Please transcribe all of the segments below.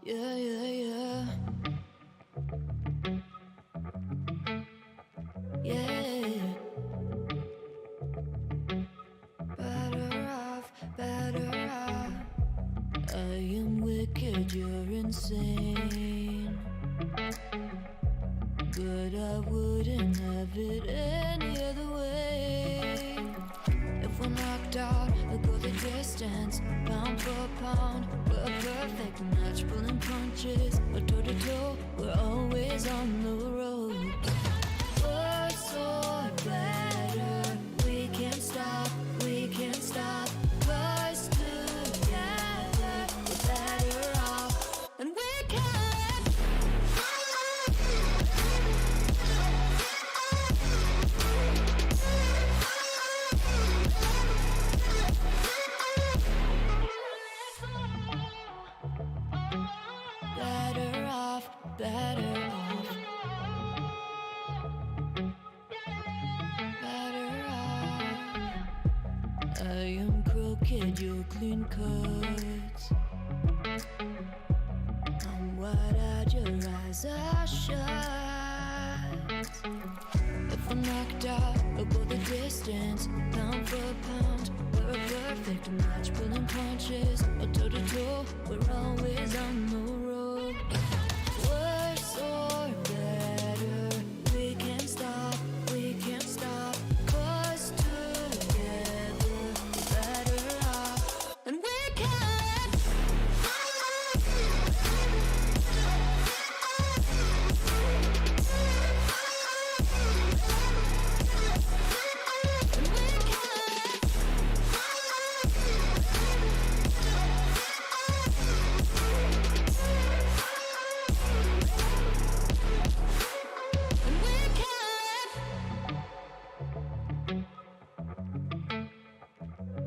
Yeah, yeah, yeah. Yeah. Better off, better off. I am wicked, you're insane. But I wouldn't have it any other way. If we're knocked out, we'll go the distance. Pound for pound, we're a perfect match. Pulling punches, but toe to toe, we're always on the road. Worse or better, we can't stop, we can't stop. Cause together, we're better off, and we can. Better off, better off. Better off. I am crooked, you're clean cuts. I'm wide-eyed, your eyes are shut. If I'm knocked out, I'll go the distance. Pound for pound, we're a perfect match. Pulling punches, or toe to toe, we're always on the road. Worse or better, we can't stop, we can't stop. Cause together, we're better off, and we can.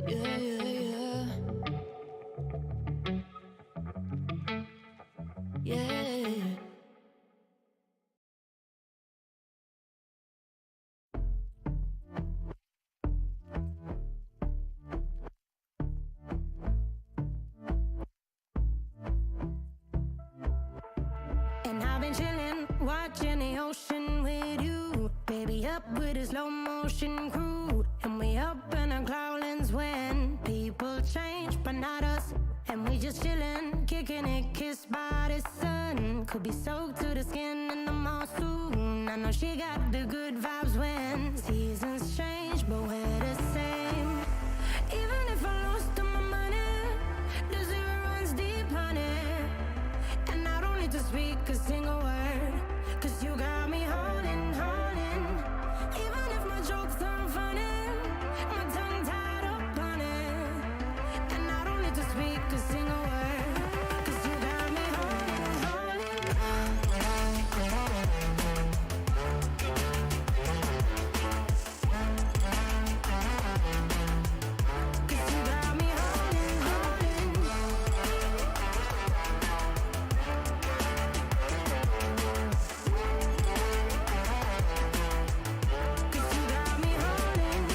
Yeah, yeah, yeah. Yeah. And I've been chillin', watching the ocean with you. Baby, up with a slow motion crew. And we up in our cloudlands when people change, but not us. And we just chillin', kicking it, kissed by the sun. Could be soaked to the skin in the mall soon. I know she got the good vibes when seasons change, but we're the same. Even if I lost all my money, the zero runs deep, honey. And I don't need to speak a single word, cause you got me holding, holding. Even if my jokes aren't funny, my tongue tied up on it. And I don't need to speak a single word, cause you got me holding, holding. Cause you got me holding, holding. Cause you got me holding.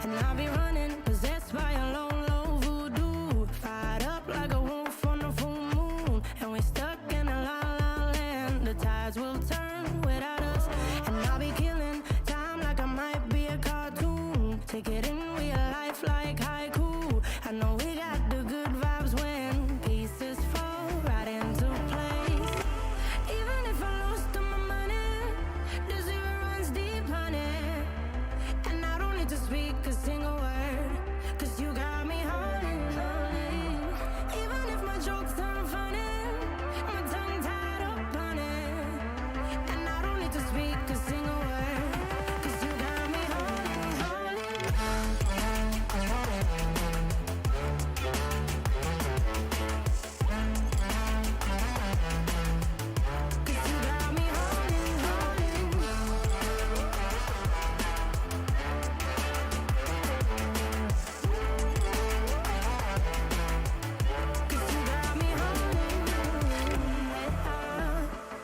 And I'll be running, possessed by a low, low voodoo. Fired up like a wolf on a full moon. And we're stuck in a la la land. The tides will turn without us. And I'll be killing time like I might be a cartoon. Take it in real life like haiku. I know we got the good vibes when pieces fall right into place. Even if I lost all my money, the zero runs deep, honey. And I don't need to speak a single word, cause you got me holding, holding. Even if my jokes aren't funny, my tongue tied up on it. And I don't need to speak a single word, cause you got me holding, holding. Cause you got me holding, holding. Cause you got me holding.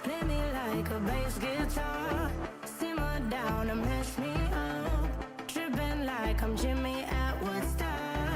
Play me like a bass guitar. Simmer down and mess me up. Tripping like I'm Jimmy at Woodstock.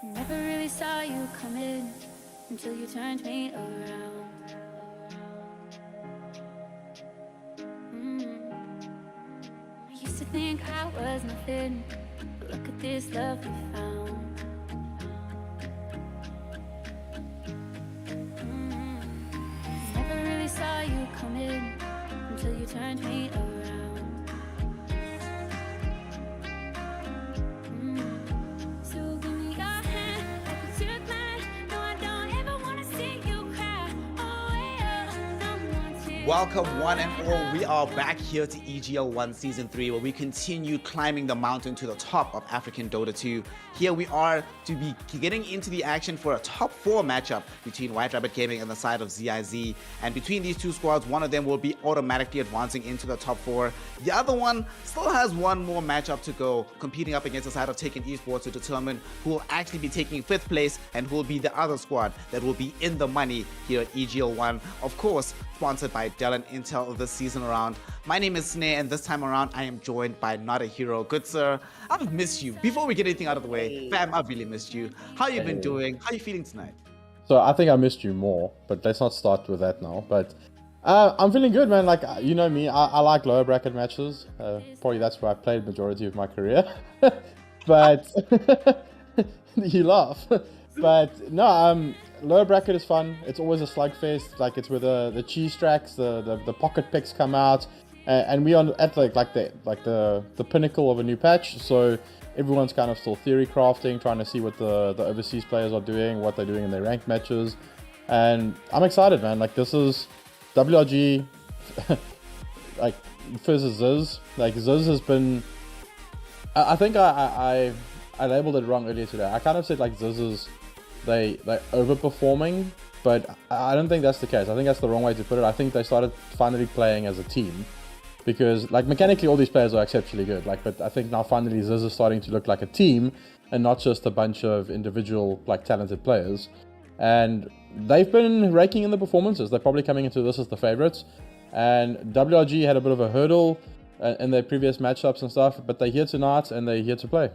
Never really saw you coming until you turned me around. I was nothing. Look at this love we found. Never really saw you coming until you turned me around. So give me your hand, like you took mine. No, I don't ever wanna see you cry. Oh yeah, someone to Welcome one and all, we are back here to EGL One Season 3 where we continue climbing the mountain to the top of African Dota 2. Here we are to be getting into the action for a top 4 matchup between Whiterabbit Gaming and the side of ZIZ. And between these two squads, one of them will be automatically advancing into the top 4. The other one still has one more matchup to go, competing up against the side of Taken Evesports to determine who will actually be taking 5th place and who will be the other squad that will be in the money here at EGL One. Of course, sponsored by Dell and Intel this season around. My name is Snare, and this time around I am joined by Not.a.hero. Good sir, I've missed you. Before we get anything out of the way, fam, I've really missed you. How you been doing? How you feeling tonight? So I think I missed you more, but let's not start with that now. But I'm feeling good, man. Like, you know me, I like lower bracket matches. Probably that's where I played majority of my career. But you laugh. But no, lower bracket is fun. It's always a slugfest. Like, it's where the cheese tracks, the pocket picks come out, and we are at the pinnacle of a new patch. So everyone's kind of still theory crafting, trying to see what the overseas players are doing, what they're doing in their ranked matches, and I'm excited, man. Like, this is WRG, like versus ZIZ. Like, ZIZ has been. I think I labeled it wrong earlier today. I kind of said like ZIZ is they overperforming, but I don't think that's the case. I think that's the wrong way to put it. I think they started finally playing as a team, because like mechanically all these players are exceptionally good. Like, but I think now finally ZIZ is starting to look like a team and not just a bunch of individual like talented players. And they've been raking in the performances. They're probably coming into this as the favorites. And WRG had a bit of a hurdle in their previous matchups and stuff, but they're here tonight and they're here to play.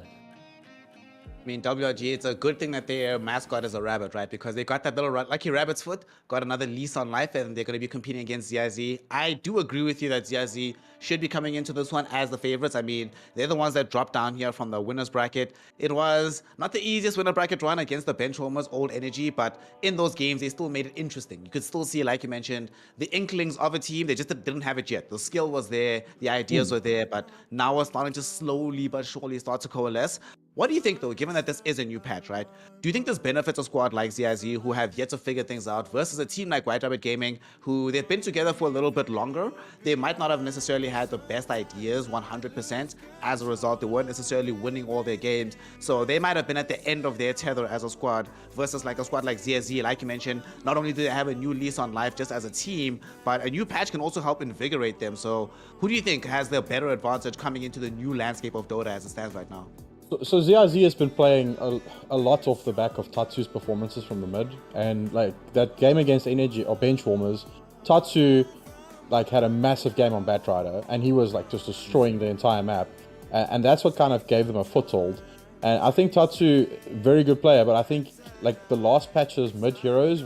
I mean, WRG, it's a good thing that their mascot is a rabbit, right? Because they got that little lucky rabbit's foot, got another lease on life, and they're going to be competing against ZIZ. I do agree with you that ZIZ should be coming into this one as the favorites. I mean, they're the ones that dropped down here from the winners bracket. It was not the easiest winner bracket run against the benchwarmers, Old Energy, but in those games, they still made it interesting. You could still see, like you mentioned, the inklings of a team. They just didn't have it yet. The skill was there, the ideas were there, but now we're starting to slowly but surely start to coalesce. What do you think, though, given that this is a new patch, right? Do you think this benefits a squad like ZIZ, who have yet to figure things out, versus a team like Whiterabbit Gaming, who they've been together for a little bit longer? They might not have necessarily had the best ideas 100%. As a result, they weren't necessarily winning all their games. So they might have been at the end of their tether as a squad, versus like a squad like ZIZ. Like you mentioned, not only do they have a new lease on life just as a team, but a new patch can also help invigorate them. So who do you think has the better advantage coming into the new landscape of Dota as it stands right now? So ZIZ has been playing a lot off the back of Tatsu's performances from the mid, and like that game against Energy or Benchwarmers, Tatsu like had a massive game on Batrider, and he was like just destroying the entire map, and that's what kind of gave them a foothold. And I think Tatsu, very good player, but I think like the last patch's mid heroes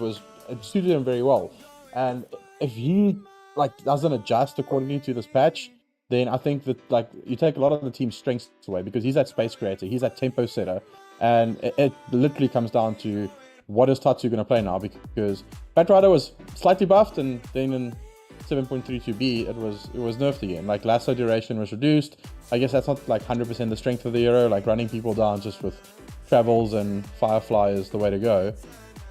it suited him very well, and if he like doesn't adjust accordingly to this patch, then I think that like you take a lot of the team's strengths away, because he's that space creator, he's that tempo setter, and it literally comes down to what is Tatsu going to play now, because Batrider was slightly buffed, and then in 7.32b it was nerfed again. Like lasso duration was reduced. I guess that's not like 100% the strength of the hero, like running people down just with travels and Firefly is the way to go,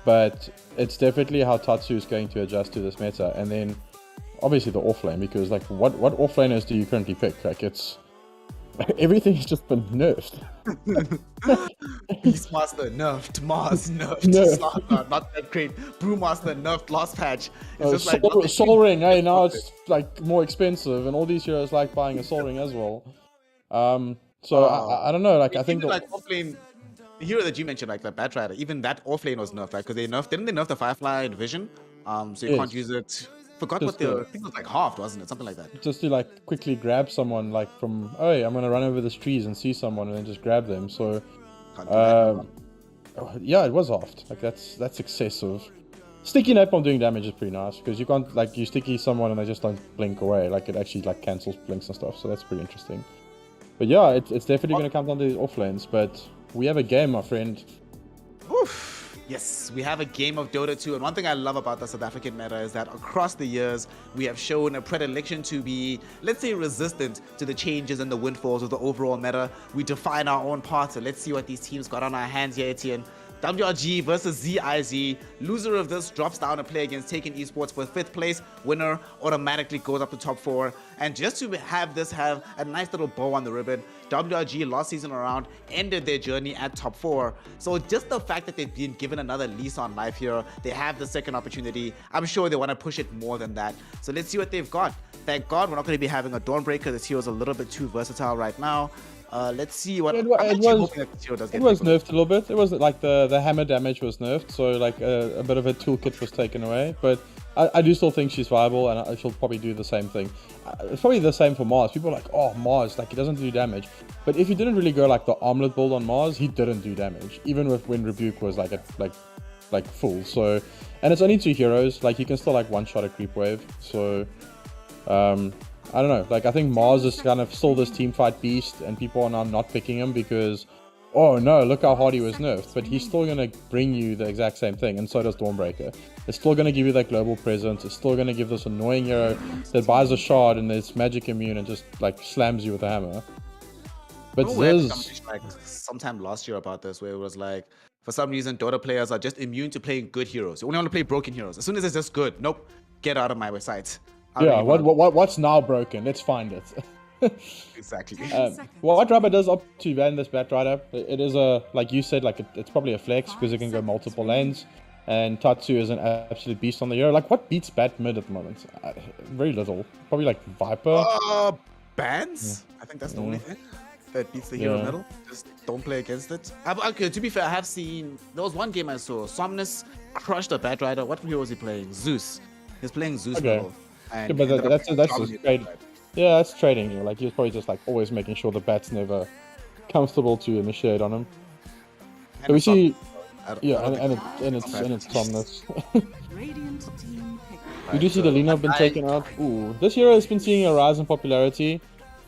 but it's definitely how Tatsu is going to adjust to this meta. And then obviously the offlane, because like what offlaners do you currently pick? Like it's everything has just been nerfed. Beastmaster nerfed, Mars nerfed, Slaughter, not that great. Brewmaster nerfed last patch. It's just like Soul Ring, hey, now it's like more expensive, and all these heroes like buying a Soul Ring as well. So I don't know, like I think like offlane, the hero that you mentioned, like the Batrider, even that offlane was nerfed, right? Because didn't they nerf the Firefly Division? So you can't use it. Forgot what I think it was like halved, wasn't it? Something like that. Just to like quickly grab someone, like from, oh, I'm gonna run over these trees and see someone and then just grab them. So, yeah, it was halved. Like that's excessive. Sticky napalm doing damage is pretty nice, because you can't like you sticky someone and they just don't blink away. Like it actually like cancels blinks and stuff. So that's pretty interesting. But yeah, it's definitely going to come down to these off lanes. But we have a game, my friend. Oof. Yes, we have a game of Dota 2, and one thing I love about the South African meta is that across the years, we have shown a predilection to be, let's say, resistant to the changes and the windfalls of the overall meta. We define our own path, so let's see what these teams got on our hands here, Etienne. WRG versus ZIZ. Loser of this drops down to play against Taken Esports for 5th place. Winner automatically goes up to top 4. And just to have this have a nice little bow on the ribbon, WRG last season around ended their journey at top 4. So just the fact that they've been given another lease on life here, they have the second opportunity. I'm sure they want to push it more than that. So let's see what they've got. Thank God we're not going to be having a Dawnbreaker. This hero's a little bit too versatile right now. Let's see what it was nerfed a little bit. It was like the hammer damage was nerfed, so like a bit of a toolkit was taken away. But I do still think she's viable, and she'll probably do the same thing. It's probably the same for Mars. People are like, oh, Mars, like he doesn't do damage. But if you didn't really go like the armlet build on Mars, he didn't do damage, even when Rebuke was like like full. So, and it's only 2 heroes. Like you can still like one-shot a creep wave. So, I don't know, like I think Mars is kind of still this team fight beast, and people are now not picking him because, oh no, look how hard he was nerfed, but he's still going to bring you the exact same thing, and so does Dawnbreaker. It's still going to give you that global presence, it's still going to give this annoying hero that buys a shard and it's magic immune and just like slams you with a hammer. But ZIZ... like sometime last year about this, where it was like, for some reason, Dota players are just immune to playing good heroes. You only want to play broken heroes. As soon as it's just good, nope, get out of my sight. Yeah, what's now broken? Let's find it. Exactly. Whiterabbit does opt to ban this Batrider. It is a, like you said, like it's probably a flex because it can go multiple lanes. And Tatsu is an absolute beast on the hero. Like, what beats Bat mid at the moment? Very little. Probably like Viper. Bans? Yeah. I think that's the only thing that beats the hero middle. Just don't play against it. Okay, to be fair, I have seen, there was one game I saw. Somnus crushed a Batrider. What hero was he playing? Zeus. He's playing Zeus middle. Yeah, but that's just trade. Yeah, that's trading you. Like, he was probably just like always making sure the bat's never comfortable to initiate on him. So we see, and it's Somnus. We do see the Lina been taken out. Ooh, this hero has been seeing a rise in popularity.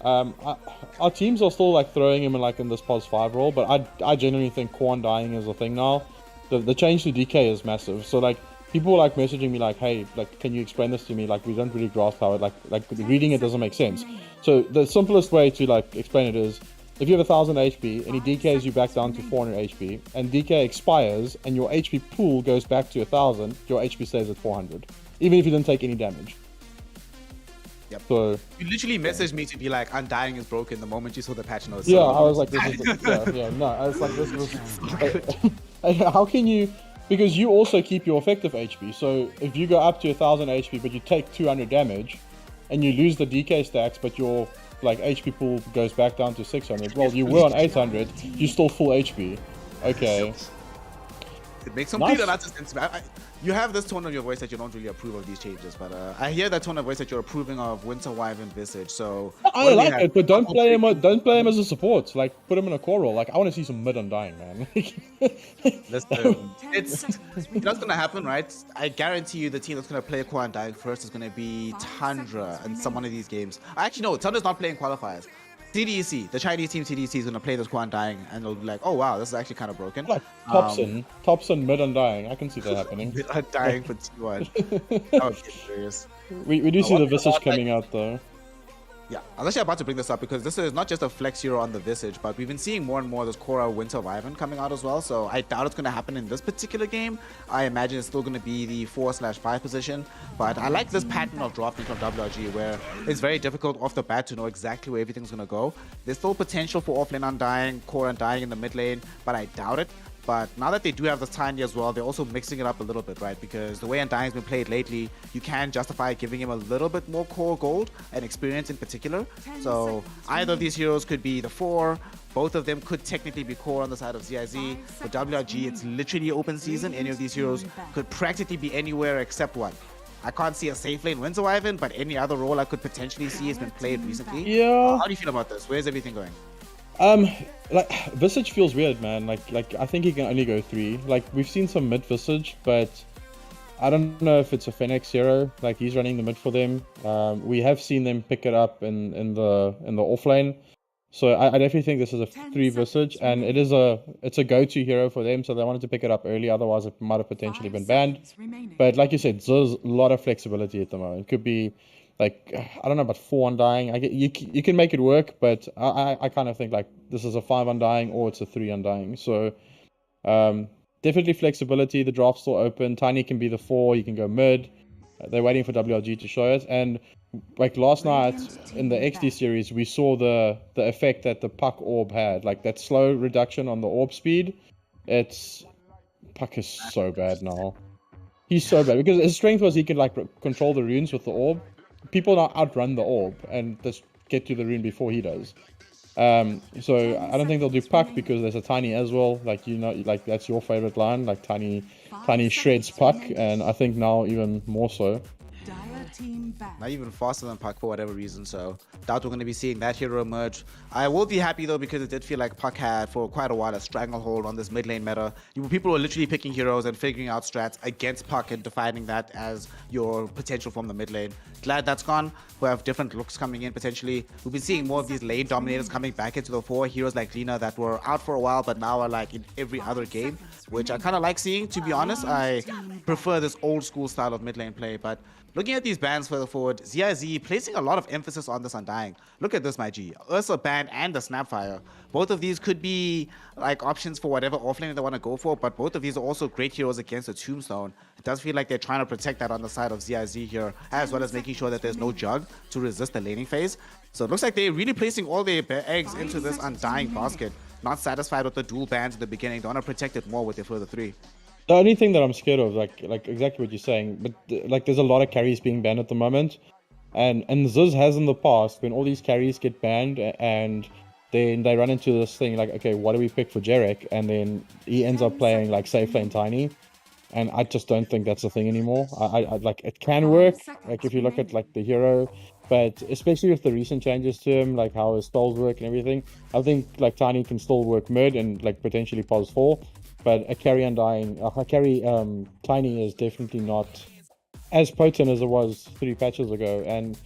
Our teams are still like throwing him in this pos 5 role, but I genuinely think core undying is a thing now. The change to DK is massive. So like, people were like messaging me like, hey, like, can you explain this to me? Like, we don't really grasp how it, like reading it doesn't make sense. So the simplest way to like explain it is, if you have 1000 HP and he DKs you back down to 400 HP, and DK expires and your HP pool goes back to 1000, your HP stays at 400, even if you didn't take any damage. Yep. So you literally messaged me to be like, Undying is broken the moment you saw the patch notes. Yeah, I was like, this is no, I was like, this was how can you? Because you also keep your effective HP, so if you go up to 1000 HP but you take 200 damage, and you lose the DK stacks, but your like HP pool goes back down to 600. Well, you were on 800, you still full HP. Okay. It makes complete sense. You have this tone of your voice that you don't really approve of these changes, but I hear that tone of voice that you're approving of Winter Wyvern Visage. So I like it, but don't play him as a support. Like, put him in a core role. Like, I want to see some mid Undying, man. Listen, that's gonna happen, right? I guarantee you, the team that's gonna play core Undying first is gonna be Tundra in some one of these games. Actually, no, Tundra's not playing qualifiers. TDC, the Chinese team TDC is going to play this core Undying, and they'll be like, oh wow, this is actually kind of broken. Like Topson mid Undying. I can see that happening. Mid Undying for T1. That would be serious. We do see the Visage coming out though. Yeah, I was actually about to bring this up because this is not just a flex hero on the Visage, but we've been seeing more and more of this Korra Winter Wyvern coming out as well. So I doubt it's going to happen in this particular game. I imagine it's still going to be the 4/5 position. But I like this pattern of drafting from WRG where it's very difficult off the bat to know exactly where everything's going to go. There's still potential for offlane Undying, core Undying in the mid lane, but I doubt it. But now that they do have this Tiny as well, they're also mixing it up a little bit, right? Because the way Undying's been played lately, you can justify giving him a little bit more core gold and experience in particular. So either of these heroes could be the 4. Both of them could technically be core on the side of ZIZ. For WRG, it's literally open season. Any of these heroes could practically be anywhere except one. I can't see a safe lane Winter Wyvern, but any other role I could potentially see has been played recently. Yeah. How do you feel about this? Where's everything going? Like Visage feels weird, man. Like I think he can only go 3. Like we've seen some mid Visage, but I don't know if it's a Fenix hero. Like he's running the mid for them. We have seen them pick it up in the off lane, So I definitely think this is a 3 Visage, and it's a go-to hero for them, so they wanted to pick it up early, otherwise it might have potentially been banned. But like you said, ZIZ, a lot of flexibility at the moment. Could be like, I don't know about 4 Undying. You can make it work, but I kind of think like this is a 5 Undying or it's a 3 Undying. So definitely flexibility. The draft's still open. Tiny can be the 4, you can go mid. They're waiting for WRG to show it, and like last night in the XD series, we saw the effect that the Puck orb had, like that slow reduction on the orb speed. Puck is so bad now. He's so bad because his strength was he could like control the runes with the orb. People now outrun the orb and just get to the rune before he does. So I don't think they'll do Puck because there's a Tiny as well. Like, you know, like that's your favorite line. Like Tiny shreds Puck, and I think now even more so. Not even faster than Puck for whatever reason, so doubt we're going to be seeing that hero emerge. I will be happy though because it did feel like Puck had for quite a while a stranglehold on this mid lane meta. People were literally picking heroes and figuring out strats against Puck and defining that as your potential from the mid lane. Glad that's gone. We have different looks coming in potentially. We've been seeing more of these lane dominators coming back into the fore. Heroes like Lina that were out for a while but now are like in every other game, which I kind of like seeing, to be honest. I prefer this old school style of mid lane play, but looking at these bans further forward, ZIZ placing a lot of emphasis on this Undying. Look at this, my G. Ursa ban and the Snapfire. Both of these could be like options for whatever offlane they want to go for, but both of these are also great heroes against a Tombstone. It does feel like they're trying to protect that on the side of ZIZ here, as well as making sure that there's no Jug to resist the laning phase. So it looks like they're really placing all their eggs into this Undying basket. Not satisfied with the dual bans in the beginning. They want to protect it more with their further 3. The only thing that I'm scared of, like exactly what you're saying, but like there's a lot of carries being banned at the moment, and ZIZ has in the past when all these carries get banned and then they run into this thing like, okay, what do we pick for Jarek? And then he ends up playing like safe lane Tiny, and I just don't think that's a thing anymore. I like it can work, like if you look at like the hero, but especially with the recent changes to him, like how his stalls work and everything, I think like Tiny can still work mid and like potentially pos 4. But a carry Tiny is definitely not as potent as it was 3 patches ago. And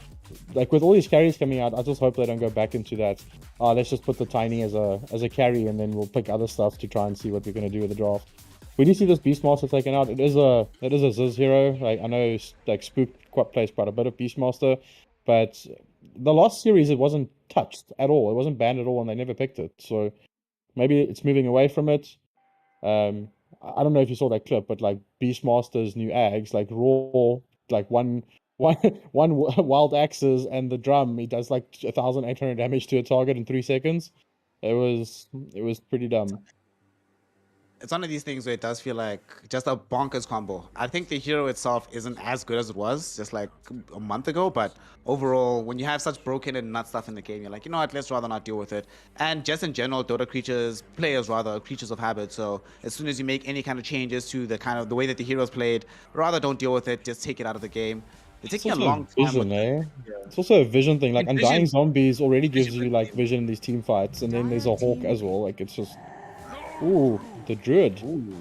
like with all these carries coming out, I just hope they don't go back into that. Let's just put the Tiny as a carry, and then we'll pick other stuff to try and see what we're going to do with the draft. We do see this Beastmaster taken out. It is a ZIZ hero. Like I know like Spook plays quite a bit of Beastmaster, but the last series it wasn't touched at all. It wasn't banned at all, and they never picked it. So maybe it's moving away from it. I don't know if you saw that clip, but like Beastmaster's new ags, like raw, like one wild axes and the drum, he does like 1,800 damage to a target in 3 seconds. It was pretty dumb. It's one of these things where it does feel like just a bonkers combo. I think the hero itself isn't as good as it was just like a month ago, but overall, when you have such broken and nut stuff in the game, you're like, you know what, let's rather not deal with it. And just in general, Dota players rather, creatures of habit. So as soon as you make any kind of changes to the way that the heroes played, rather don't deal with it, just take it out of the game. It's taking a long time. Vision, yeah. It's also a vision thing. Like Undying Zombies already gives you like vision in these team fights, and then there's a Hawk as well. Like it's just, ooh. The Druid. Ooh.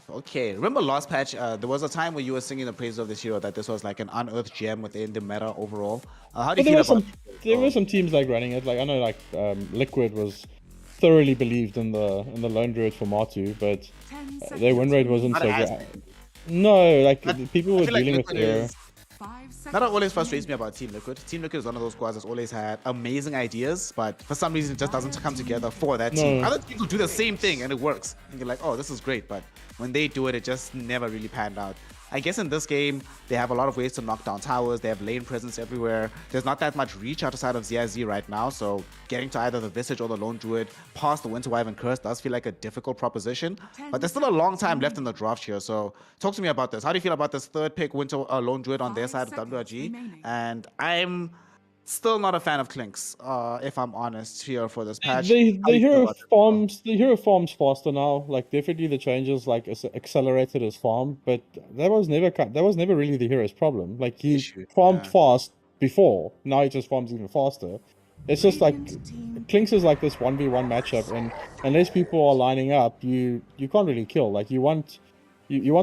Okay, remember last patch, there was a time where you were singing the praises of this hero, that this was like an unearthed gem within the meta overall. How do you feel about it? There were some teams like running it. Like I know like Liquid was thoroughly believed in the Lone Druid for Matu, but their win rate wasn't so good. No, like people were dealing with the That always frustrates me about Team Liquid. Team Liquid is one of those squads that's always had amazing ideas, but for some reason it just doesn't come together for that team. Other teams will do the same thing and it works. And you're like, oh, this is great, but when they do it, it just never really panned out. I guess in this game, they have a lot of ways to knock down towers. They have lane presence everywhere. There's not that much reach outside of ZIZ right now, so getting to either the Visage or the Lone Druid past the Winter Wyvern Curse does feel like a difficult proposition, but there's still a long time left in the draft here, so talk to me about this. How do you feel about this third pick Lone Druid on their side of WRG? And I'm still not a fan of Clinks, if I'm honest here for this patch. The hero farms faster now. Like definitely the changes like accelerated his farm, but that was never really the hero's problem. Like he farmed fast before, now he just farms even faster. It's just like Clinks is like this 1v1 matchup, and unless people are lining up, you can't really kill. Like you want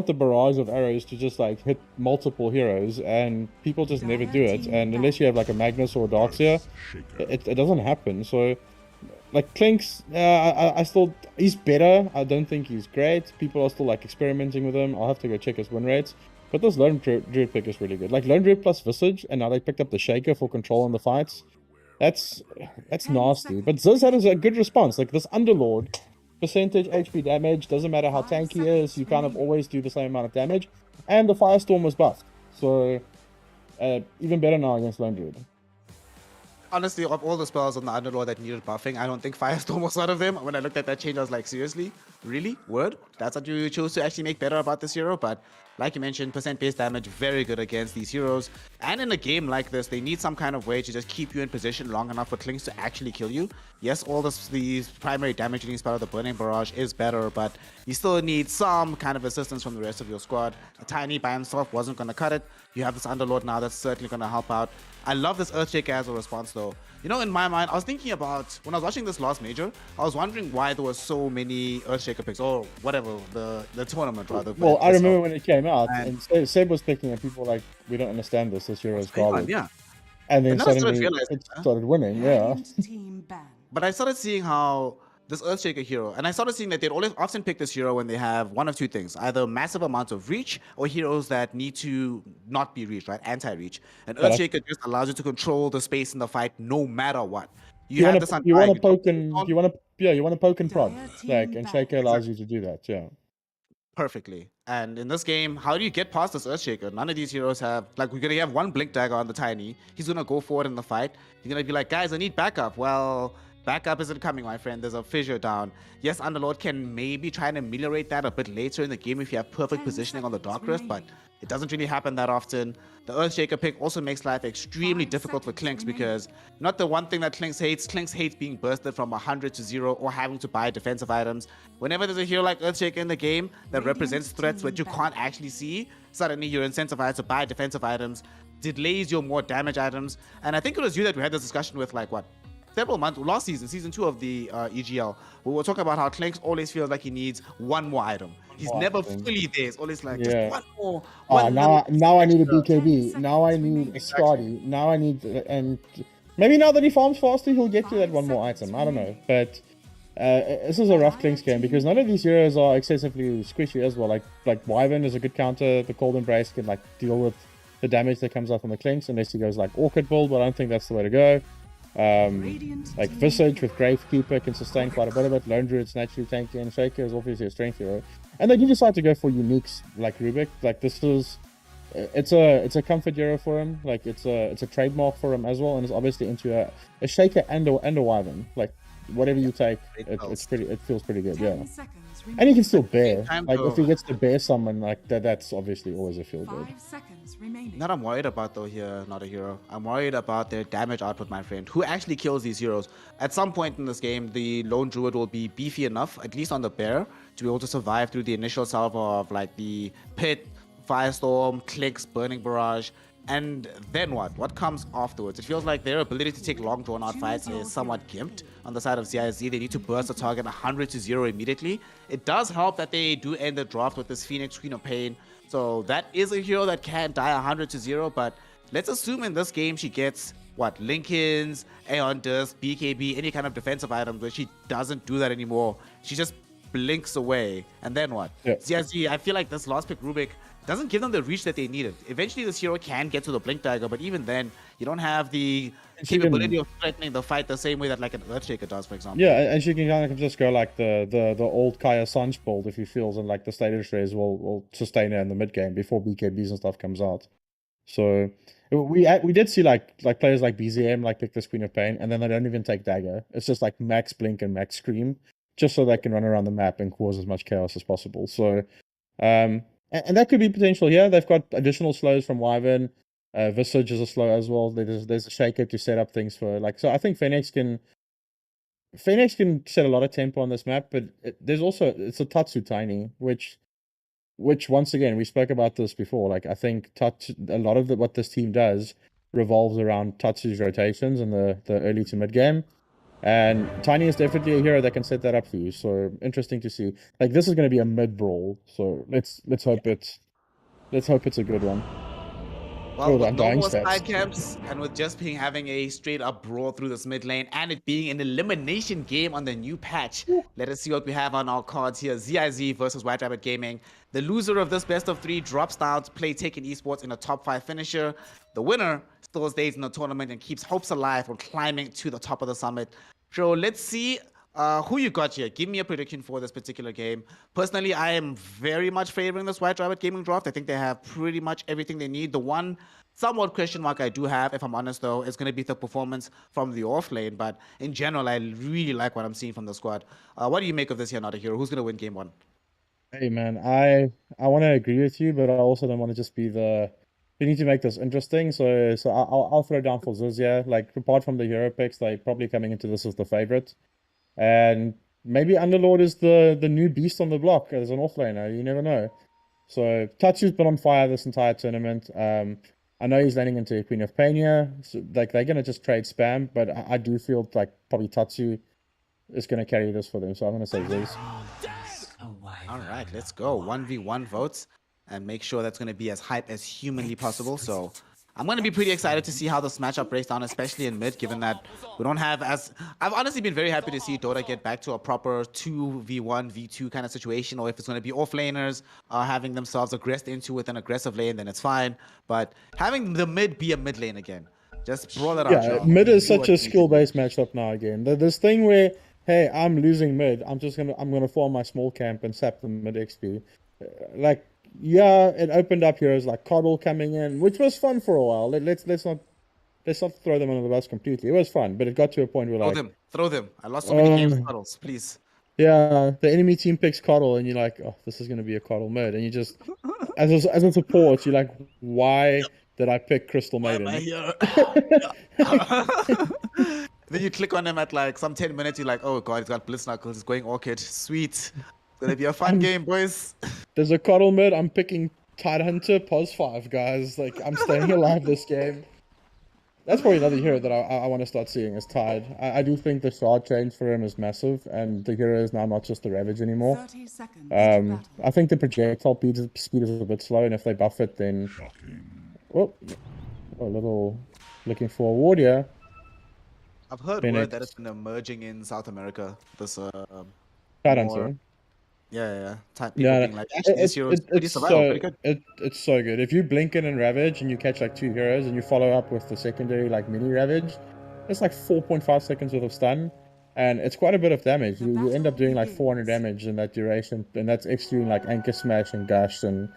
the barrage of arrows to just like hit multiple heroes, and people just never do it. And unless you have like a Magnus or a Darkseer, it doesn't happen. So like Clinks, I still he's better. I don't think he's great. People are still like experimenting with him. I'll have to go check his win rates. But this Lone Druid pick is really good. Like Lone Druid plus Visage, and now they picked up the Shaker for control in the fights. That's nasty. But ZIZ had a good response. Like this Underlord, percentage HP damage, doesn't matter how tanky he is, you kind of always do the same amount of damage. And the Firestorm was buffed. So even better now against Lone Druid. Honestly, of all the spells on the Underlord that needed buffing, I don't think Firestorm was one of them. When I looked at that change, I was like, seriously? Really? Word? That's what you chose to actually make better about this hero? But like you mentioned, percent base damage, very good against these heroes. And in a game like this, they need some kind of way to just keep you in position long enough for Clinks to actually kill you. Yes, all these primary damage dealing spell of the Burning Barrage is better, but you still need some kind of assistance from the rest of your squad. A Tiny by himself wasn't going to cut it. You have this Underlord now that's certainly going to help out. I love this Earthshaker as a response though. You know, in my mind, I was thinking about, when I was watching this last major, I was wondering why there were so many Earthshaker picks, or whatever, the tournament rather. Well, I remember when it came out, and Seb was picking and people were like, we don't understand this hero is garbage. Yeah. And then And suddenly it started winning, yeah. But I started seeing how this Earthshaker hero, and I started seeing that they'd always often pick this hero when they have one of two things, either massive amounts of reach or heroes that need to not be reached, right? Anti-reach. And Earthshaker just allows you to control the space in the fight no matter what. You want to poke and prod, like, and Shaker allows you to do that, yeah. Perfectly. And in this game, how do you get past this Earthshaker? None of these heroes have, like, we're gonna have one Blink Dagger on the Tiny. He's gonna go forward in the fight. He's gonna be like, guys, I need backup. Well, backup isn't coming, my friend. There's a fissure down. Yes, Underlord can maybe try and ameliorate that a bit later in the game if you have perfect positioning on the Dark Rift, but it doesn't really happen that often. The Earthshaker pick also makes life extremely difficult for Clinks because not the one thing that Clinks hates being bursted from 100 to 0 or having to buy defensive items. Whenever there's a hero like Earthshaker in the game that represents threats that you can't actually see, suddenly you're incentivized to buy defensive items, delays your more damage items. And I think it was you that we had this discussion with, like, what? Several months, last season, season 2 of the EGL, we were talking about how Clinks always feels like he needs one more item. He's never fully there. It's always like, just one more. Now I need a BKB. Now I need a Scotty. Now I need, and maybe now that he farms faster, he'll get to that one more item. I don't know. But this is a rough Clinks game because none of these heroes are excessively squishy as well. Like Wyvern is a good counter. The Cold Embrace can like deal with the damage that comes out from the Clinks unless he goes like Orchid build, but I don't think that's the way to go. Like Visage with Gravekeeper can sustain quite a bit of it. Lone Druid's naturally tanky, and Shaker is obviously a strength hero. And they do decide to go for uniques like Rubik. Like this is, it's a comfort hero for him. Like it's a trademark for him as well, and it's obviously into a Shaker and a Wyvern. Like whatever you take, it feels pretty good. Yeah. And he can still bear. Like if he gets to bear someone like that, that's obviously always a feel good. Not I'm worried about though here, Not.a.hero. I'm worried about their damage output, my friend. Who actually kills these heroes? At some point in this game, the Lone Druid will be beefy enough, at least on the bear, to be able to survive through the initial salvo of like the Pit, Firestorm, Clicks, Burning Barrage. And then what? What comes afterwards? It feels like their ability to take long drawn-out fights is somewhat gimped on the side of ZIZ. They need to burst the target 100 to 0 immediately. It does help that they do end the draft with this Phoenix, Queen of Pain. So that is a hero that can die 100 to 0, but let's assume in this game she gets, what, Lincolns, Aeon Disc, BKB, any kind of defensive items, where she doesn't do that anymore. She just blinks away. And then what? Yeah. ZIZ, I feel like this last pick, Rubik, doesn't give them the reach that they needed. Eventually, this hero can get to the Blink Dagger, but even then, you don't have the capability of threatening the fight the same way that like an Earthshaker does, for example. Yeah, and she can kind of just go like the old Kaya Sanj build if he feels, and like the status raise will sustain her in the mid game before BKBs and stuff comes out. So we did see like players like BZM like pick this Queen of Pain, and then they don't even take Dagger. It's just like max Blink and max Scream, just so they can run around the map and cause as much chaos as possible. So and that could be potential here. They've got additional slows from Wyvern. Visage is a slow as well. There's a Shaker to set up things for, like, so I think Phoenix can set a lot of tempo on this map, but there's also, it's a Tatsu Tiny, which once again, we spoke about this before. Like, I think a lot of what this team does revolves around Tatsu's rotations in the early to mid game. And Tiny is definitely a hero that can set that up for you. So interesting to see. Like, this is going to be a mid brawl. So let's hope it's a good one. Well, Oh, with I'm no dying more stats. side camps and with just being having a straight up brawl through this mid lane and it being an elimination game on the new patch, let us see what we have on our cards here. ZIZ versus Whiterabbit Gaming. The loser of this best of 3 drops down to play Taken Esports in a top 5 finisher. The winner still stays in the tournament and keeps hopes alive for climbing to the top of the summit. So let's see who you got here. Give me a prediction for this particular game. Personally, I am very much favoring this Whiterabbit Gaming draft. I think they have pretty much everything they need. The one somewhat question mark I do have, if I'm honest though, is going to be the performance from the off lane. But in general, I really like what I'm seeing from the squad. What do you make of this here, Not.a.hero? Who's going to win game 1? Hey man, I want to agree with you, but I also don't want to just be the. We need to make this interesting, so I'll throw down for ZIZ. Yeah, like apart from the hero picks, they probably coming into this as the favorite, and maybe Underlord is the new beast on the block as an offlaner. You never know. So Tatsu's been on fire this entire tournament. I know he's landing into Queen of Pain here, so like they're gonna just trade spam, but I do feel like probably Tatsu is gonna carry this for them. So I'm gonna say ZIZ. All right, let's go. 1v1 votes and make sure that's going to be as hype as humanly possible. So I'm going to be pretty excited to see how this matchup breaks down, especially in mid, given that we don't have as... I've honestly been very happy to see Dota get back to a proper 2v1, v2 kind of situation, or if it's going to be offlaners having themselves aggressed into with an aggressive lane, then it's fine. But having the mid be a mid lane again, just brawl it out. Yeah, mid is such a skill-based matchup now again. This thing where, hey, I'm losing mid, I'm gonna form my small camp and sap the mid XP. Like, yeah, it opened up heroes like Coddle coming in, which was fun for a while. Let's not throw them under the bus completely. It was fun, but it got to a point where Throw them. I lost so many games with Coddles, please. Yeah, the enemy team picks Coddle, and you're like, oh, this is gonna be a Coddle mid, and you just, as a support, you're like, why did I pick Crystal Maiden? Why am I here? Then you click on him at like some 10 minutes, you're like, oh god, he's got Blitz Knuckles, he's going Orchid. Sweet. It's gonna be a fun game, boys. There's a Coddle mid, I'm picking Tidehunter, pos 5, guys. Like, I'm staying alive this game. That's probably another hero that I want to start seeing is Tide. I do think the shard change for him is massive, and the hero is now not just the Ravage anymore. 30 seconds I think the projectile speed is a bit slow, and if they buff it, then... Oh, a little looking for a ward here. I've heard word that it's been emerging in South America. This Tidehunter. Yeah. Type people being like, actually, this hero is pretty survivable, pretty good. It's so good. If you blink in and Ravage and you catch like 2 heroes and you follow up with the secondary like mini Ravage, it's like 4.5 seconds worth of stun, and it's quite a bit of damage. You end up doing like 400 damage in that duration, and that's excluding like Anchor Smash and Gush, and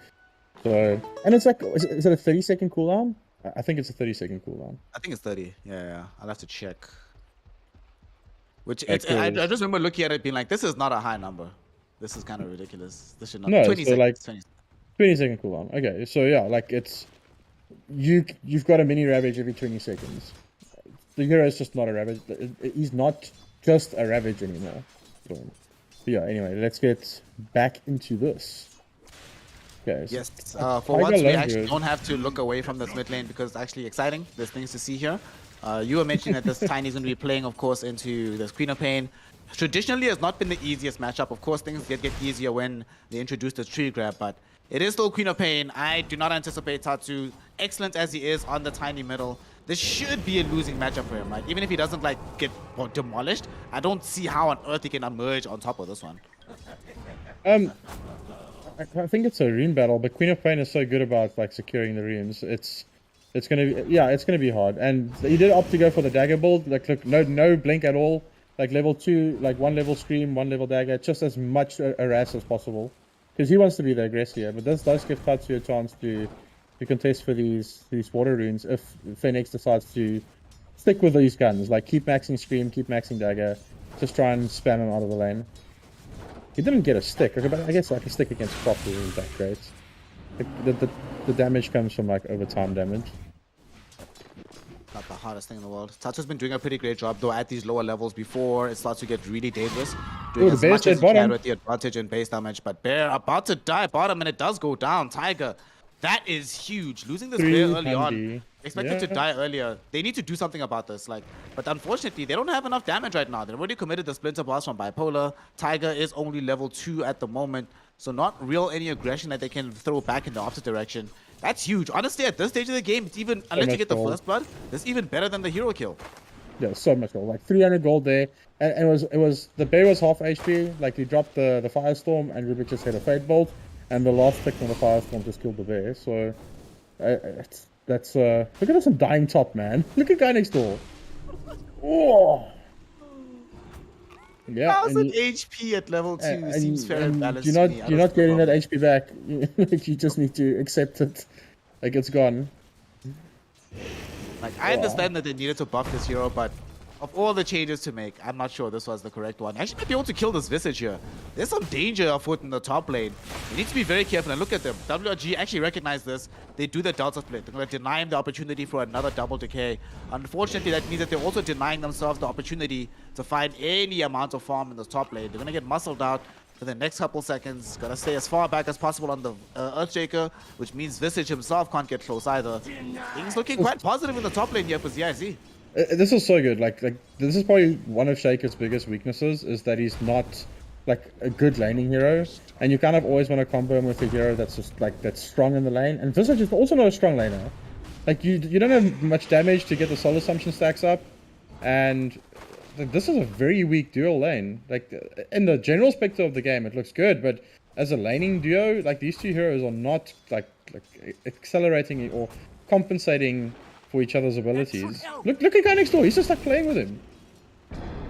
so, and it's like, is it a 30-second cooldown? I think it's a 30-second cooldown. I think it's 30. Yeah. I'll have to check. Which I just remember looking at it being like, this is not a high number. This is kind of ridiculous. This should not. No, 20 so seconds. like 20-second cooldown. Okay, so yeah, like it's you've got a mini Ravage every 20 seconds. The hero is just not a Ravage. He's not just a Ravage anymore. So yeah. Anyway, let's get back into this. Okay. So yes. For once, we actually don't have to look away from this mid lane because it's actually exciting. There's things to see here. You were mentioning that this Tiny is going to be playing, of course, into this Queen of Pain. Traditionally, has not been the easiest matchup. Of course, things get easier when they introduce the tree grab, but it is still Queen of Pain. I do not anticipate Tatsu, excellent as he is on the Tiny middle. This should be a losing matchup for him, right? Even if he doesn't like get demolished, I don't see how on earth he can emerge on top of this one. I think it's a rune battle, but Queen of Pain is so good about like securing the runes. It's gonna be hard. And he did opt to go for the dagger build. Like, look, no blink at all. Like level 2, like 1 level scream, 1 level dagger, just as much harass as possible, because he wants to be the aggressor here. But this does give Tatsu a chance to contest for these water runes if Phoenix decides to stick with these guns. Like keep maxing scream, keep maxing dagger, just try and spam him out of the lane. He didn't get a stick, but I guess like a stick against proper isn't that great. The damage comes from like overtime damage. Not the hardest thing in the world. Tatsu's been doing a pretty great job though at these lower levels before it starts to get really dangerous. Doing as much as he can with the advantage and base damage, but Bear about to die bottom and it does go down. Tiger, that is huge. Losing this Bear early on. Expected to die earlier. They need to do something about this. But unfortunately, they don't have enough damage right now. They've already committed the Splinter Blast from Bipolar. Tiger is only level 2 at the moment, so not real any aggression that they can throw back in the opposite direction. That's huge. Honestly, at this stage of the game, it's even, unless you much get the gold. first blood, it's even better than the hero kill. Yeah, so much gold. Like 300 gold there. And it was the bear was half HP. Like he dropped the firestorm and Rubik just hit a fade bolt. And the last tick from the firestorm just killed the bear. So that's look at us dying top, man. Look at guy next door. Oh. Yeah. 1000 HP at level 2 seems fair and balanced. You're not getting that HP back. You just need to accept it. Like it's gone. Like, I understand that they needed to buff this hero, but of all the changes to make, I'm not sure this was the correct one. Actually, might be able to kill this Visage here. There's some danger afoot in the top lane. You need to be very careful, and look at them. WRG actually recognize this. They do the Delta split. They're going to deny him the opportunity for another double decay. Unfortunately, that means that they're also denying themselves the opportunity to find any amount of farm in the top lane. They're going to get muscled out for the next couple seconds. Gotta stay as far back as possible on the Earthshaker, which means Visage himself can't get close either. Things looking quite positive in the top lane here for ZIZ. This is so good. Like this is probably one of Shaker's biggest weaknesses is that he's not like a good laning hero, and you kind of always want to combo him with a hero that's just like that's strong in the lane. And Visage is also not a strong laner. Like you don't have much damage to get the soul assumption stacks up, and this is a very weak dual lane. Like in the general spectre of the game, it looks good, but as a laning duo, like these two heroes are not like accelerating or compensating for each other's abilities. Look at guy next door. He's just like playing with him.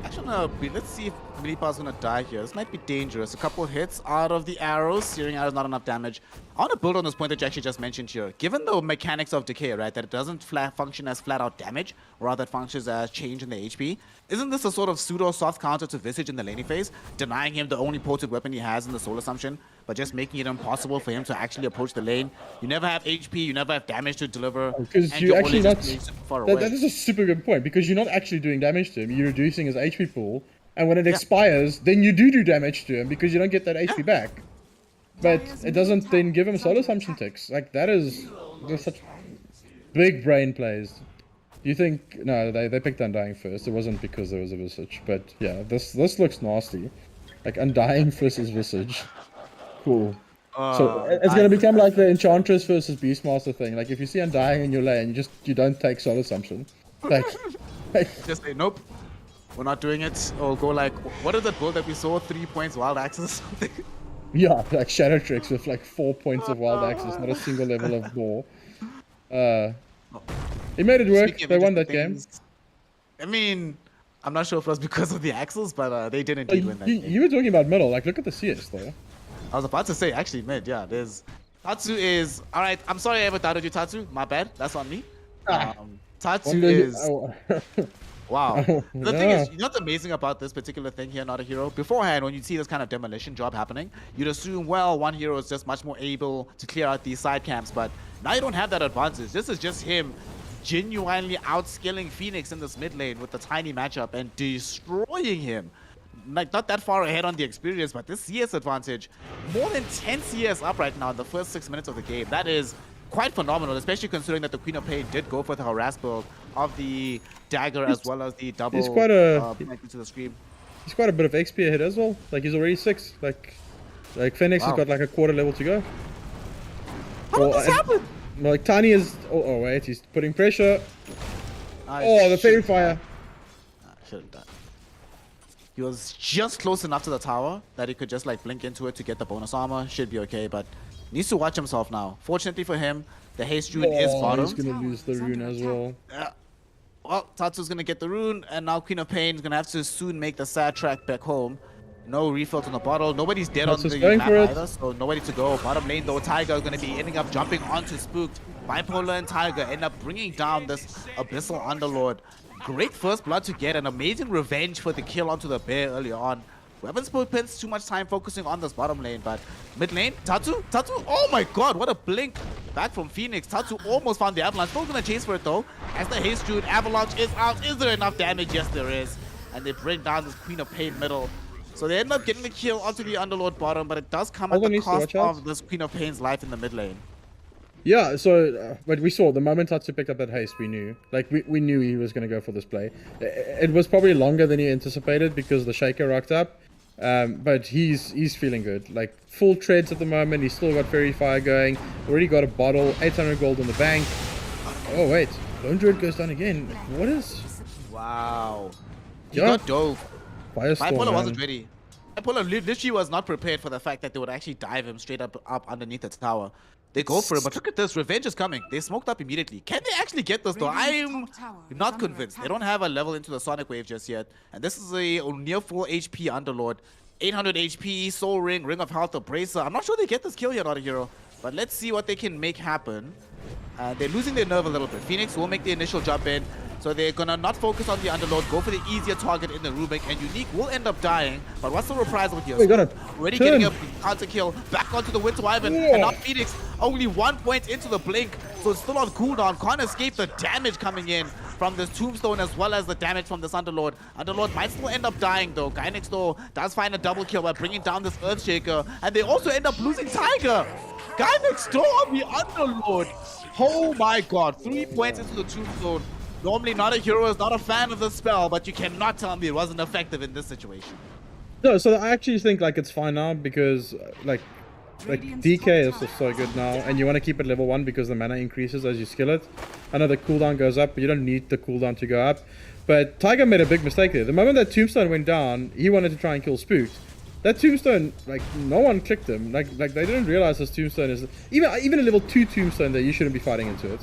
Actually, no, let's see if Milipa's gonna die here. This might be dangerous. A couple hits out of the arrows. Searing arrows, not enough damage. I want to build on this point that you actually just mentioned here. Given the mechanics of decay, right, that it doesn't function as flat out damage, or rather it functions as change in the HP, isn't this a sort of pseudo soft counter to Visage in the laning phase, denying him the only potent weapon he has in the soul assumption, but just making it impossible for him to actually approach the lane? You never have HP, you never have damage to deliver, because and you're actually always not. just super far away. That is a super good point, because you're not actually doing damage to him. You're reducing his HP pool, and when it expires, then you do damage to him because you don't get that HP back. But it doesn't then give him soul assumption ticks. Like there's such big brain plays. Do you think no? They picked Undying first. It wasn't because there was a Visage, but yeah, this looks nasty. Like Undying versus Visage. Cool. So it's gonna become like the Enchantress versus Beastmaster thing. Like if you see Undying in your lane, you don't take soul assumption. Like just say nope. We're not doing it. Or go like, what is that build that we saw? 3 points wild access or something? Yeah, like Shadow Tricks with like 4 points of wild access, not a single level of more. He made it work. They won that game. I mean, I'm not sure if it was because of the axles, but they did indeed win that game. You were talking about middle. Like, look at the CS though. I was about to say, actually, mid, yeah. There's... Tatsu is... Alright, I'm sorry I ever doubted you, Tatsu. My bad. That's on me. Tatsu is... Wow. The thing is, you know what's amazing about this particular thing here, Not.a.hero? Beforehand, when you see this kind of demolition job happening, you'd assume, well, one hero is just much more able to clear out these side camps, but now you don't have that advantage. This is just him genuinely outscaling Phoenix in this mid lane with the tiny matchup and destroying him. Like, not that far ahead on the experience, but this CS advantage, more than 10 CS up right now in the first 6 minutes of the game. That is quite phenomenal, especially considering that the Queen of Pain did go for the harass build of the dagger as well as the double he's quite a to the scream. He's quite a bit of XP ahead as well. Like he's already 6. Like Phoenix has got like a quarter level to go. How did this happen? Like Tiny is oh wait, he's putting pressure. Oh, the fairy fire. Should have done. He was just close enough to the tower that he could just like blink into it to get the bonus armor. Should be okay, but needs to watch himself now. Fortunately for him, the haste rune is bottom. He's gonna lose the rune as well. Well, Tatsu's gonna get the rune, and now Queen of Pain is gonna have to soon make the sad track back home. No refills on the bottle. Nobody's dead on the map either, so nobody to go. Bottom lane though, Tiger is gonna be ending up jumping onto Spooked. Bipolar and Tiger end up bringing down this Abyssal Underlord. Great first blood to get, an amazing revenge for the kill onto the bear early on. We haven't spent too much time focusing on this bottom lane, but mid lane, Tatsu, oh my god, what a blink back from Phoenix. Tatsu almost found the Avalanche, still gonna chase for it though. As the haste rune, Avalanche is out. Is there enough damage? Yes, there is. And they bring down this Queen of Pain middle. So they end up getting the kill onto the Underlord bottom, but it does come at the cost of this Queen of Pain's life in the mid lane. Yeah, so, but we saw the moment Tatsu picked up that haste, we knew. Like, we knew he was going to go for this play. It was probably longer than he anticipated because the Shaker rocked up. But he's feeling good. Like full treads at the moment. He's still got Fairy Fire going. Already got a bottle. 800 gold in the bank. Oh wait, Lone Druid goes down again. What is? Wow. He Yeah. got dove. Firestorm. Bipolar Man. wasn't ready. Bipolar literally was not prepared for the fact that they would actually dive him straight up underneath the tower. They go for it, but look at this. Revenge is coming. They smoked up immediately. Can they actually get this, though? I'm not convinced. They don't have a level into the Sonic Wave just yet. And this is a near full HP Underlord. 800 HP, Soul Ring, Ring of Health, Abrasive. I'm not sure they get this kill yet, Not.a.hero. But let's see what they can make happen. They're losing their nerve a little bit. Phoenix will make the initial jump in. So they're gonna not focus on the Underlord, go for the easier target in the Rubik, and Unique will end up dying. But what's the reprisal here? We got it. Already Turn. getting a counter kill back onto the Winter Wyvern, and now Phoenix only 1 point into the blink, so it's still on cooldown. Can't escape the damage coming in from this Tombstone as well as the damage from this Underlord. Underlord might still end up dying though. Guy next door does find a double kill by bringing down this Earthshaker, and they also end up losing Tiger. Guy next door on the Underlord. Oh my god, 3 points into the Tombstone. Normally, Not.a.hero is not a fan of the spell, but you cannot tell me it wasn't effective in this situation. No, so I actually think like it's fine now because like DK is just so good now, and you want to keep it level 1 because the mana increases as you skill it. I know the cooldown goes up, but you don't need the cooldown to go up. But Tiger made a big mistake there. The moment that Tombstone went down, he wanted to try and kill Spooked. That Tombstone, like no one clicked him. Like they didn't realize this Tombstone is even a level 2 Tombstone that you shouldn't be fighting into it.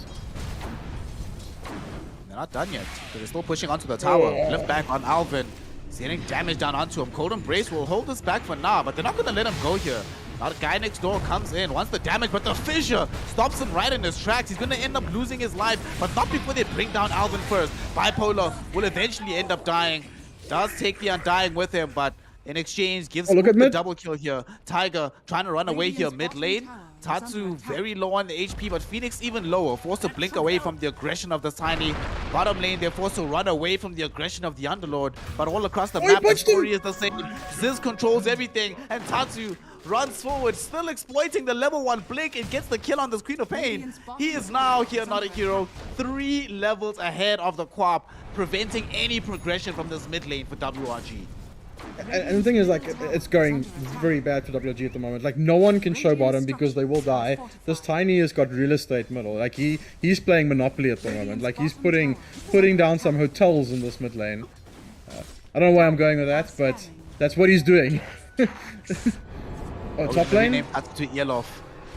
They're not done yet, because they're still pushing onto the tower. Lift back on Alvin. He's getting damage down onto him. Cold Embrace will hold this back for now, but they're not going to let him go here. Now the guy next door comes in, wants the damage, but the Fissure stops him right in his tracks. He's going to end up losing his life, but not before they bring down Alvin first. Bipolar will eventually end up dying. Does take the Undying with him, but in exchange gives look at the mid. double kill here. Tiger trying to run away here mid lane. Tatsu very low on the HP, but Phoenix even lower, forced to blink away from the aggression of the Tiny. Bottom lane, they're forced to run away from the aggression of the Underlord, but all across the map, the story is the same. ZIZ controls everything, and Tatsu runs forward, still exploiting the level 1 blink and gets the kill on the Screen of Pain. He is now here, Not.a.hero, 3 levels ahead of the Quap, preventing any progression from this mid lane for WRG. And the thing is, like, it's going very bad for WG at the moment. Like, no one can show bottom because they will die. This Tiny has got real estate middle. Like, he's playing Monopoly at the moment. Like, he's putting down some hotels in this mid lane. I don't know where I'm going with that, but that's what he's doing. Oh, top lane? Named Tatsu to Elof.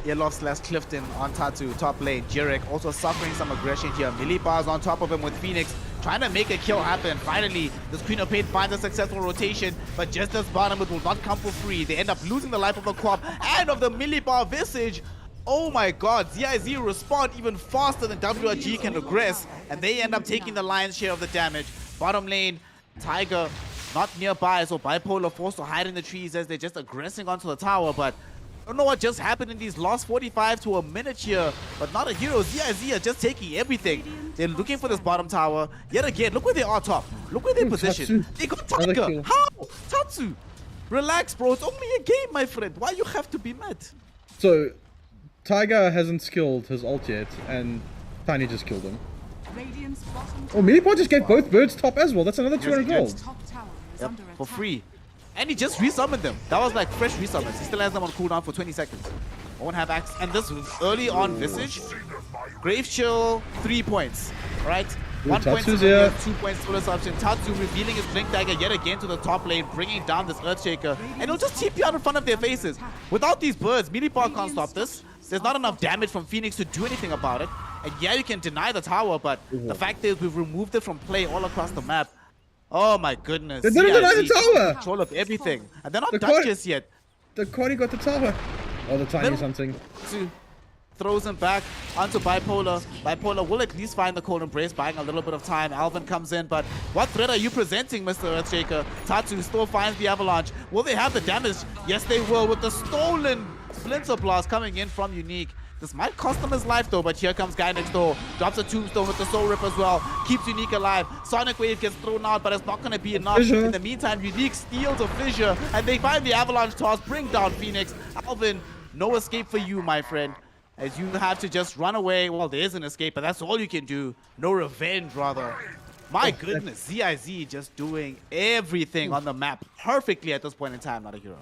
Elof / Clifton on Tatsu, top lane. Jirek also suffering some aggression here. Millibars on top of him with Phoenix, trying to make a kill happen. Finally, the Queen of Pain finds a successful rotation, but just as bottom, it will not come for free. They end up losing the life of the Quap and of the Millibar Visage. Oh my god, ZIZ respond even faster than WRG can regress, and they end up taking the lion's share of the damage. Bottom lane, Tiger not nearby, so Bipolar forced to hide in the trees as they're just aggressing onto the tower, but I don't know what just happened in these last 45 to a minute here, but Not.a.hero. ZIZ are just taking everything. They're looking for this bottom tower. Yet again, look where they are top. Look where they're positioned. They got Tiger. How? Tatsu. Relax, bro. It's only a game, my friend. Why you have to be mad? So, Tiger hasn't skilled his ult yet, and Tiny just killed him. Oh, Millipod just gave both birds top as well. That's another 200 gold. Yep, for free. And he just resummoned them. That was like fresh resummons. He still has them on cooldown for 20 seconds. Won't have access. And this was early on Visage. Grave Chill, 3 points. Alright? 1 point to the 2 points to this option. Tatsu revealing his Blink Dagger yet again to the top lane, bringing down this Earthshaker. And he'll just TP out in front of their faces. Without these birds, Millipar can't stop this. There's not enough damage from Phoenix to do anything about it. And yeah, you can deny the tower, but the fact is we've removed it from play all across the map. Oh my goodness. They didn't deny the tower! Control of everything. And they're not done just yet. The Quaddy got the tower. Oh, the Tiny something. Throws him back onto Bipolar. Bipolar will at least find the Cold Embrace, buying a little bit of time. Alvin comes in, but what threat are you presenting, Mr. Earthshaker? Tatsu still finds the Avalanche. Will they have the damage? Yes, they will, with the stolen Splinter Blast coming in from Unique. This might cost him his life though, but here comes guy next door. Drops a Tombstone with the Soul Rip as well. Keeps Unique alive. Sonic Wave gets thrown out, but it's not going to be enough. Fissure. In the meantime, Unique steals a Fissure, and they find the Avalanche toss, bring down Phoenix. Alvin, no escape for you, my friend. As you have to just run away. Well, there is an escape, but that's all you can do. No revenge, rather. My goodness, ZIZ just doing everything on the map perfectly at this point in time, Not.a.hero.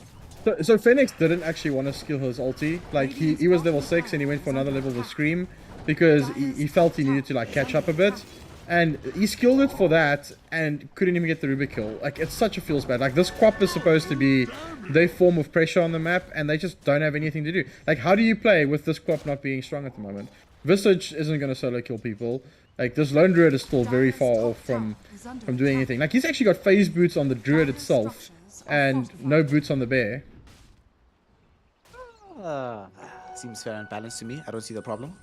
So Phoenix didn't actually want to skill his ulti. Like he was level 6 and he went for another level with Scream because he felt he needed to like catch up a bit. And he skilled it for that and couldn't even get the Rubik kill. Like, it's such a feels bad. Like, this crop is supposed to be their form of pressure on the map, and they just don't have anything to do. Like, how do you play with this crop not being strong at the moment? Visage isn't going to solo kill people. Like, this lone druid is still very far off from doing anything. Like, he's actually got phase boots on the druid itself, and no boots on the bear. Seems fair and balanced to me. I don't see the problem.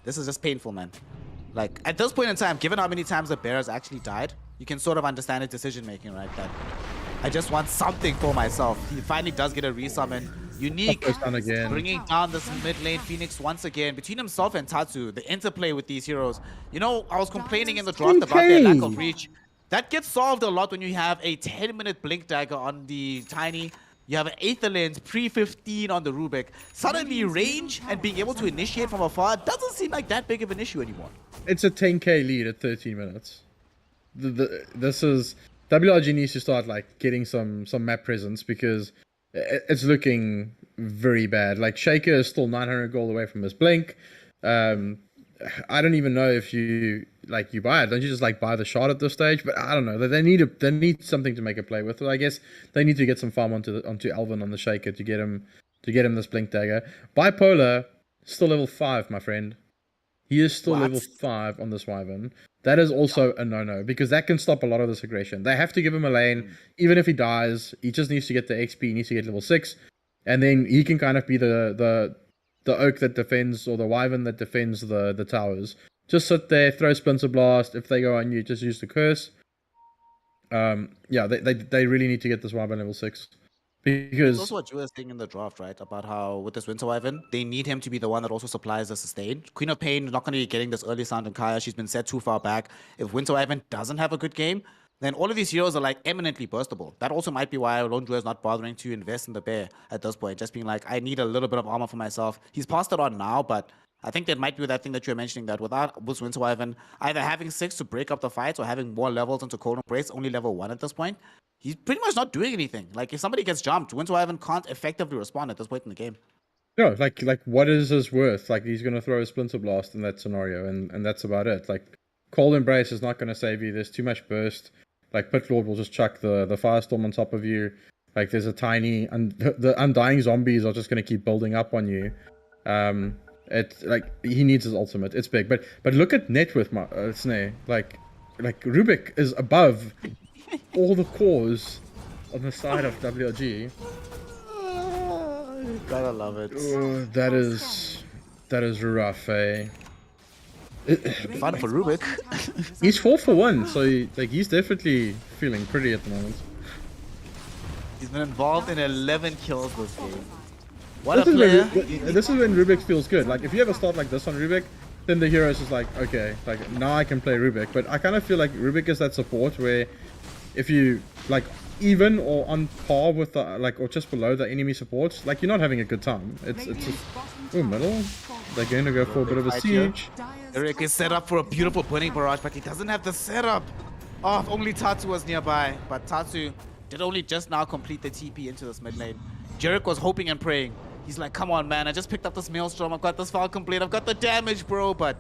This is just painful, man. Like, at this point in time, given how many times the bear has actually died, you can sort of understand his decision making, right? That I just want something for myself. He finally does get a resummon. Unique, bringing down this mid lane Phoenix once again. Between himself and Tatsu, the interplay with these heroes. You know, I was complaining in the draft about their lack of reach. That gets solved a lot when you have a 10-minute blink dagger on the Tiny. You have an Aether Lens, pre-15 on the Rubik. Suddenly, range and being able to initiate from afar doesn't seem like that big of an issue anymore. It's a 10k lead at 13 minutes. This is... WRG needs to start, like, getting some map presence because it's looking very bad. Like, Shaker is still 900 gold away from his blink. I don't even know if you buy it. Don't you just like buy the shot at this stage? But I don't know. They need something to make a play with. I guess they need to get some farm onto Alvin on the Shaker to get him this blink dagger. Bipolar still level 5, my friend. He is still level 5 on this Wyvern. That is also a no-no because that can stop a lot of this aggression. They have to give him a lane. Even if he dies, he just needs to get the XP. He needs to get level 6, and then he can kind of be the oak that defends, or the wyvern that defends the towers. Just sit there, throw Splinter Blast. If they go on you, just use the curse. Yeah, they really need to get this wyvern level 6. Because that's also what you were saying in the draft, right? About how with this Winter Wyvern, they need him to be the one that also supplies the sustain. Queen of Pain not going to be getting this early sound in Kaya. She's been set too far back. If Winter Wyvern doesn't have a good game, then all of these heroes are like eminently burstable. That also might be why Lone Druid is not bothering to invest in the bear at this point. Just being like, I need a little bit of armor for myself. He's passed it on now, but I think that might be that thing that you're mentioning, that without this Winter Wyvern either having 6 to break up the fight or having more levels into Cold Embrace, only level 1 at this point, he's pretty much not doing anything. Like, if somebody gets jumped, Winter Wyvern can't effectively respond at this point in the game. No, like what is his worth? Like, he's going to throw a Splinter Blast in that scenario, and that's about it. Like, Cold Embrace is not going to save you. There's too much burst. Like, Pit Lord will just chuck the Firestorm on top of you. Like, there's a tiny... the Undying Zombies are just going to keep building up on you. It's like, he needs his ultimate. It's big. But look at net worth, Snare. Like Rubik is above all the cores on the side of WRG. Gotta love it. Oh, that is rough, eh? Fun for Rubik. He's 4 for 1, so he's definitely feeling pretty at the moment. He's been involved in 11 kills this game. What a player. This is when Rubik feels good. Like, if you ever start like this on Rubik, then the hero is just like, okay, like, now I can play Rubik. But I kind of feel like Rubik is that support where if you, like, even or on par with the, like, or just below the enemy supports, like, you're not having a good time. It's just, oh, middle. They're going to go for a bit of a siege. Eric is set up for a beautiful burning barrage, but he doesn't have the setup. Oh, if only Tatsu was nearby. But Tatsu did only just now complete the TP into this mid lane. Jerick was hoping and praying. He's like, come on, man. I just picked up this Maelstrom. I've got this Falcon Blade. I've got the damage, bro. But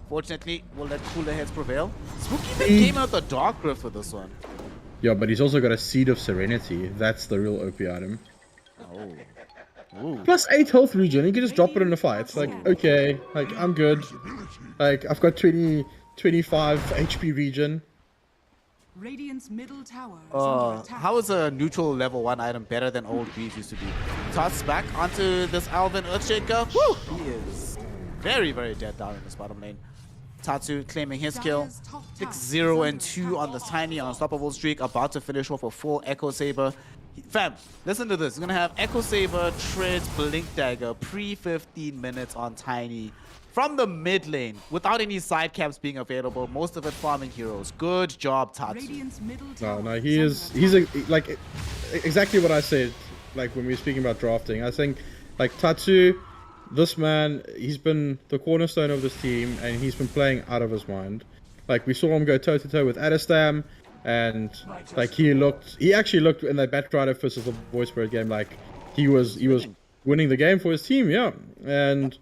fortunately, we'll let cooler heads prevail. Spooky came out the Dark Rift for this one. Yeah, but he's also got a Seed of Serenity. That's the real OP item. Oh. Ooh. Plus 8 health regen. You can just drop it in the fight. It's like, okay, like, I'm good. Like, I've got 25 HP regen. Radiant's middle tower is how is a neutral level 1 item better than old Greaves used to be? Toss back onto this Alvin Earthshaker. Woo! He is very, very dead down in this bottom lane. Tatsu claiming his kill. 6-0 and 2 on the Tiny unstoppable streak. About to finish off a full Echo Saber. Fam, listen to this. He's going to have Echo Saber, Tread, Blink Dagger, pre-15 minutes on Tiny. From the mid lane, without any side camps being available, most of it farming heroes. Good job, Tatsu. No, he's like exactly what I said. Like when we were speaking about drafting, I think like Tatsu, this man, he's been the cornerstone of this team, and he's been playing out of his mind. Like we saw him go toe to toe with Adestam, and like he actually looked in that Batrider versus the Voicebird game like he was winning the game for his team, yeah. And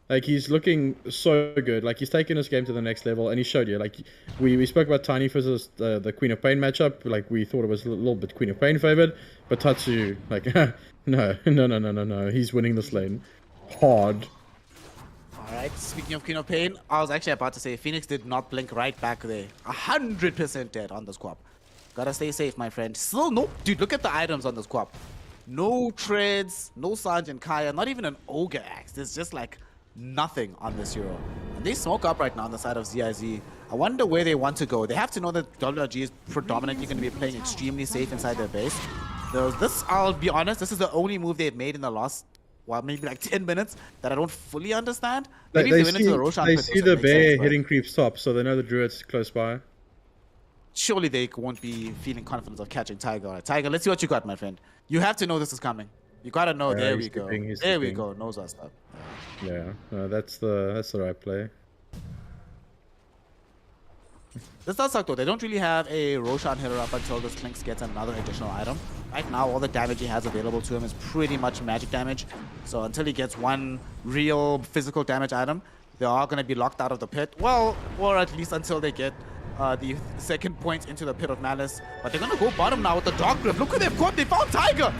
like he's looking so good. Like he's taken his game to the next level, and he showed you. Like we spoke about Tiny versus the Queen of Pain matchup. Like we thought it was a little bit Queen of Pain favored, but Tatsu, like no. He's winning this lane hard. Alright, speaking of Queen of Pain, I was actually about to say Phoenix did not blink right back there. 100% dead on the squad. Gotta stay safe, my friend. Still no, dude, look at the items on the squad. No treads, no Sergeant Kaya, not even an Ogre Axe. There's just like nothing on this hero. And they smoke up right now on the side of ZIZ. I wonder where they want to go. They have to know that WRG is predominantly going to be playing extremely safe inside their base. This, I'll be honest, this is the only move they've made in the last, well, maybe like 10 minutes that I don't fully understand. Maybe They if they went into the Roshan pit, see the bear hitting creeps top, so they know the druid's close by. Surely they won't be feeling confident of catching Tiger. Alright, Tiger, let's see what you got, my friend. You have to know this is coming. You gotta know. Yeah, there we go. There we go. Knows our stuff. Yeah, no, that's the right play. This does suck though. They don't really have a Roshan hitter up until this Clinks gets another additional item. Right now, all the damage he has available to him is pretty much magic damage. So until he gets one real physical damage item, they are going to be locked out of the pit. Well, or at least until they get the second point into the Pit of Malice. But they're going to go bottom now with the Dark Grip. Look who they've caught. They found Tiger.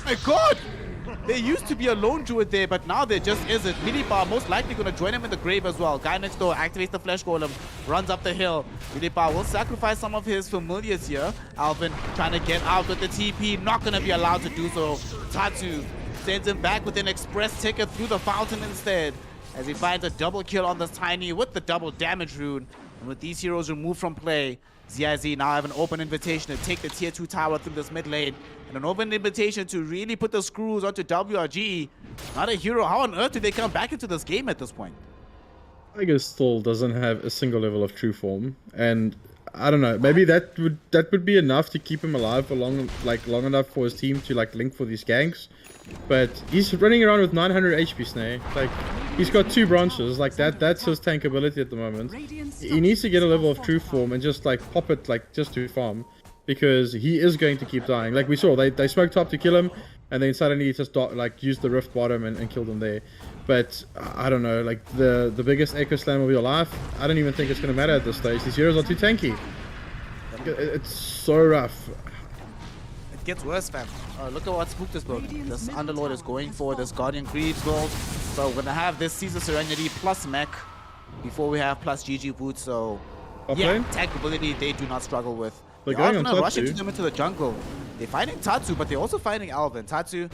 My God. There used to be a lone druid there, but now there just isn't. Milipa most likely going to join him in the grave as well. Guy next door activates the Flesh Golem, runs up the hill. Milipa will sacrifice some of his familiars here. Alvin trying to get out with the TP, not going to be allowed to do so. Tatsu sends him back with an express ticket through the fountain instead, as he finds a double kill on this Tiny with the double damage rune. And with these heroes removed from play, ZIZ now have an open invitation to take the tier 2 tower through this mid lane. And an open invitation to really put the screws onto WRG. Not.a.hero, how on earth do they come back into this game at this point? Tiger still doesn't have a single level of true form, and I don't know, maybe that would be enough to keep him alive for long enough for his team to like link for these ganks. But he's running around with 900 HP, Snare. Like, he's got 2 branches. Like, that's his tank ability at the moment. He needs to get a level of true form and just, like, pop it, like, just to farm. Because he is going to keep dying. Like, we saw, they smoked top to kill him, and then suddenly he just, like, used the rift bottom and killed him there. But, I don't know, like, the biggest Echo Slam of your life, I don't even think it's going to matter at this stage. These heroes are too tanky. It's so rough. Gets worse, fam. Look at what spooked this build. This Underlord is going for this Guardian Greaves build. So we're gonna have this Caesar Serenity plus mech before we have plus GG boots. So yeah, tank ability they do not struggle with. They're gonna rush into them into the jungle. They're fighting Tatsu, but they're also fighting Alvin. Tatsu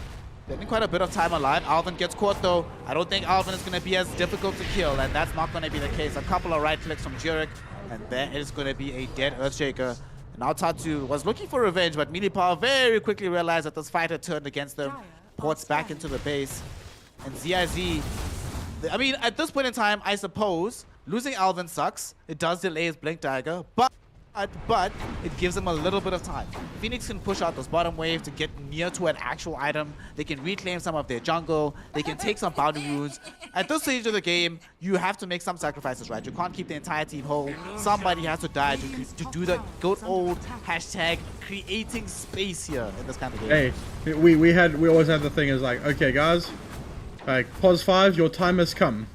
getting quite a bit of time alive. Alvin gets caught though. I don't think Alvin is gonna be as difficult to kill, and that's not gonna be the case. A couple of right clicks from Jurek, and there is gonna be a dead Earthshaker. Now Tatsu was looking for revenge, but Milipa very quickly realized that this fight had turned against them. Ports back into the base. And ZIZ, I mean, at this point in time, I suppose, losing Alvin sucks. It does delay his Blink Dagger, but it gives them a little bit of time. Phoenix can push out this bottom wave to get near to an actual item. They can reclaim some of their jungle. They can take some bounty runes. At this stage of the game, you have to make some sacrifices, right? You can't keep the entire team whole. Somebody has to die to do the good old hashtag creating space here in this kind of game. Hey, we always have the thing is like, okay guys, like pause 5, your time has come.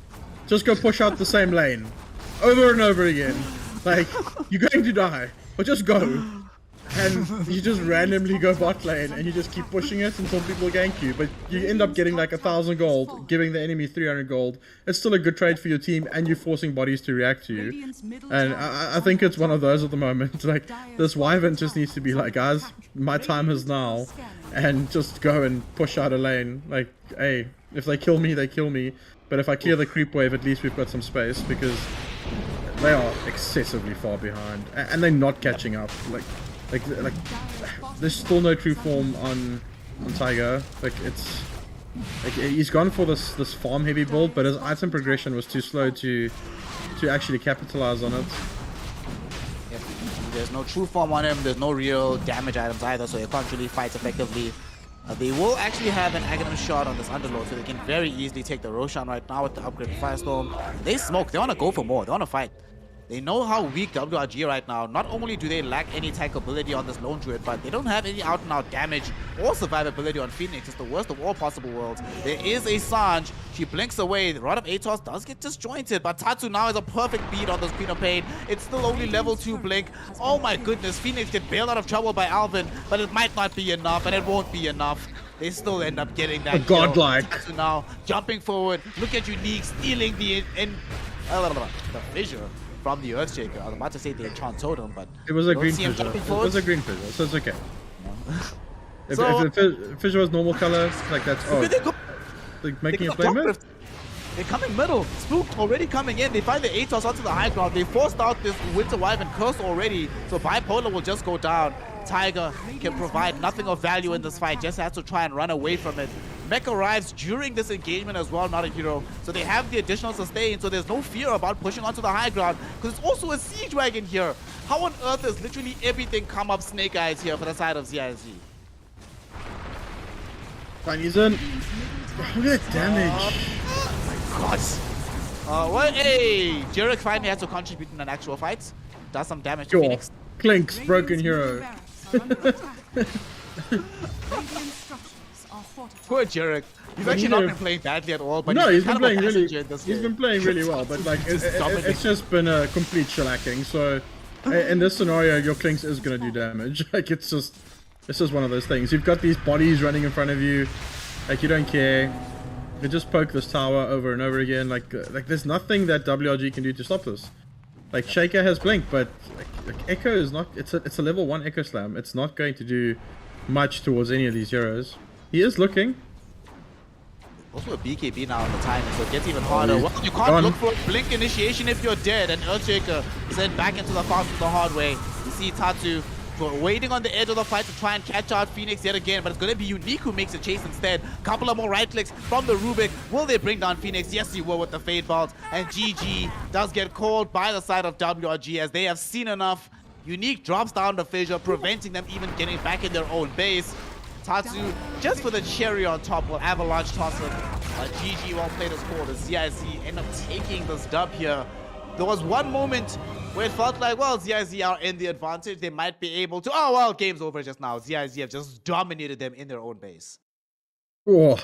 Just go push out the same lane over and over again. Like, you're going to die, but just go. And you just randomly go bot lane and you just keep pushing it until people gank you. But you end up getting like 1,000 gold, giving the enemy 300 gold. It's still a good trade for your team, and you're forcing bodies to react to you. And I think it's one of those at the moment. Like, this Wyvern just needs to be like, guys, my time is now. And just go and push out a lane. Like, hey, if they kill me, they kill me. But if I clear the creep wave, at least we've got some space, because they are excessively far behind, and they're not catching up. Like there's still no true form on Tiger. Like, it's like he's gone for this farm heavy build, but his item progression was too slow to actually capitalize on it. Yep. There's no true form on him. There's no real damage items either, so he can't really fight effectively. They will actually have an Aghanim shot on this Underlord, so they can very easily take the Roshan right now with the upgrade Firestorm. They smoke. They want to go for more. They want to fight. They know how weak WRG right now. Not only do they lack any tankability on this lone druid, but they don't have any out-and-out damage or survivability on Phoenix. It's the worst of all possible worlds. There is a Sanj. She blinks away. The Rod of Atos does get disjointed, but Tatsu now has a perfect beat on this Queen of Pain. It's still only level 2 blink. Oh my goodness, Phoenix get bailed out of trouble by Alvin, but it might not be enough, and it won't be enough. They still end up getting that A godlike. Tatsu now jumping forward. Look at Unique stealing the fissure from the Earthshaker. I was about to say the enchant totem, but It was a don't green see him fissure. jumping It forward. was a green fissure, so it's okay. If, So- if the fissure was normal color, like that's Where they go? like They making a got play top mid. rift. They're coming middle. Spooked already coming in. They find the Atos onto the high ground. They forced out this Winter Wyvern curse already. So Bipolar will just go down. Tiger can provide nothing of value in this fight. Just has to try and run away from it. Mech arrives during this engagement as well, Not.a.hero. So they have the additional sustain. So there's no fear about pushing onto the high ground. Because it's also a siege wagon here. How on earth is literally everything come up Snake Eyes here for the side of ZIZ? Fine, he's in. Look at that damage. God. Well, hey, Jerick finally has to contribute in an actual fight. Does some damage to Sure. Phoenix. Clinks, broken hero. Barracks are under attack. Radiant structures are fortified. Poor Jerick. He's But actually you not know- been playing badly at all, but No, he's kind been of a playing really. passenger in this He's game. been playing really well, but like Just dominating. it's just been a complete shellacking. So in this scenario, your Clinks is gonna do damage. Like it's just one of those things. You've got these bodies running in front of you, like you don't care. You just poke this tower over and over again. Like there's nothing that WRG can do to stop this. Like Shaker has blink, but like Echo is not. It's a level 1 Echo Slam. It's not going to do much towards any of these heroes. He is looking. Also a BKB now on the timing, so it gets even harder. he's Well, you gone. can't look for a blink initiation if you're dead, and Earthshaker sent back into the fast the hard way. You see Tatsu waiting on the edge of the fight to try and catch out Phoenix yet again, but it's going to be Unique who makes a chase instead. Couple of more right clicks from the Rubik. Will they bring down Phoenix? Yes, he will with the Fade Bolt. And GG does get called by the side of WRG as they have seen enough. Unique drops down the fissure, preventing them even getting back in their own base. Tatsu, just for the cherry on top, will avalanche toss it. GG, well played as called. The ZIZ end up taking this dub here. There was one moment where it felt like, well, ZIZ are in the advantage. They might be able to. Oh, well, game's over just now. ZIZ have just dominated them in their own base. Oh,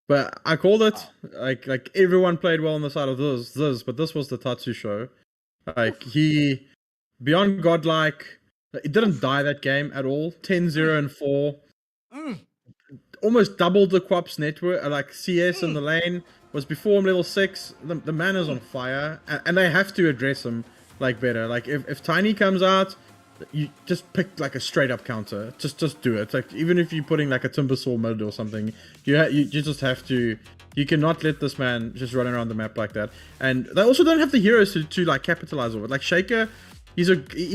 but I called it. Like everyone played well on the side of this, but this was the Tatsu show. Like he, beyond godlike, it didn't die that game at all. 10-0 and 4. Almost doubled the Quap's network. Like CS in the lane was before him level 6. The man is on fire, and they have to address him like better. Like if Tiny comes out, you just pick like a straight up counter. Just do it. Like even if you're putting like a Timbersaw mid or something, you just have to. You cannot let this man just run around the map like that. And they also don't have the heroes to like capitalize on it. Like Shaker, he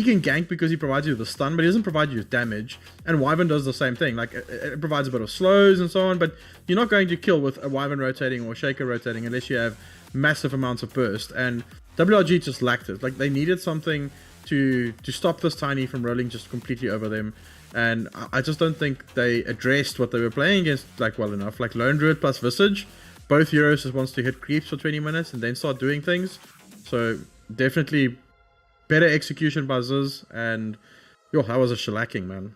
can gank because he provides you with a stun, but he doesn't provide you with damage. And Wyvern does the same thing. Like it provides a bit of slows and so on, but you're not going to kill with a Wyvern rotating or Shaker rotating unless you have massive amounts of burst. And WRG just lacked it. Like they needed something to stop this Tiny from rolling just completely over them. And I just don't think they addressed what they were playing against like well enough. Like Lone Druid plus Visage, both heroes just wants to hit creeps for 20 minutes and then start doing things. So definitely better execution by ZIZ, and yo, that was a shellacking, man.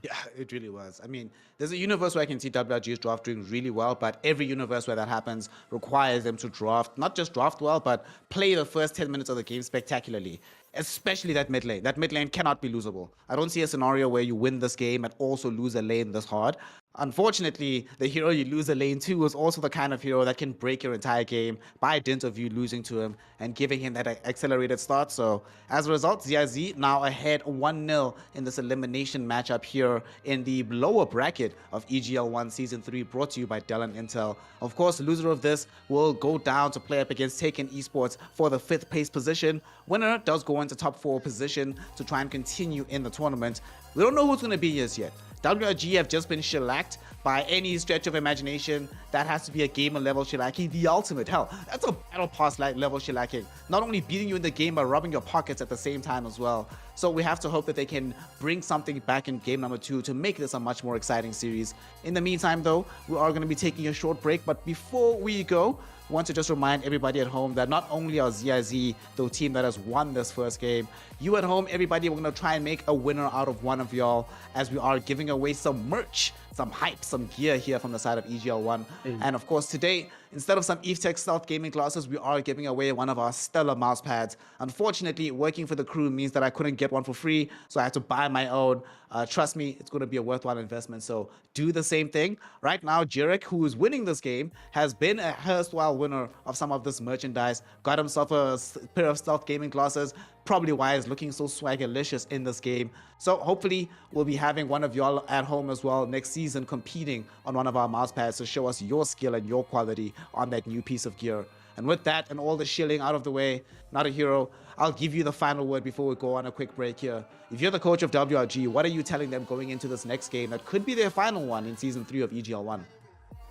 Yeah, it really was. I mean, there's a universe where I can see WRG's draft doing really well, but every universe where that happens requires them to draft, not just draft well, but play the first 10 minutes of the game spectacularly. Especially that mid lane. That mid lane cannot be losable. I don't see a scenario where you win this game and also lose a lane this hard. Unfortunately, the hero you lose a lane to is also the kind of hero that can break your entire game by dint of you losing to him and giving him that accelerated start. So as a result, ZIZ now ahead 1-0 in this elimination matchup here in the lower bracket of EGL One Season 3, brought to you by Dell and Intel. Of course, the loser of this will go down to play up against Taken Esports for the 5th place position. Winner does go into top 4 position to try and continue in the tournament. We don't know who's going to be here yet. WRG have just been shellacked by any stretch of imagination. That has to be a gamer level shellacking, the ultimate. Hell, that's a battle pass level shellacking. Not only beating you in the game, but rubbing your pockets at the same time as well. So we have to hope that they can bring something back in game number 2 to make this a much more exciting series. In the meantime though, we are going to be taking a short break, but before we go, want to just remind everybody at home that not only are ZIZ the team that has won this first game, you at home, everybody, we're going to try and make a winner out of one of y'all, as we are giving away some merch, some hype, some gear here from the side of EGL One. And of course, today, instead of some Evetech stealth gaming glasses, we are giving away one of our stellar mouse pads. Unfortunately, working for the crew means that I couldn't get one for free, so I had to buy my own. Trust me, it's going to be a worthwhile investment, so do the same thing. Right now, Jarek, who is winning this game, has been a erstwhile winner of some of this merchandise, got himself a pair of stealth gaming glasses, probably why he's looking so swaggerlicious in this game. So hopefully we'll be having one of y'all at home as well next season competing on one of our mouse pads to show us your skill and your quality on that new piece of gear. And with that and all the shilling out of the way, Not.a.hero, I'll give you the final word before we go on a quick break here. If you're the coach of WRG, what are you telling them going into this next game that could be their final one in Season 3 of EGL One?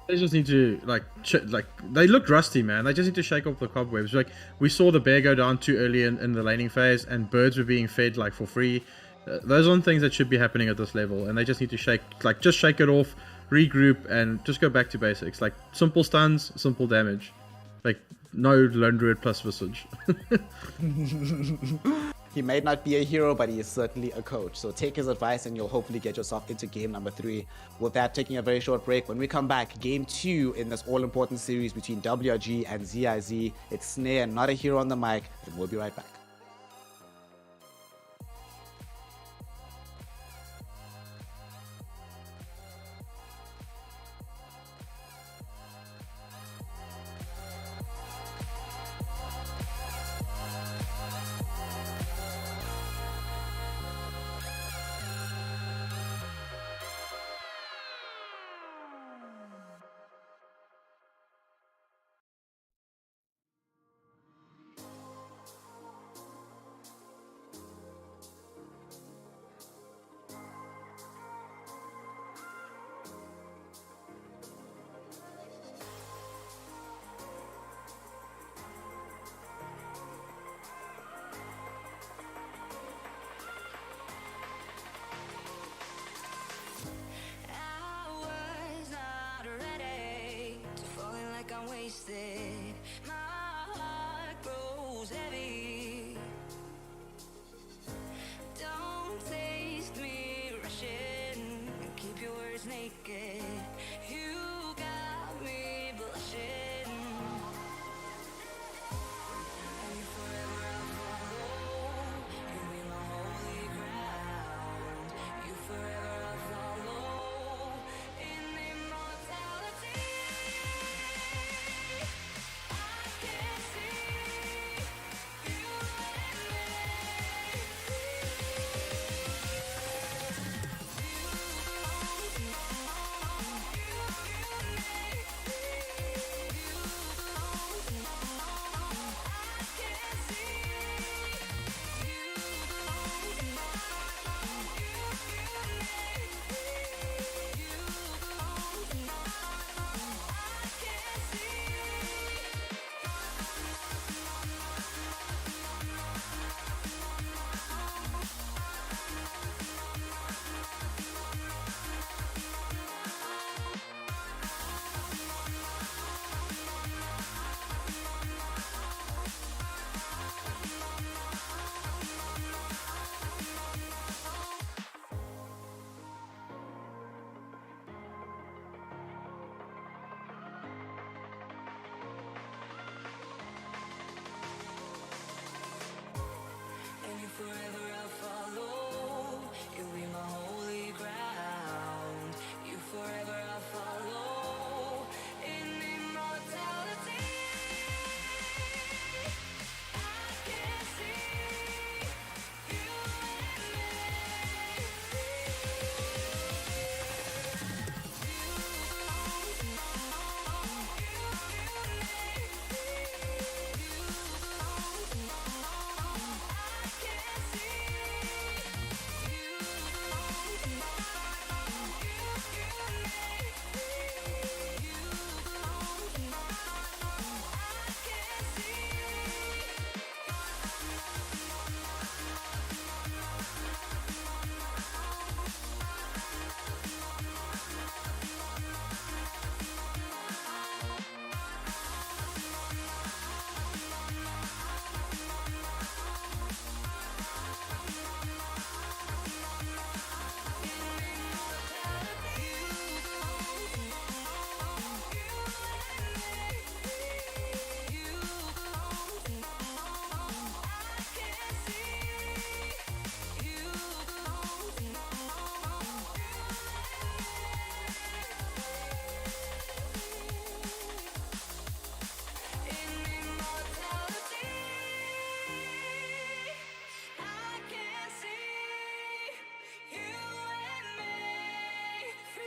They just need to they look rusty, man. They just need to shake off the cobwebs. Like, we saw the bear go down too early in the laning phase, and birds were being fed like for free. Those aren't things that should be happening at this level, and they just need to shake it off, regroup, and just go back to basics. Like, simple stuns, simple damage. Like, no Lone Druid plus Visage. He may not be a hero, but he is certainly a coach. So take his advice and you'll hopefully get yourself into game number 3. With that, taking a very short break. When we come back, game 2 in this all-important series between WRG and ZIZ. It's Snare and Not.a.hero on the mic, and we'll be right back.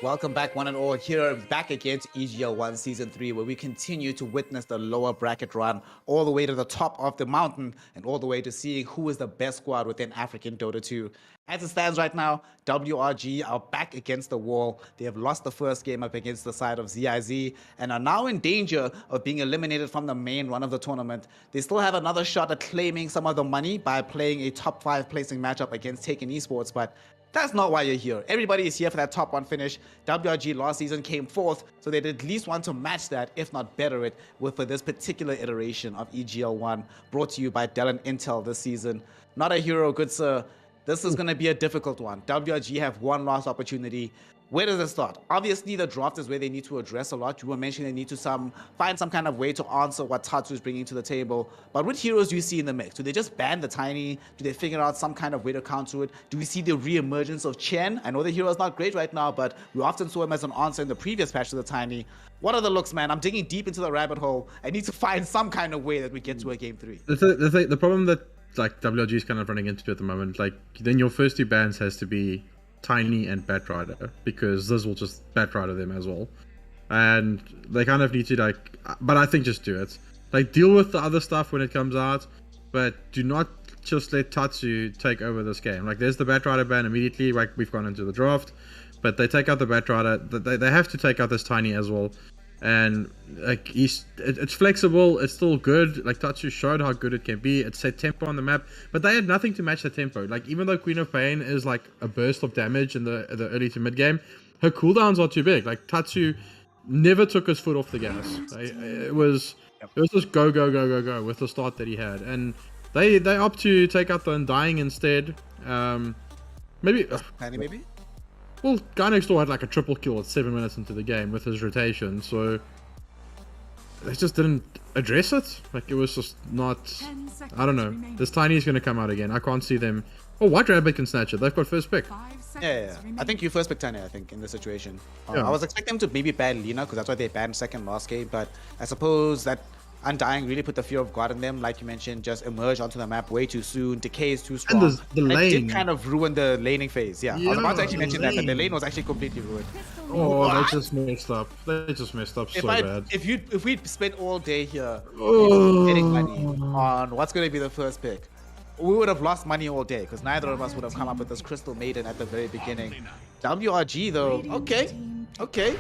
Welcome back, one and all, here back against EGL One Season 3, where we continue to witness the lower bracket run all the way to the top of the mountain and all the way to seeing who is the best squad within African Dota 2. As it stands right now, WRG are back against the wall. They have lost the first game up against the side of ZIZ and are now in danger of being eliminated from the main run of the tournament. They still have another shot at claiming some of the money by playing a top 5 placing matchup against Taken Esports, but that's not why you're here. Everybody is here for that top 1 finish. WRG last season came 4th, so they'd at least want to match that, if not better it, for this particular iteration of EGL One, brought to you by Dell and Intel this season. Not.a.hero, good sir. This is going to be a difficult one. WRG have one last opportunity. Where does it start? Obviously, the draft is where they need to address a lot. You were mentioning they need to find some kind of way to answer what Tatsu is bringing to the table. But what heroes do you see in the mix? Do they just ban the Tiny? Do they figure out some kind of way to counter it? Do we see the re-emergence of Chen? I know the hero is not great right now, but we often saw him as an answer in the previous patch to the Tiny. What are the looks, man? I'm digging deep into the rabbit hole. I need to find some kind of way that we get to a game 3. The problem that like WRG is kind of running into at the moment, like then your first 2 bans has to be Tiny and Batrider, because this will just Batrider them as well, and they kind of need to like, but I think just do it, like deal with the other stuff when it comes out, but do not just let Tatsu take over this game. Like there's the Batrider ban immediately, like we've gone into the draft, but they take out the Batrider, they have to take out this Tiny as well. And like it's flexible, it's still good. Like Tatsu showed how good it can be. It set tempo on the map, but they had nothing to match the tempo. Like even though Queen of Pain is like a burst of damage in the early to mid game, her cooldowns are too big. Like Tatsu never took his foot off the gas. It was just go with the start that he had, and they opt to take out the Undying instead. Maybe. Well, Guy Next Door had like a triple kill at 7 minutes into the game with his rotation, so they just didn't address it. Like it was just not. I don't know. This Tiny is going to come out again. I can't see them. Oh, Whiterabbit can snatch it. They've got first pick. Yeah. I think you first pick Tiny, I think, in this situation. I was expecting them to maybe ban Lina, because that's why they banned second last game, but I suppose that Undying really put the fear of God in them, like you mentioned, just emerge onto the map way too soon. Decay is too strong. And the lane. It did kind of ruin the laning phase. Yeah, I was about to actually mention that the lane was actually completely ruined. Oh, they just messed up. They just messed up so bad. If we spent all day here getting money on what's going to be the first pick, we would have lost money all day, because neither of us would have come up with this Crystal Maiden at the very beginning. WRG though, okay.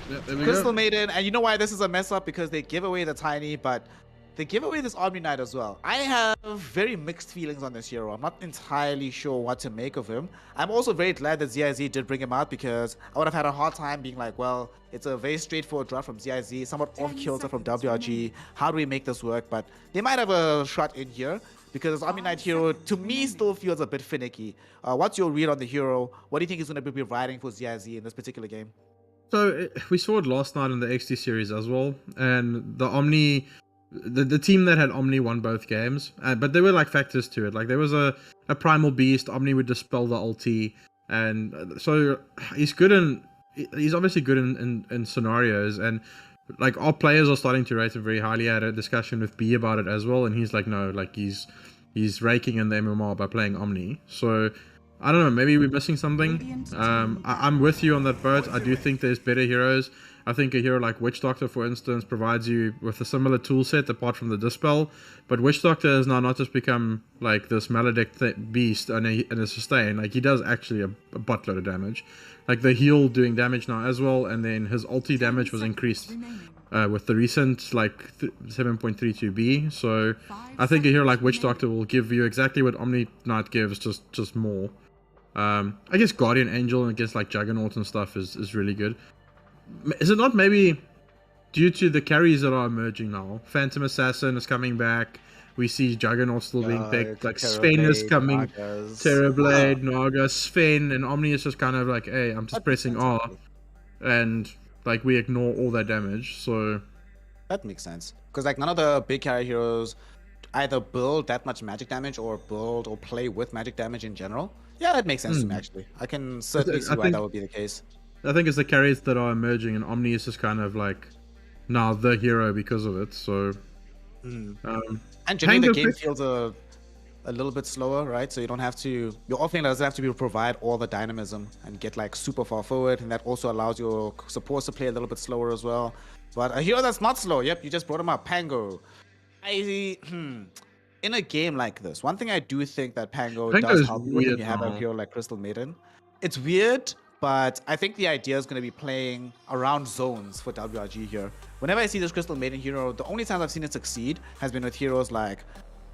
Yeah, Crystal Maiden, and you know why this is a mess up? Because they give away the Tiny, but they give away this Omni Knight as well. I have very mixed feelings on this hero. I'm not entirely sure what to make of him. I'm also very glad that ZIZ did bring him out, because I would have had a hard time being like, well, it's a very straightforward draft from ZIZ, somewhat off kilter from WRG. How do we make this work? But they might have a shot in here, because this Omni Knight hero, to me, still feels a bit finicky. What's your read on the hero? What do you think is going to be providing for ZIZ in this particular game? So we saw it last night in the XT series as well, and the Omni, the team that had Omni won both games, but there were like factors to it. Like there was a primal beast. Omni would dispel the ulti, and so he's obviously good in scenarios, and like our players are starting to rate him very highly. I had a discussion with B about it as well, and he's like, no, like he's raking in the MMR by playing Omni. So I don't know, maybe we're missing something. I'm with you on that boat. I do think there's better heroes. I think a hero like Witch Doctor, for instance, provides you with a similar tool set apart from the Dispel. But Witch Doctor has now not just become like this maledict beast and a sustain. Like he does actually a buttload of damage. Like the heal doing damage now as well, and then his ulti damage was increased with the recent like 7.32B. So I think a hero like Witch Doctor will give you exactly what Omni Knight gives, just more. I guess Guardian Angel against like Juggernaut and stuff is really good. Is it not maybe due to the carries that are emerging now? Phantom Assassin is coming back. We see Juggernaut still being picked. Like Sven is coming. Terrorblade, Naga, Sven, and Omni is just kind of like, hey, I'm just pressing R, and like we ignore all that damage. So that makes sense, because like none of the big carry heroes either build that much magic damage or build or play with magic damage in general. Yeah, that makes sense to me actually. I can certainly see why that would be the case. I think it's the carries that are emerging, and Omni is just kind of like now the hero because of it. So and generally the game feels a a little bit slower, right? So you don't have to, your offlane doesn't have to be provide all the dynamism and get like super far forward, and that also allows your supports to play a little bit slower as well. But a hero that's not slow, yep, you just brought him up, Pango. In a game like this, one thing I do think that Pango Pango does is help with weird when you have a now. hero like Crystal Maiden. It's weird, but I think the idea is going to be playing around zones for WRG here. Whenever I see this Crystal Maiden hero, the only times I've seen it succeed has been with heroes like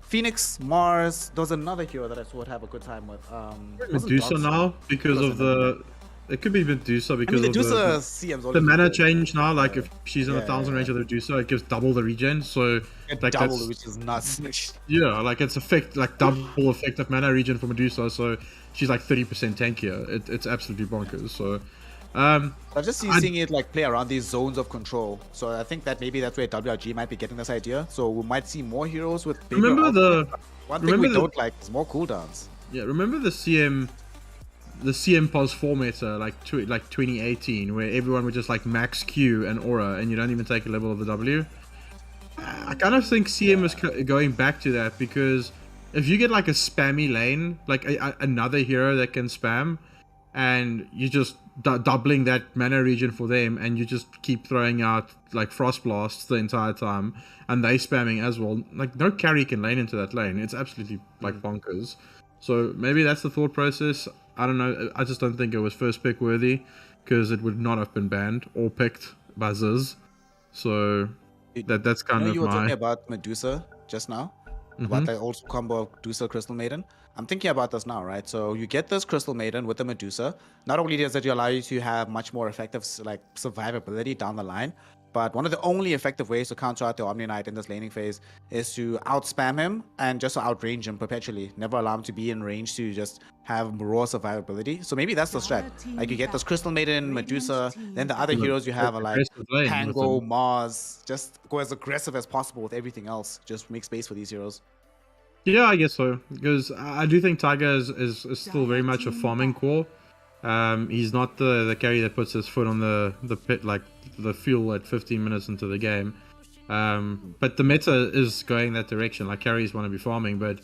Phoenix, Mars. There was another hero that I saw would have a good time with. Medusa now because of the. It could be Medusa because of Medusa CM's the mana change now. Like if she's in 1,000 range of the Medusa, it gives double the regen. So like double, that's, which is nuts. yeah, like it's double effective mana regen for Medusa. So she's like 30% tankier. It's absolutely bonkers. So I just seeing it like play around these zones of control. So I think that maybe that's where WRG might be getting this idea. So we might see more heroes with bigger one thing we don't like is more cooldowns. Yeah, remember the CM pos 4 meta like 2018 where everyone would just like max Q and aura and you don't even take a level of the W. I kind of think CM is going back to that because if you get like a spammy lane, like another hero that can spam, and you just doubling that mana regen for them, and you just keep throwing out like frost blasts the entire time, and they spamming as well. Like no carry can lane into that lane. It's absolutely like bonkers. So maybe that's the thought process. I don't know. I just don't think it was first pick worthy because it would not have been banned or picked by ZIZ. So that's kind of you were my. talking about Medusa just now, about the old combo of Medusa Crystal Maiden. I'm thinking about this now, right? So you get this Crystal Maiden with the Medusa. Not only does it allow you to have much more effective like survivability down the line, but one of the only effective ways to counter out the Omni Knight in this laning phase is to outspam him and just to outrange him perpetually. Never allow him to be in range to just have raw survivability. So maybe that's the strat. Like you get this Crystal Maiden, Medusa, then the other heroes you have are like Pango, Mars. Just go as aggressive as possible with everything else. Just make space for these heroes. Yeah, I guess so. Because I do think Tiger is still very much a farming core. He's not the carry that puts his foot on the pit, like the fuel at 15 minutes into the game. But the meta is going that direction. Like carries want to be farming, but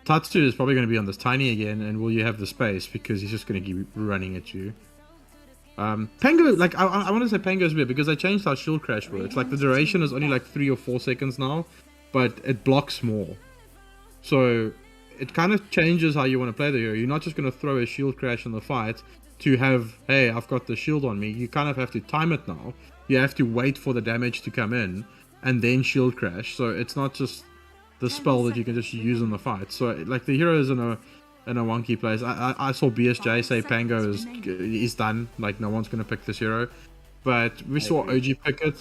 Tatsu is probably going to be on this tiny again, and will you have the space because he's just going to keep running at you. Pango, like I want to say Pango is weird because they changed how shield crash works. Like the duration is only like 3 or 4 seconds now, but it blocks more. So it kind of changes how you want to play the hero. You're not just going to throw a shield crash in the fight to have, hey, I've got the shield on me. You kind of have to time it now. You have to wait for the damage to come in and then shield crash. So it's not just the spell that you can just use in the fight. So like the hero is in a wonky place. I saw BSJ say Pango is done. Like no one's going to pick this hero. But we saw OG pick it,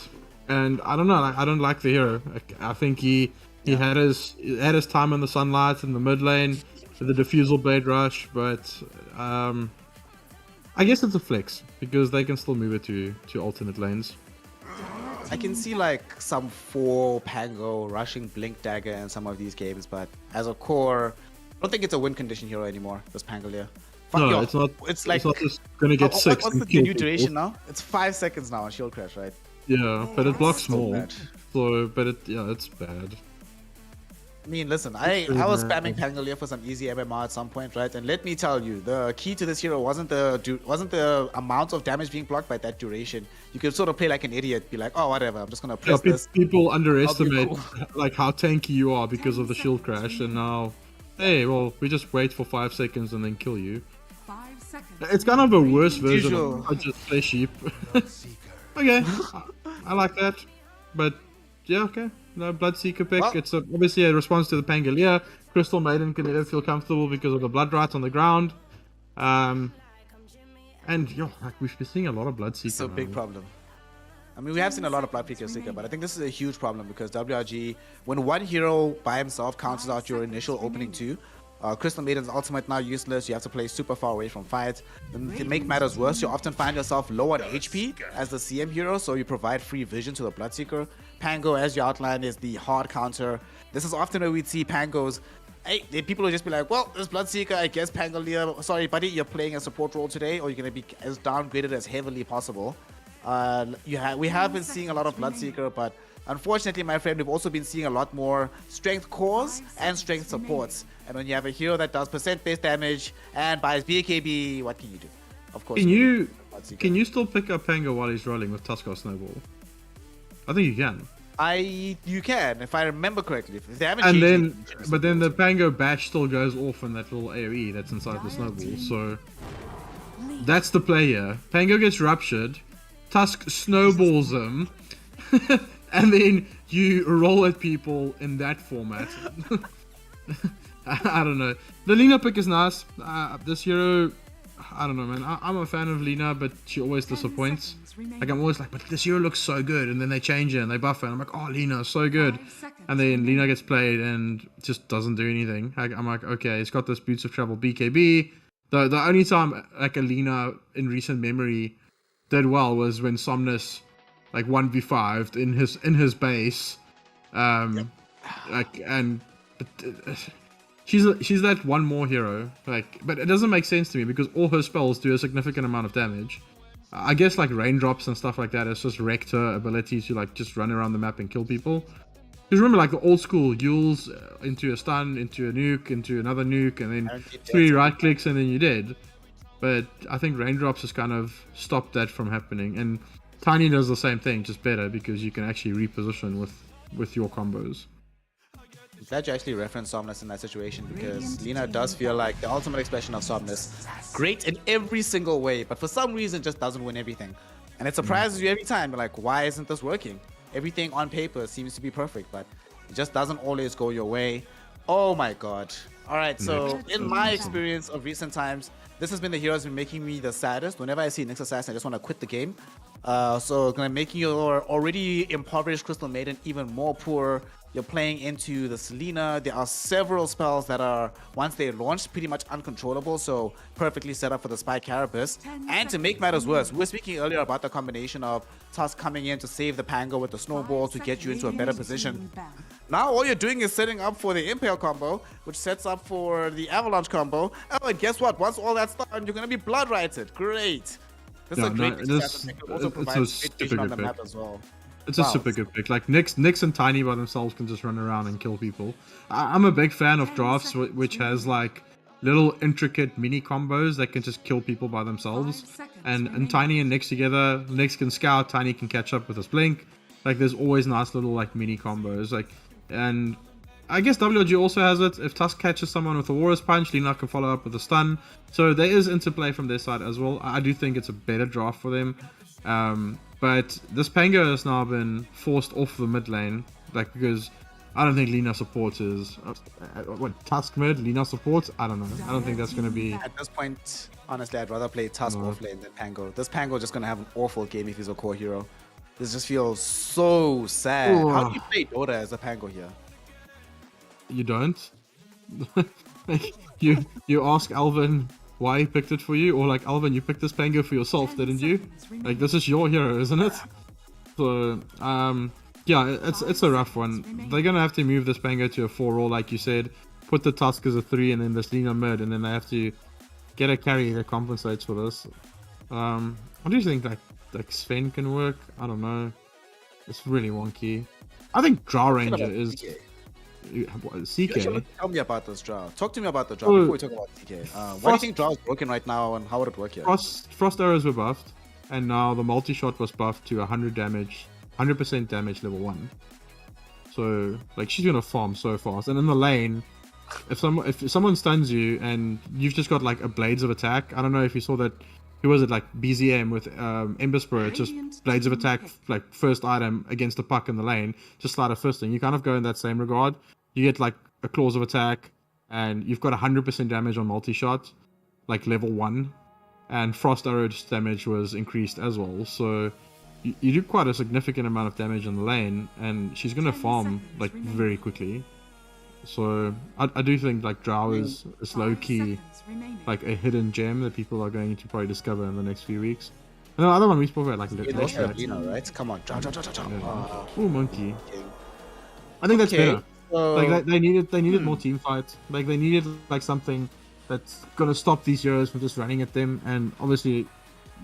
and I don't know. I don't like the hero. I think he had his time in the sunlight in the mid lane, the diffusal blade rush, but I guess it's a flex because they can still move it to alternate lanes. I can see like some 4 Pango rushing Blink Dagger in some of these games, but as a core, I don't think it's a win condition hero anymore, this Pangolier. No, it's not. It's like, not just gonna get 6. What's the new duration now? It's 5 seconds now on shield crash, right? Yeah, but it blocks So more. bad. So, but it's bad. I mean, listen, I was spamming Pangolier for some easy MMR at some point, right? And let me tell you, the key to this hero wasn't the amount of damage being blocked by that duration. You could sort of play like an idiot, be like, oh, whatever, I'm just gonna press this. People underestimate like how tanky you are because of the shield crash, and now, hey, well, we just wait for 5 seconds and then kill you. 5 seconds. It's kind of a worse version Usual. of I just play sheep. Okay, I like that, but yeah, okay. No, Bloodseeker pick. Well, It's obviously a response to the Pangolier. Crystal Maiden can never feel comfortable because of the blood rights on the ground. And like we've been seeing a lot of Bloodseeker. It's a big problem. I mean, we have seen a lot of Bloodseeker, but I think this is a huge problem because WRG, when one hero by himself counters out your initial opening 2, Crystal Maiden's ultimate now useless. You have to play super far away from fights. And to make matters worse, you often find yourself low on HP as the CM hero, so you provide free vision to the Bloodseeker. Pango, as you outlined, is the hard counter. This is often where we'd see Pangos. Hey, people will just be like, well, this Bloodseeker, I guess Pangolier, sorry buddy, you're playing a support role today, or you're going to be as downgraded as heavily possible. We have been seeing a lot of Bloodseeker, but Unfortunately, my friend, we've also been seeing a lot more strength cores and strength supports. And when you have a hero that does percent-based damage and buys BKB, what can you do? Of course. Can you still pick up Pango while he's rolling with Tusk or Snowball? I think you can. You can, if I remember correctly. If they haven't And changed then, but then the Pango bash still goes off in that little AoE that's inside the Snowball. So that's the play here. Pango gets ruptured, Tusk snowballs him, and then you roll at people in that format. I don't know. The Lina pick is nice. This hero, I don't know, man. I'm a fan of Lina, but she always disappoints. Like, I'm always like, but this hero looks so good, and then they change it and they buff it, and I'm like, oh, Lina, so good. And then Lina gets played and just doesn't do anything. I'm like, okay, it's got this Boots of Travel BKB. The only time like a Lina in recent memory did well was when Somnus like 1v5'd in his base. Like, and she's that one more hero, like, but it doesn't make sense to me because all her spells do a significant amount of damage. I guess like raindrops and stuff like that is just wrecked her ability to like just run around the map and kill people. Because remember, like the old school Yules into a stun, into a nuke, into another nuke, and then 3 right clicks and then you're dead. But I think raindrops has kind of stopped that from happening, and Tiny does the same thing, just better because you can actually reposition with your combos. I'm glad you actually referenced Somnus in that situation because Lina does feel like the ultimate expression of Somnus. Great in every single way, but for some reason just doesn't win everything. And it surprises you every time. You're like, why isn't this working? Everything on paper seems to be perfect, but it just doesn't always go your way. Oh my god. Alright, so in my experience of recent times, this has been the hero that's been making me the saddest. Whenever I see Nyx Assassin, I just want to quit the game. So gonna making your already impoverished Crystal Maiden even more poor. You're playing into the Selena. There are several spells that are, once they launched, pretty much uncontrollable, so perfectly set up for the Spy Carapace. And to make matters worse, we were speaking earlier about the combination of Tusk coming in to save the Pango with the snowballs to get you into a better position. Now all you're doing is setting up for the Impale combo, which sets up for the Avalanche combo. Oh, and guess what? Once all that's done, you're going to be blood righted. Great. This is a great assassin that also provides great vision on the map as well. It's a super good pick. Like Nyx and Tiny by themselves can just run around and kill people. I'm a big fan of drafts which has like little intricate mini combos that can just kill people by themselves. And Tiny and Nyx together, Nyx can scout, Tiny can catch up with his blink. Like there's always nice little like mini combos. Like, and I guess WG also has it. If Tusk catches someone with a Warrior's Punch, Lina can follow up with a stun. So there is interplay from their side as well. I do think it's a better draft for them. But this Pango has now been forced off the mid lane, like because I don't think Lina support is what Tusk mid, Lina support. I don't know. I don't think that's gonna be. At this point, honestly, I'd rather play Tusk off lane than Pango. This Pango is just gonna have an awful game if he's a core hero. This just feels so sad. Ooh. How do you play Dota as a Pango here? You don't. Like, you ask Alvin why he picked it for you, or like, Alvin, you picked this Pango for yourself, didn't you? Like, this is your hero, isn't it? So yeah, it's a rough one. They're gonna have to move this Pango to a 4-roll, like you said, put the Tusk as a 3 and then this Lina mid, and then they have to get a carry that compensates for this. What do you think, like Sven can work? I don't know, it's really wonky. I think Draw Ranger is CK. Tell me about this draw. Talk to me about the draw before we talk about CK. Why do you think draw is broken right now, and how would it work here? Frost arrows were buffed, and now the multi-shot was buffed to 100 damage, 100% damage level 1. So like she's gonna farm so fast, and in the lane, if someone stuns you and you've just got like a Blades of Attack, I don't know if you saw that. Who was it, like BZM with Ember Spirit, just Blades of Attack, like first item against the puck in the lane, just slide a fisting. You kind of go in that same regard. You get like a Claws of Attack, and you've got 100% damage on multi-shot, like level 1, and Frost Arrow damage was increased as well. So you do quite a significant amount of damage in the lane, and she's going to farm like very quickly. So I do think like Drow is low-key like a hidden gem that people are going to probably discover in the next few weeks. And the other one we spoke about, like right? Come on, Drow. Oh, Monkey. I think that's better. So... Like they needed more team fights. Like they needed like something that's gonna stop these heroes from just running at them. And obviously,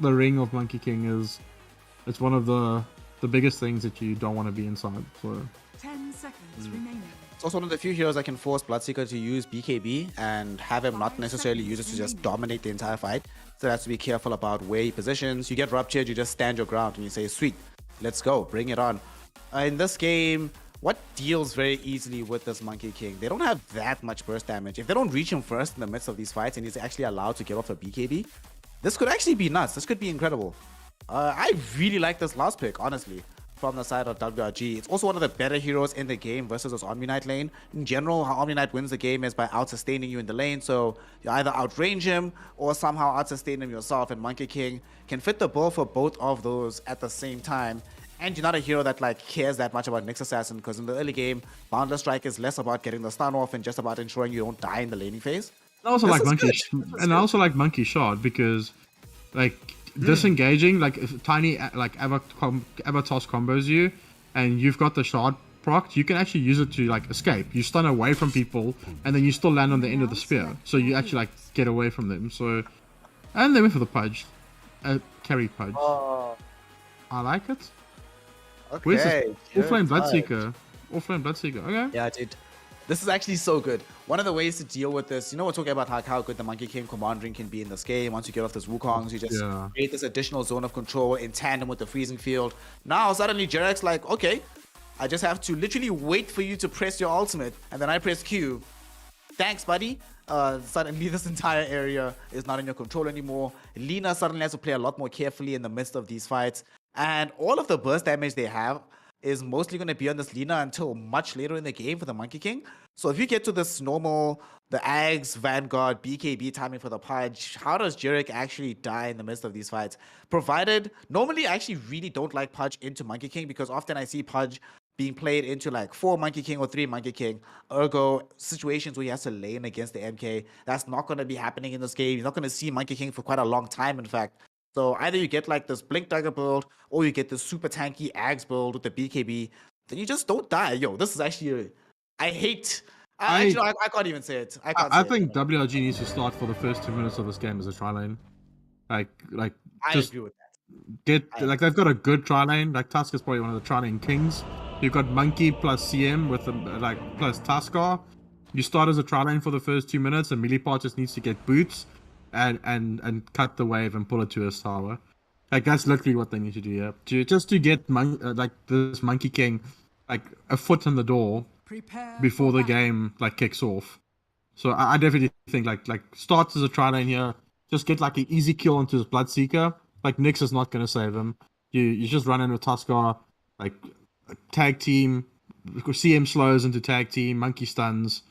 the ring of Monkey King it's one of the the biggest things that you don't want to be inside. So 10 seconds remaining. It's also one of the few heroes that can force Bloodseeker to use BKB and have him not necessarily use it to just dominate the entire fight. So that's to be careful about where he positions. You get ruptured, you just stand your ground and you say, sweet, let's go, bring it on. In this game, what deals very easily with this Monkey King? They don't have that much burst damage. If they don't reach him first in the midst of these fights and he's actually allowed to get off a BKB, this could actually be nuts. This could be incredible. I really like this last pick, honestly, from the side of WRG. It's also one of the better heroes in the game versus this Omni Knight lane. In general, how Omni Knight wins the game is by out-sustaining you in the lane, so you either outrange him or somehow out-sustain him yourself, and Monkey King can fit the bill for both of those at the same time. And you're not a hero that cares that much about Nyx Assassin, because in the early game, Boundless Strike is less about getting the stun off and just about ensuring you don't die in the laning phase. I also like I also like Monkey Shard because disengaging, if tiny Avatos combos you and you've got the shard proc, you can actually use it to escape. You stun away from people and then you still land on the end of the spear, so you actually get away from them. So, and they went for the pudge, carry pudge. I like it. Okay. Where's this? All-Flame Bloodseeker. All-Flame Bloodseeker. Okay. Yeah, dude. This is actually so good. One of the ways to deal with this, we're talking about how good the Monkey King commanding can be in this game. Once you get off this Wukongs, you just create this additional zone of control in tandem with the freezing field. Now, suddenly, Jarek's like, okay, I just have to literally wait for you to press your ultimate, and then I press Q. Thanks, buddy. Suddenly, this entire area is not in your control anymore. Lina suddenly has to play a lot more carefully in the midst of these fights. And all of the burst damage they have is mostly going to be on this Lina until much later in the game for the Monkey King. So if you get to this normal, the Ags, Vanguard, BKB timing for the Pudge, how does Jarek actually die in the midst of these fights? Provided, normally I actually really don't like Pudge into Monkey King because often I see Pudge being played into 4 Monkey King or 3 Monkey King. Ergo, situations where he has to lane against the MK. That's not going to be happening in this game. You're not going to see Monkey King for quite a long time, in fact. So either you get this Blink Dagger build, or you get this super tanky Ags build with the BKB. Then you just don't die. Yo, this is actually, I can't even say it. I think WRG needs to start for the first 2 minutes of this game as a tri lane. I agree with that. They've got a good tri lane. Tusk is probably one of the tri lane kings. You've got Monkey plus CM with plus Tuskar. You start as a tri lane for the first 2 minutes, and Millipart just needs to get boots. And cut the wave and pull it to his tower. That's literally what they need to do, yeah. To get this Monkey King a foot in the door before the game kicks off. So I definitely think start as a tri lane here. Just get an easy kill onto his Bloodseeker. Nyx is not gonna save him. You just run in with Tuskar, tag team, CM slows into tag team, Monkey stuns.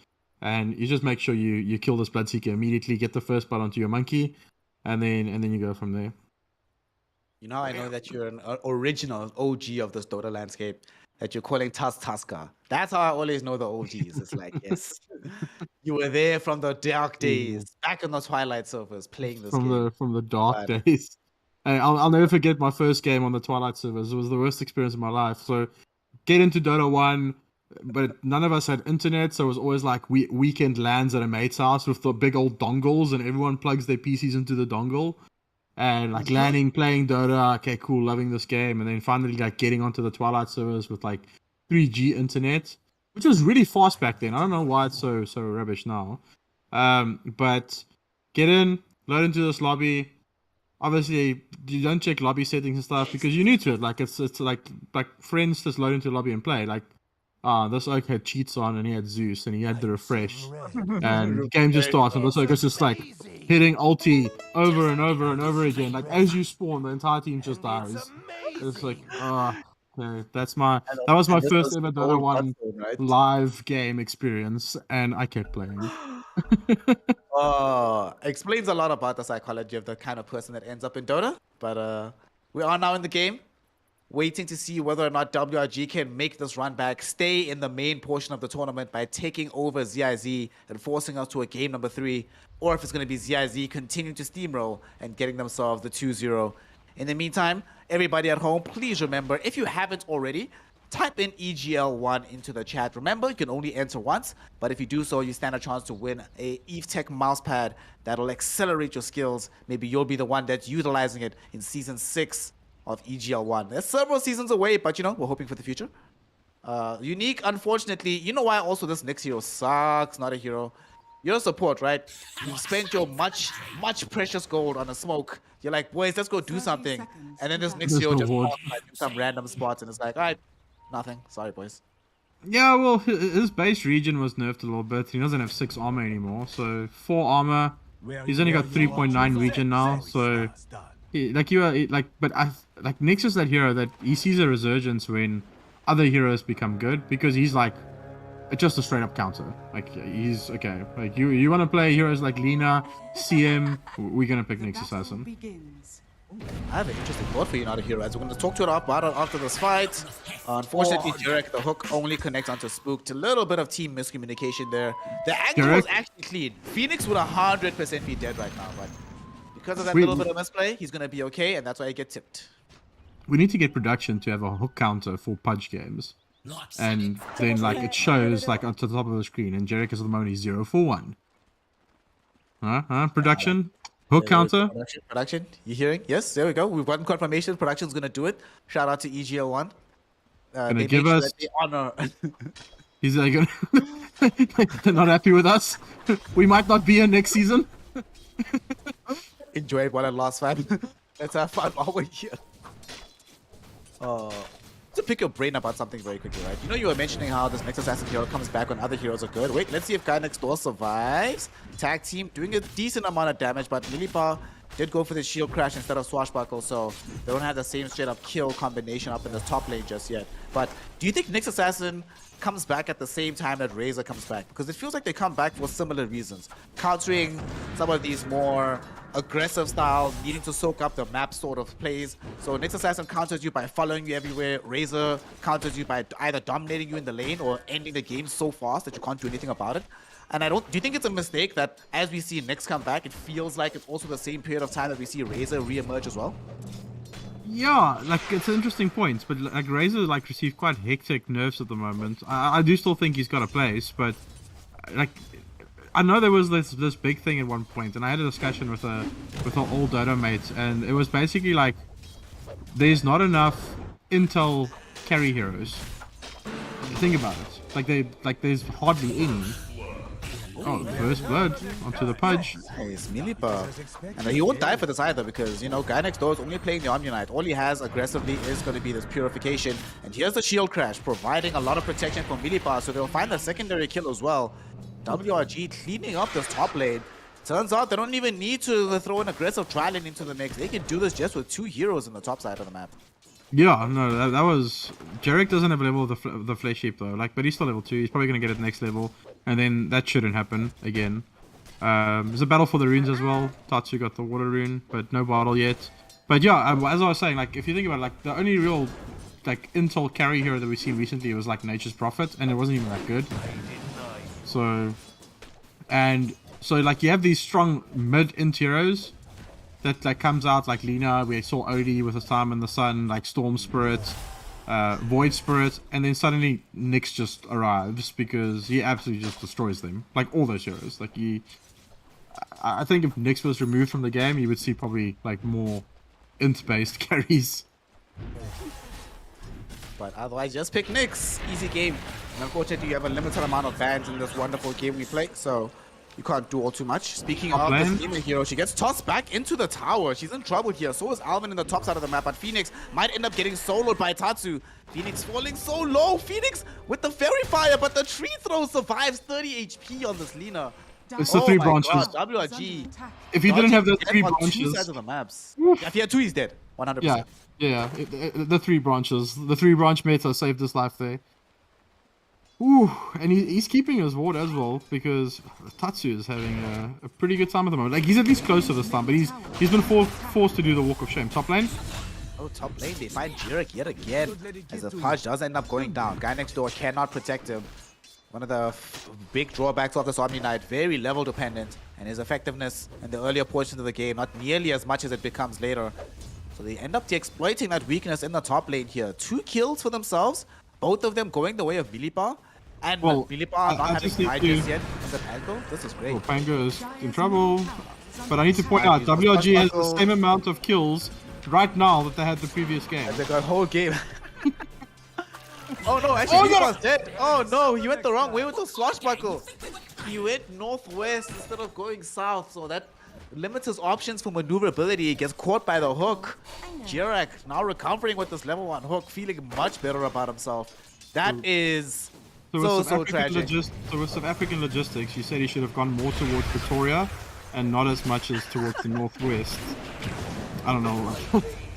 And you just make sure you kill this Bloodseeker immediately, get the first blood onto your Monkey, and then you go from there. I know that you're an original OG of this Dota landscape, that you're calling Tuskar. That's how I always know the OGs. It's yes, you were there from the dark days, back on the Twilight servers, playing this game. From the dark days. Hey, I'll never forget my first game on the Twilight servers. It was the worst experience of my life. So, get into Dota 1. But none of us had internet, so it was always weekend LANs at a mate's house with the big old dongles, and everyone plugs their PCs into the dongle. And LANing, playing Dota, okay, cool, loving this game. And then finally getting onto the Twilight servers with 3G internet, which was really fast back then. I don't know why it's so rubbish now. But get in, load into this lobby. Obviously, you don't check lobby settings and stuff because you're new to it. It's like friends just load into the lobby and play. This oak had cheats on and he had Zeus and he had the refresh and the game just starts and this oak is just hitting ulti over and over and over again. As you spawn, the entire team just dies. It's okay, that was my first ever Dota 1 live game experience and I kept playing. Explains a lot about the psychology of the kind of person that ends up in Dota. But we are now in the game, waiting to see whether or not WRG can make this run back, stay in the main portion of the tournament by taking over ZIZ and forcing us to a game number 3, or if it's going to be ZIZ continuing to steamroll and getting themselves the 2-0. In the meantime, everybody at home, please remember, if you haven't already, type in EGL1 into the chat. Remember, you can only enter once, but if you do so, you stand a chance to win a Evetech Mouse Pad that'll accelerate your skills. Maybe you'll be the one that's utilizing it in Season 6 of EGL One. They're several seasons away, but you know, we're hoping for the future. Unique, unfortunately, you know why also this next hero sucks, not a hero. You're a support, right? You spent your much precious gold on a smoke. You're like, boys, let's go do something. And then this next hero no just ward. pops, like, in some random spots, and it's like, all right, nothing. Sorry, boys. Yeah, well, his base region was nerfed a little bit. He doesn't have 6 armor anymore, so 4 armor. He's only got 3.9 region now, so but Nyx is that hero that he sees a resurgence when other heroes become good, because he's like just a straight up counter. Like he's okay. Like you want to play heroes like Lina, CM, we're gonna pick Nyx Assassin. I have an interesting thought for you, not a hero, as we're going to talk to it about it after this fight. Unfortunately, Jarek, the hook only connects onto Spooked. A little bit of team miscommunication there. The angle was actually clean. Phoenix would 100% be dead right now, but because of that little bit of misplay, he's going to be okay, and that's why he gets tipped. We need to get production to have a hook counter for Pudge games. And then like it shows like onto the top of the screen, and Jarek is at the moment 0 for 1. Production? Hook counter? Production, you hearing? Yes, there we go. We've gotten confirmation. Production's going to do it. Shout out to EGL One. Gonna give us... They honor. He's like, they're not happy with us. We might not be here next season. Enjoy it while it lasts, fam. Let's have fun while we're here. To pick your brain about something very quickly, right? You know, you were mentioning how this next assassin hero comes back when other heroes are good. Wait, let's see if Guy Next Door survives. Tag team doing a decent amount of damage, but Millibar did go for the shield crash instead of swashbuckle, so they don't have the same straight up kill combination up in the top lane just yet. But do you think Nyx Assassin comes back at the same time that Razor comes back? Because it feels like they come back for similar reasons. Countering some of these more aggressive style, needing to soak up the map sort of plays. So Nyx Assassin counters you by following you everywhere. Razor counters you by either dominating you in the lane or ending the game so fast that you can't do anything about it. And do you think it's a mistake that as we see Nyx come back, it feels like it's also the same period of time that we see Razor re-emerge as well? Yeah, like it's an interesting point, but like Razor like received quite hectic nerfs at the moment. I do still think he's got a place, but like I know there was this big thing at one point, and I had a discussion with an old Dota mate, and it was basically like there's not enough intel carry heroes. Think about it. There's hardly any. Oh, first blood onto the Pudge. Nice, Millibar. And he won't die for this either because, you know, Guy Next Door is only playing the Omnionite. All he has aggressively is going to be this Purification. And here's the Shield Crash, providing a lot of protection for Millibar, so they'll find the secondary kill as well. WRG cleaning up this top lane. Turns out they don't even need to throw an aggressive tri-lane into the mix. They can do this just with 2 heroes in the top side of the map. Yeah, no, that was... Jarek doesn't have a level of the Flesh Heap though, like, but he's still level 2. He's probably going to get it next level, and then that shouldn't happen again. There's a battle for the runes as well. Tatsu got the water rune, but no bottle yet. But yeah, as I was saying, like, if you think about it, like, the only real, like, intel carry hero that we've seen recently was, like, Nature's Prophet, and it wasn't even that good. So, like, you have these strong mid-int heroes that like comes out, like Lina, we saw Odie with his time in the sun, like Storm Spirit, Void Spirit, and then suddenly Nyx just arrives because he absolutely just destroys them. Like all those heroes. Like I think if Nyx was removed from the game, you would see probably like more int-based carries. But otherwise, just pick Nyx. Easy game. And unfortunately, you have a limited amount of bans in this wonderful game we play, so you can't do all too much. Speaking of this Lina hero, she gets tossed back into the tower. She's in trouble here. So is Alvin in the top side of the map, but Phoenix might end up getting soloed by Tatsu. Phoenix falling so low. Phoenix with the Fairy Fire, but the tree throw survives 30 HP on this Lina. It's the 3 branches. God, WRG. If he didn't have the 3 on branches... 2 sides of the maps. If he had 2, he's dead. 100%. Yeah. The 3 branches. The 3 branch meta saved his life there. Ooh, and he's keeping his ward as well because Tatsu is having a pretty good time at the moment. Like he's at least close to this time, but he's been forced to do the walk of shame. Top lane. Oh, top lane, they find Jarek yet again as the Pudge does end up going down. Guy Next Door cannot protect him. One of the big drawbacks of this Omni-Knight, very level dependent, and his effectiveness in the earlier portions of the game not nearly as much as it becomes later. So they end up exploiting that weakness in the top lane here. 2 kills for themselves, both of them going the way of Millibar. And Millibar not having died just yet. Is it Pango? This is great. Pango is in trouble. But I need to point out, WRG has the same amount of kills right now that they had the previous game. They got whole game. Oh no, actually he was dead. Oh no, he went the wrong way with the swashbuckle. He went northwest instead of going south, so that limits his options for maneuverability. He gets caught by the hook. Jirak now recovering with this level 1 hook, feeling much better about himself. That is so tragic. So with South African logistics, you said he should have gone more towards Pretoria and not as much as towards the northwest. I don't know.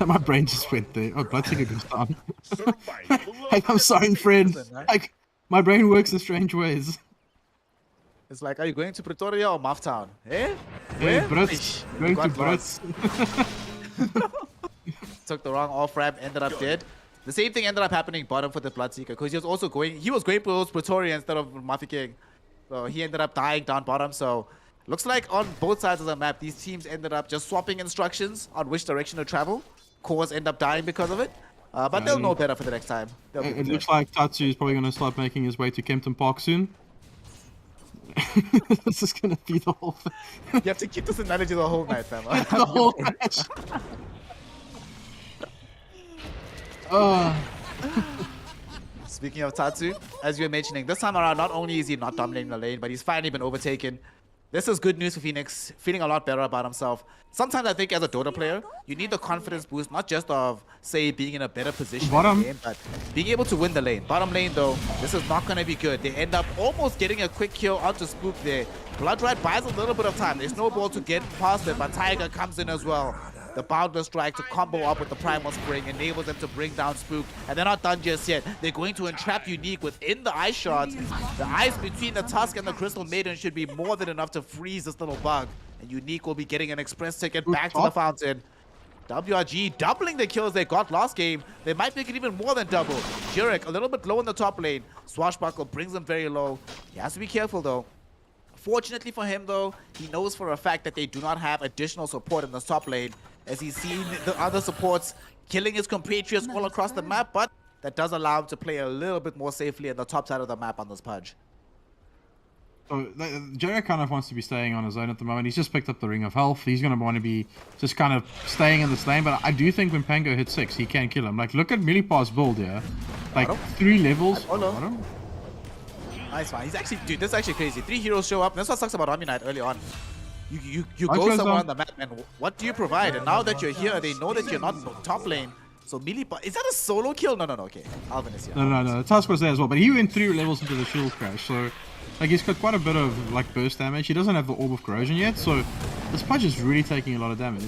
My brain just went there. Oh, Bloodseeker goes down. Like, I'm sorry, friend. Like, my brain works in strange ways. It's like, are you going to Pretoria or Maftown? Eh? Hey, Where? Brits. Going to Brits. Took the wrong off ramp, ended up dead. The same thing ended up happening bottom for the Bloodseeker because he was also going towards Pretoria instead of Mafeking. So he ended up dying down bottom. So looks like on both sides of the map, these teams ended up just swapping instructions on which direction to travel. Cores end up dying because of it. But they'll know better for the next time. It looks like Tatsu is probably going to start making his way to Kempton Park soon. This is going to be the whole thing. You have to keep this analogy the whole night, fam. The whole match. Speaking of Tatsu, as you were mentioning, this time around, not only is he not dominating the lane, but he's finally been overtaken. This is good news for Phoenix, feeling a lot better about himself. Sometimes I think as a Dota player, you need the confidence boost, not just of, say, being in a better position in the game, but being able to win the lane. Bottom lane, though, this is not going to be good. They end up almost getting a quick kill onto Spook there. Bloodrat buys a little bit of time. There's no ball to get past it, but Tiger comes in as well. The Boundless Strike to combo up with the Primal Spring enables them to bring down Spook. And they're not done just yet. They're going to entrap Unique within the ice shards. The ice between the Tusk and the Crystal Maiden should be more than enough to freeze this little bug. And Unique will be getting an express ticket back to the fountain. WRG doubling the kills they got last game. They might make it even more than double. Jirak a little bit low in the top lane. Swashbuckle brings him very low. He has to be careful though. Fortunately for him though, he knows for a fact that they do not have additional support in the top lane, as he's seen the other supports killing his compatriots all across the map, but that does allow him to play a little bit more safely in the top side of the map on this pudge. So Jerry kind of wants to be staying on his own at the moment. He's just picked up the Ring of Health. He's going to want to be just kind of staying in this lane, but I do think when Pango hits 6, he can kill him. Like, look at Millipar's build here. Like, 3 levels. Nice one. He's actually, dude, this is actually crazy. 3 heroes show up. That's what sucks about Omni Knight early on. You go somewhere on the map, and what do you provide? And now that you're here, they know that you're not top lane. So Millipa, is that a solo kill? No, okay. Alvin is here. No. Tusk was there as well, but he went 3 levels into the shield crash. So, like, he's got quite a bit of like burst damage. He doesn't have the Orb of Corrosion yet, so this punch is really taking a lot of damage.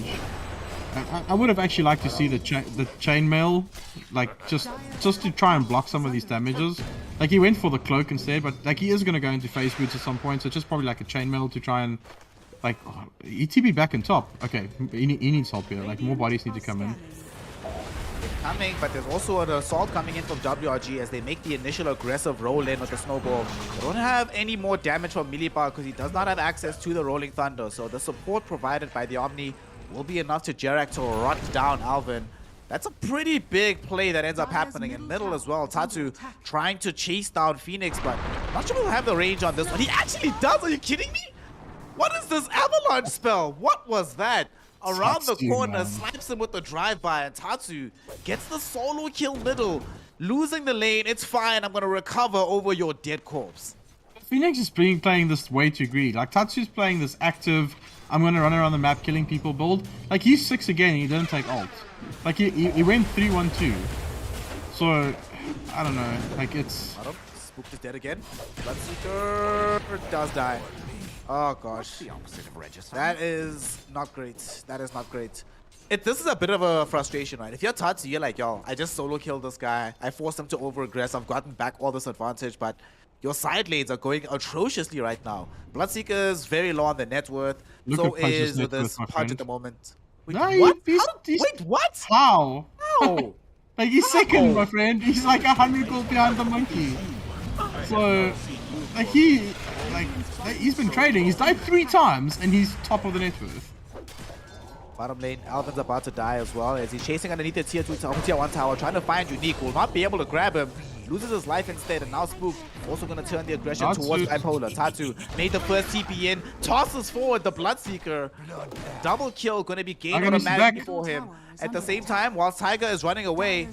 I would have actually liked to see the chainmail, like just to try and block some of these damages. Like, he went for the cloak instead, but like he is going to go into phase boots at some point, so it's just probably like a chainmail to try and like ETB back in top. Okay, he needs help here. Like, more bodies need to come in. Coming, but there's also an assault coming in from WRG as they make the initial aggressive roll in with the snowball. They don't have any more damage from Millibar because he does not have access to the Rolling Thunder, so the support provided by the Omni will be enough to Jirak to rot down Alvin. That's a pretty big play that ends up happening in middle as well. Tatsu trying to chase down Phoenix, but not sure we'll have the range on this one. He actually does. Are you kidding me? What is this avalanche spell? What was that? Around the corner, slaps him with the drive-by, and Tatsu gets the solo kill middle. Losing the lane, it's fine. I'm going to recover over your dead corpse. Phoenix is playing this way too greedy. Like, Tatsu's playing this active, I'm going to run around the map killing people build. Like, he's 6 again and he didn't take ult. Like, he went 3-1-2. So, I don't know. Like, it's... Spook is dead again. Bloodseeker does die. Oh gosh. That is not great. That is not great. This is a bit of a frustration, right? If you're Tatsu, you're like, yo, I just solo killed this guy. I forced him to over-aggress. I've gotten back all this advantage, but your side lanes are going atrociously right now. Bloodseeker is very low on the net worth. So is this Pudge at the moment. Wait, no, what? Wait, what? How? How? Like, he's second, my friend. He's like 100 goals behind the monkey. So, like, he's been trading. He's died 3 times, and he's top of the net worth. Bottom lane, Alvin's about to die as well as he's chasing underneath the tier 1 tower, trying to find Unique. Will not be able to grab him. loses his life instead, and now Spook also going to turn the aggression Tatsu. towards Bipolar. Tatsu made the first TP in, tosses forward the Bloodseeker. Double kill going to be gained Tiger needs to automatically back. for him. At the same time, while Tiger is running away,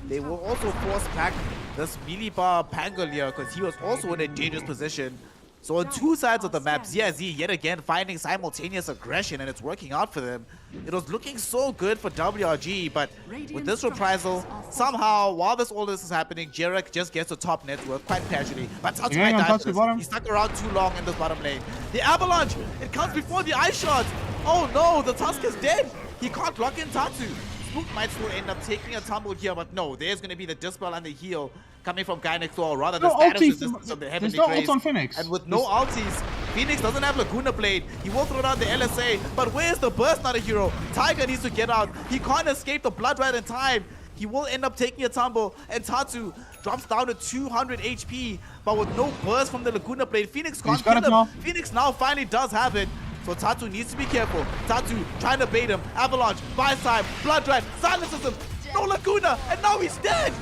they will also force back this melee bar Pangolier because he was also in a dangerous position. So on two sides of the map, ZIZ yet again finding simultaneous aggression, and it's working out for them. It was looking so good for WRG, but with this reprisal, somehow, while all this is happening, Jarek just gets the top net worth quite casually. But Tatsu Going on might die Tatsu for this. bottom. He stuck around too long in this bottom lane. The Avalanche, it comes before the Ice Shot. Oh no, the Tusk is dead. He can't lock in Tatsu. Spook might still end up taking a tumble here, but no, there's going to be the Dispel and the heal coming from Guy next door, or rather the No status ulti. resistance of the Heavenly There's no Grace. ult on Phoenix. And with no ultis, Phoenix doesn't have Laguna Blade. He will throw down the LSA, but where's the burst? Not.a.hero. Tiger needs to get out. He can't escape the Blood Rat in time. He will end up taking a tumble, and Tatsu drops down to 200 HP, but with no burst from the Laguna Blade, Phoenix can't He's got kill it him. now. Phoenix now finally does have it. So Tatsu needs to be careful. Tatsu trying to bait him. Avalanche, buys time, Blood Rat, silences him. No Laguna, and now he's dead.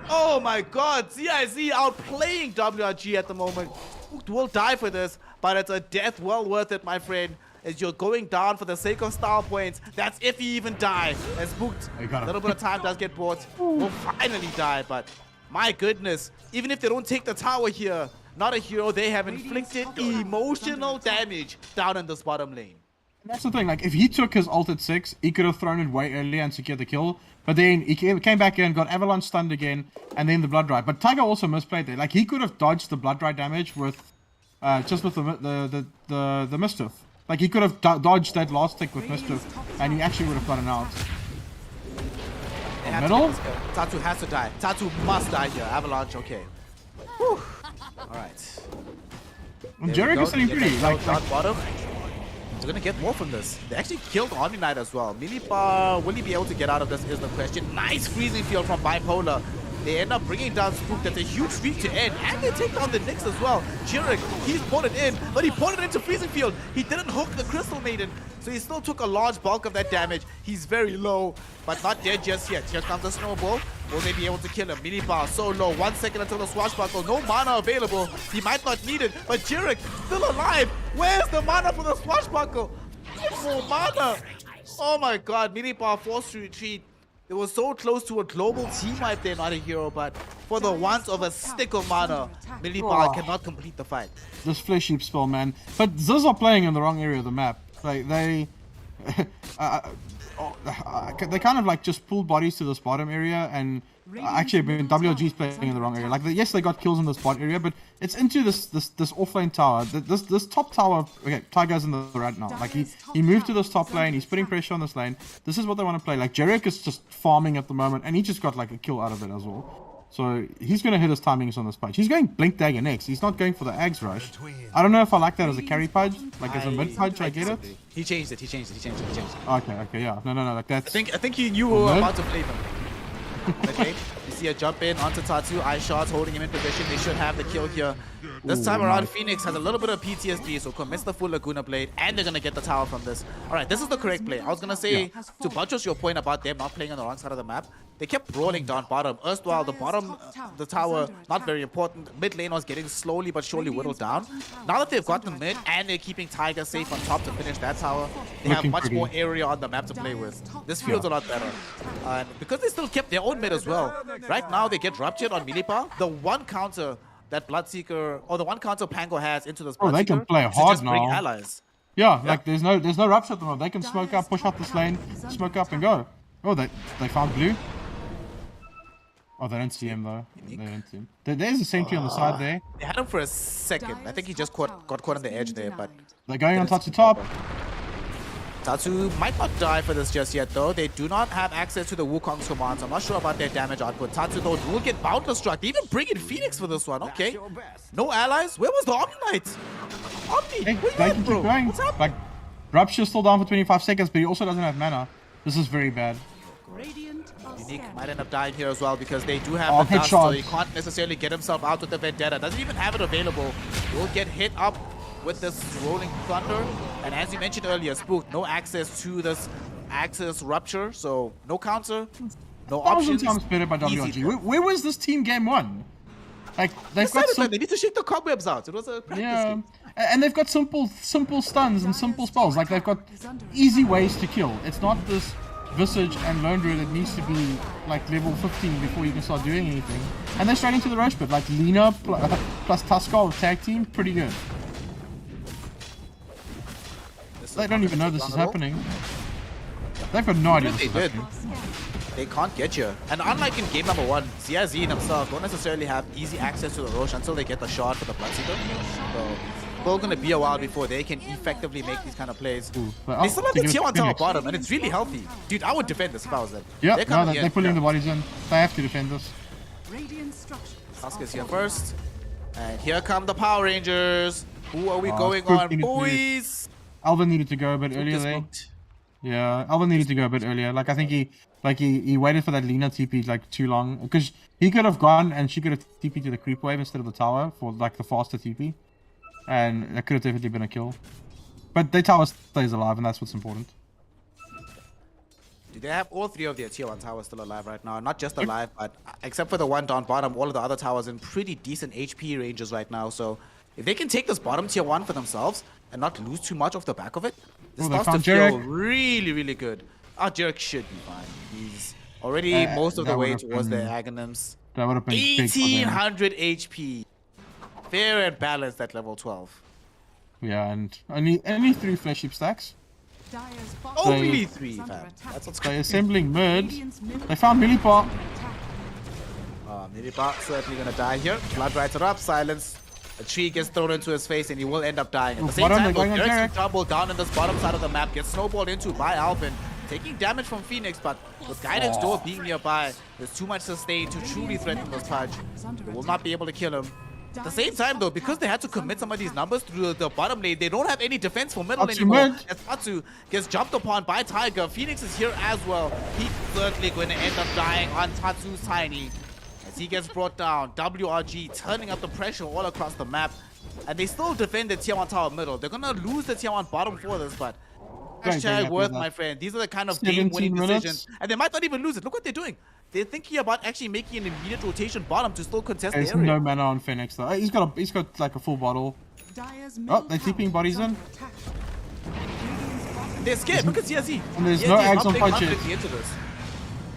Oh my god, ZIZ outplaying WRG at the moment. Spooked will die for this, but it's a death well worth it, my friend. As you're going down for the sake of style points. That's if he even die. And Spooked, You a got him. little bit of time does get bought. Will finally die, but my goodness, even if they don't take the tower here, Not.a.hero, they have inflicted emotional damage down in this bottom lane. That's the thing, like, if he took his ult at 6, he could have thrown it way earlier and secured the kill. But then he came back in, got Avalanche stunned again, and then the Blood Drive. But Tiger also misplayed there. Like, he could have dodged the Blood Drive damage with, just with the Mischief. Like, he could have dodged that last tick with Mischief, and he actually would have gotten out. They have to Middle? get this kill. Tatsu has to die. Tatsu must die here. Avalanche, okay. Whew. Alright. And Jerick is sitting pretty. Like, down bottom. They're gonna get more from this. They actually killed Omni Knight as well. Milibar, will he be able to get out of this is the question. Nice freezing field from Bipolar. They end up bringing down Spook. That's a huge streak to end. And they take down the Nyx as well. Jerick, he's brought it in, but he brought it into freezing field. He didn't hook the Crystal Maiden, so he still took a large bulk of that damage. He's very low, but not dead just yet. Here comes the snowball. Will they be able to kill him? Milibar so low. 1 second until the swashbuckle. No mana available. He might not need it, but Jerick still alive. Where's the mana for the swashbuckle? No mana. Oh my god, Milibar forced to retreat. It was so close to a global team wipe there, Not.a.hero, but for the want of a stick of mana, Milibar cannot complete the fight. this Flesh Heap spell, man. But ZIZ are playing in the wrong area of the map. Like, they kind of like just pulled bodies to this bottom area, and actually WRG's playing in the wrong area. Like, yes, they got kills in this bot area, but it's into this offlane tower. This top tower. Okay, Tiger's in the right now. Like, he moved to this top lane. He's putting pressure on this lane. This is what they want to play. Like, Jerick is just farming at the moment, and he just got like a kill out of it as well. So he's going to hit his timings on this page. He's going Blink Dagger next. He's not going for the Ags Rush. I don't know if I like that as a carry pudge. Like, as a mid pudge, I get it. He changed it. Okay, yeah. No, like that's... I think he knew we were about to play them. Okay, you see a jump in onto Tatsu, eye shots, holding him in position. They should have the kill here. This time around, Phoenix has a little bit of PTSD, so commits the full Laguna Blade, and they're going to get the tower from this. Alright, this is the correct play. I was going to say, to buttress your point about them not playing on the wrong side of the map, they kept rolling down bottom. Erstwhile, the bottom, the tower, not very important. Mid lane was getting slowly but surely whittled down. Now that they've got the mid, and they're keeping Tiger safe on top to finish that tower, they have Looking much pretty. more area on the map to play with. This feels a lot better. And because they still kept their own mid as well. Right now, they get ruptured on Milibar. The one counter that Bloodseeker, or the one counter Pango has into this Bloodseeker, Oh, they can play is to hard just bring now. allies. Yeah, like there's no rupture at the moment. They can smoke up, push up this lane, smoke up and go. Oh, they found blue. Oh, they don't see him though. They don't see him. There's a sentry on the side there. They had him for a second. I think he just got caught on the edge there, but They're going on Tatsu top. Tatsu might not die for this just yet though. They do not have access to the Wukong's commands. I'm not sure about their damage output. Tatsu though will get boundless struck. They even bring in Phoenix for this one. Okay. No allies? Where was the Omni Knight? Omni, Hey, where you they at, can bro? keep going. What's happening? Like, Rupture's still down for 25 seconds, but he also doesn't have mana. This is very bad. Unique might end up dying here as well because they do have Oh, the dust, so headshots. he can't necessarily get himself out with the Vendetta. Doesn't even have it available. Will get hit up with this Rolling Thunder. And as you mentioned earlier, Spook, no access to this Axis Rupture, so no counter. No 1,000 options. times better by Easy. WRG. Where was this team game one? Like they've got some, They need to shake the cobwebs out. It was a practice game. and they've got simple stuns and simple spells. Like they've got easy ways to kill. It's not this Visage and Lone Druid that needs to be like level 15 before you can start doing anything. And they're straight into the rush pit. Like Lina plus Tuskar with tag team, pretty good. They don't even know this is happening. They've got no idea this is happening. They can't get you. And unlike in game number 1, ZIZ themselves don't necessarily have easy access to the Roche until they get the shard for the Bloodseeker. So still gonna be a while before they can effectively make these kind of plays. They still have the tier 1 tower bottom, and it's really healthy. Dude, I would defend this if I was them. Yeah, they're pulling the bodies in. They have to defend this. Tusk here first. And here come the Power Rangers. Who are we going on, boys? Alvin needed to go a bit earlier there. Yeah, Alvin needed to go a bit earlier. Like I think he waited for that Lina TP like too long, because he could have gone and she could have TP to the creep wave instead of the tower for like the faster TP, and that could have definitely been a kill. But their tower stays alive, and that's what's important. They have all 3 of their tier 1 towers still alive right now. Not just alive, but except for the one down bottom, all of the other towers in pretty decent HP ranges right now. So if they can take this bottom tier 1 for themselves and not lose too much off the back of it, this starts to feel really, really good. Our Jerick should be fine. He's already most of the way towards the Aghanims. That would have been 1800 HP. Fair and balanced at level 12. Yeah, and only 3 flesh heap stacks. Only 3, fam. That's what's They're assembling mid. They found Millipar. Millipar certainly gonna die here. Blood rides it up, silence. A tree gets thrown into his face and he will end up dying. At the same time, Jerick's double down in this bottom side of the map, gets snowballed into by Alvin, taking damage from Phoenix, but with Guidance Door being nearby, there's too much sustain to truly threaten this Pudge. They will not be able to kill him. At the same time though, because they had to commit some of these numbers through the bottom lane, they don't have any defense for middle anymore. As Tatsu gets jumped upon by Tiger, Phoenix is here as well. He's certainly going to end up dying on Tatsu's Tiny. As he gets brought down, WRG turning up the pressure all across the map. And they still defend the tier 1 tower middle. They're going to lose the tier 1 bottom for this, but hashtag worth, my friend. These are the kind of game-winning decisions. And they might not even lose it. Look what they're doing. They're thinking about actually making an immediate rotation bottom to still contest the area. There's no mana on Phoenix though. He's got like a full bottle. Oh, they're TPing bodies in. They're scared. Look at ZIZ. And there's no ags on punches.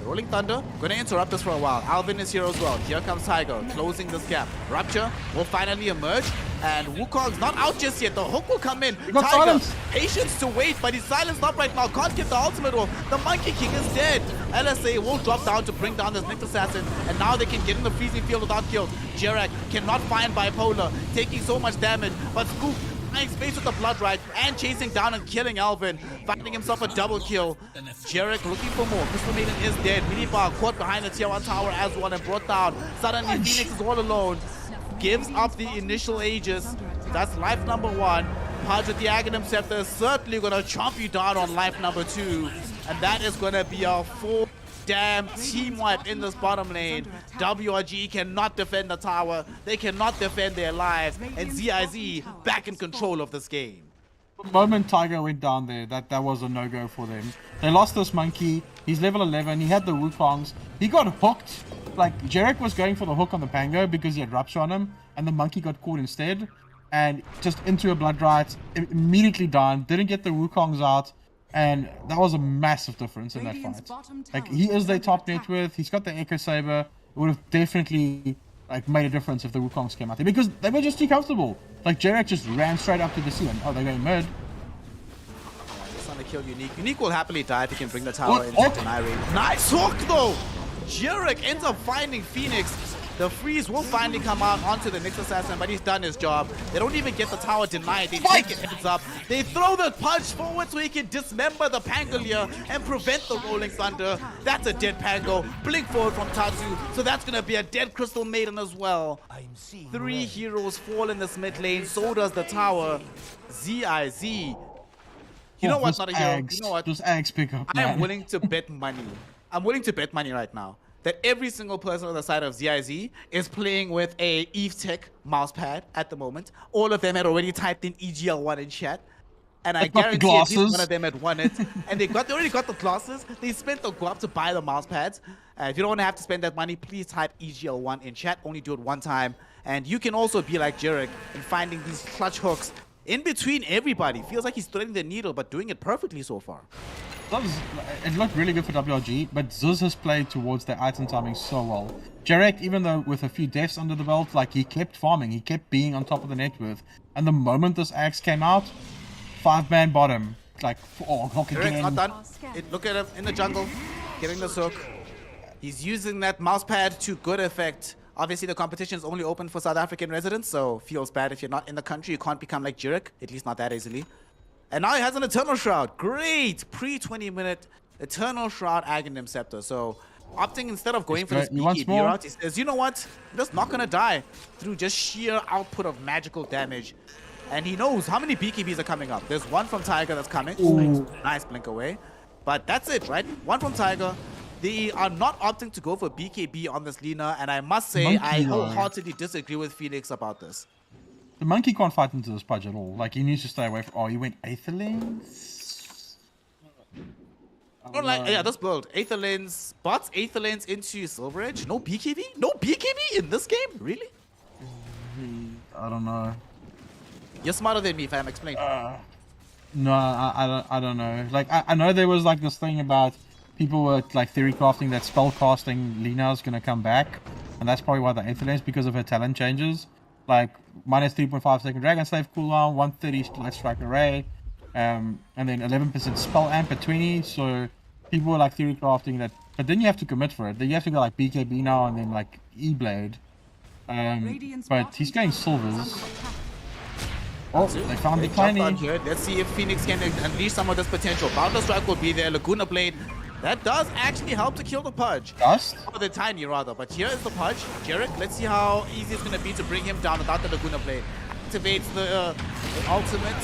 Rolling Thunder, gonna interrupt us for a while. Alvin is here as well. Here comes Tiger, closing this gap. Rupture will finally emerge, and Wukong's not out just yet. The hook will come in. Tiger, silence. Patience to wait, but he's silenced up right now. Can't get the ultimate off. The Monkey King is dead. LSA will drop down to bring down this Nick Assassin, and now they can get in the freezing field without kills. Jerick cannot find Bipolar, taking so much damage, but Spook space with the blood right and chasing down and killing Alvin, finding himself a double kill. Jerick looking for more. Crystal Maiden is dead. Minibar caught behind the tier 1 tower as well and brought down. Suddenly Phoenix is all alone. Gives up the initial Aegis. That's life number 1. Pudge with the Aghanim Scepter is certainly gonna chomp you down on life number 2. And that is gonna be a full damn team wipe in this bottom lane. WRG cannot defend the tower. They cannot defend their lives. And ZIZ back in control of this game. The moment Tiger went down there, that was a no-go for them. They lost this monkey. He's level 11. He had the Wukongs. He got hooked. Like, Jerick was going for the hook on the Pango because he had Rupture on him. And the monkey got caught instead. And just into a blood right. Immediately down. Didn't get the Wukongs out. And that was a massive difference in that fight. Like, he is their top net worth. He's got the Echo Saber. It would have definitely like made a difference if the Wukongs came out there, because they were just too comfortable. Like, Jerick just ran straight up to the sea and they're going mid. Just trying to kill Unique. Unique will happily die if he can bring the tower into deny range. Nice hook though! Jerick ends up finding Phoenix. The freeze will finally come out onto the Nyx Assassin, but he's done his job. They don't even get the tower denied. They take it heads up. They throw the punch forward so he can dismember the Pangolier and prevent the Rolling Thunder. That's a dead Pango. Blink forward from Tatsu. So that's going to be a dead Crystal Maiden as well. 3 heroes fall in this mid lane. So does the tower. ZIZ. You know what, Not.a.hero? You know what? Just Ags pick up, I am willing to bet money. I'm willing to bet money right now that every single person on the side of ZIZ is playing with a Evetech mouse pad at the moment. All of them had already typed in EGL One in chat. And I Got the guarantee at least glasses. one of them had won it. And they already got the glasses. They spent the guap to buy the mouse pads. If you don't want to have to spend that money, please type EGL One in chat. Only do it one time. And you can also be like Jarek in finding these clutch hooks in between everybody. Feels like he's threading the needle, but doing it perfectly so far. It looked really good for WRG, but ZIZ has played towards their item timing so well. Jarek, even though with a few deaths under the belt, like he kept farming, he kept being on top of the net worth. And the moment this axe came out, 5-man bottom. Like, oh, look Jarek's again. not done. Look at him in the jungle, getting the hook. He's using that mouse pad to good effect. Obviously, the competition is only open for South African residents, so feels bad if you're not in the country. You can't become like Jarek, at least not that easily. And now he has an Eternal Shroud. Great pre-20-minute Eternal Shroud Aghanim Scepter. So opting instead of going for this BKB route, he says, you know what? I'm just not going to die through just sheer output of magical damage. And he knows how many BKBs are coming up. There's one from Tiger that's coming. Ooh. Nice blink away. But that's it, right? One from Tiger. They are not opting to go for BKB on this Lina. And I must say, I wholeheartedly disagree with Felix about this. The monkey can't fight into this pudge at all. Like, he needs to stay away from... Oh, he went Aetherlings? Yeah, this build. Aetherlings, bots Aetherlings into Silver Edge. No BKB? No BKB in this game? Really? I don't know. You're smarter than me if I'm explaining. No, I don't know. Like, I know there was like this thing about people were like theory crafting that spell casting Lina's gonna come back, and that's probably why the Aetherlings, because of her talent changes. Like minus 3.5 second Dragon Slave cooldown, 130 Light Strike Array, and then 11% spell amp at 20. So people were like theory crafting that, but then you have to commit for it. Then you have to go like BKB now and then like E-Blade. But he's going silvers. Oh, they found the tiny. Let's see if Phoenix can unleash some of this potential. Boundless Strike will be there. Laguna Blade. That does actually help to kill the Pudge. Dust? Or the Tiny, rather. But here is the Pudge. Jarek, let's see how easy it's going to be to bring him down without the Laguna Blade. Activates the ultimate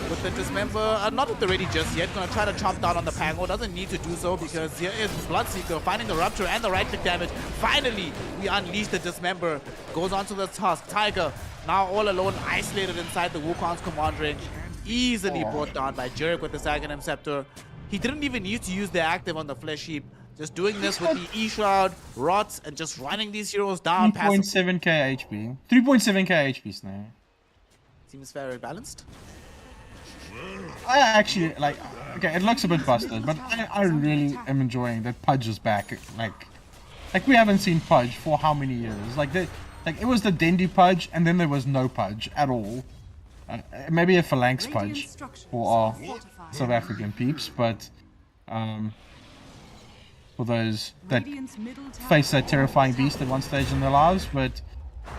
with the Dismember. Not at the ready just yet. Going to try to chomp down on the Pango. Doesn't need to do so because here is Bloodseeker finding the Rupture and the right-click damage. Finally, we unleash the Dismember. Goes on to the Tusk. Tiger, now all alone, isolated inside the Wukong's command range. Easily brought down by Jarek with the Aghanim Scepter. He didn't even need to use the active on the Flesh Heap. Just doing this with the E-Shroud, Rots, and just running these heroes down. 3.7k HP. 3.7k HP, Snare. Seems very balanced. I actually, like, okay, it looks a bit busted, but I really am enjoying that Pudge is back. Like we haven't seen Pudge for how many years? Like it was the Dendy Pudge, and then there was no Pudge at all. Maybe a Phalanx Pudge for our South African peeps, but for those that face that terrifying beast at one stage in their lives. But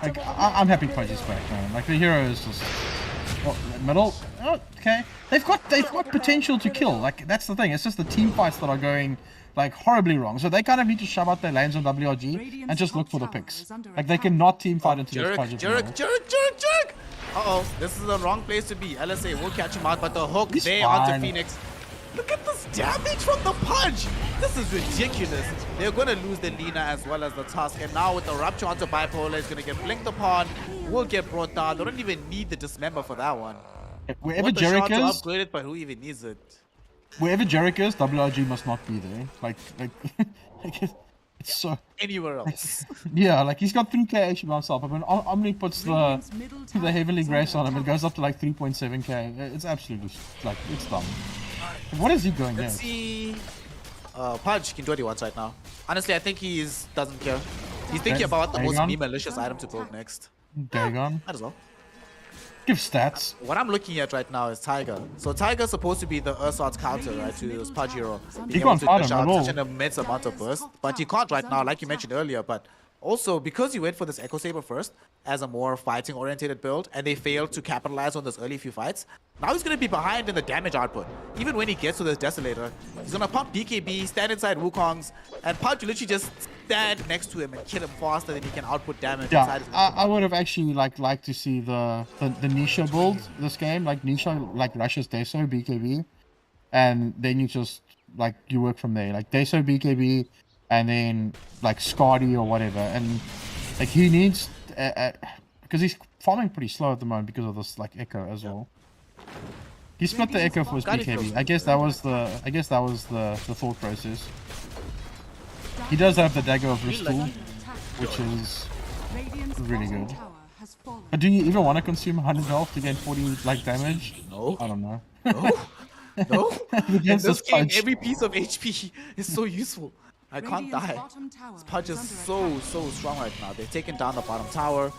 like, I'm happy Pudge is back, man. Like the hero is just middle. Oh, okay, they've got potential to kill. Like that's the thing. It's just the team fights that are going like horribly wrong. So they kind of need to shove out their lanes on WRG and just look for the picks. Like they cannot team fight into this Pudge. Jarek! Uh-oh, this is the wrong place to be. LSA will catch him out, but the hook there onto Phoenix. Look at this damage from the Pudge. This is ridiculous. They're going to lose the Lina as well as the Tusk. And now with the Rupture onto Bipolar, it's going to get blinked upon. Will get brought down. They don't even need the Dismember for that one. Wherever Jarek is, upgrade it, but who even needs it? Wherever Jarek is, WRG must not be there. Like it's so anywhere else. Yeah, like he's got 3k HP by himself. But when Omni puts the Heavenly Grace on him, it goes up to like 3.7k. It's absolutely like it's dumb. What is he going there? Let's see. Pudge can do what he wants right now. Honestly, I think he doesn't care. He's thinking about the most malicious item to build next. Dagon. Might as well. Give stats. What I'm looking at right now is Tiger. So Tiger's supposed to be the Ursart's counter, right, to this Pudge hero. He can't fight him at all. Such an immense amount of burst, but he can't right now, like you mentioned earlier. But also, because he went for this Echo Saber first, as a more fighting-oriented build, and they failed to capitalize on those early few fights, now he's going to be behind in the damage output. Even when he gets to this Desolator, he's going to pump BKB, stand inside Wukong's, and Pudge will literally just stand next to him and kill him faster than he can output damage inside his I would have actually liked to see the Nisha build this game. Like Nisha like rushes Deso BKB, and then you just like you work from there. Like Deso BKB, and then like Scardy or whatever. And like he needs because he's farming pretty slow at the moment because of this like Echo as well. He split the echo for his BKB. I guess that was the thought process. He does have the dagger of Restore, which is really good. But do you even want to consume 100 health to gain 40 like damage? No. I don't know. No. No. In Against this this game, punch. every piece of HP is so useful. I can't die. This punch is so strong right now. They've taken down the bottom tower.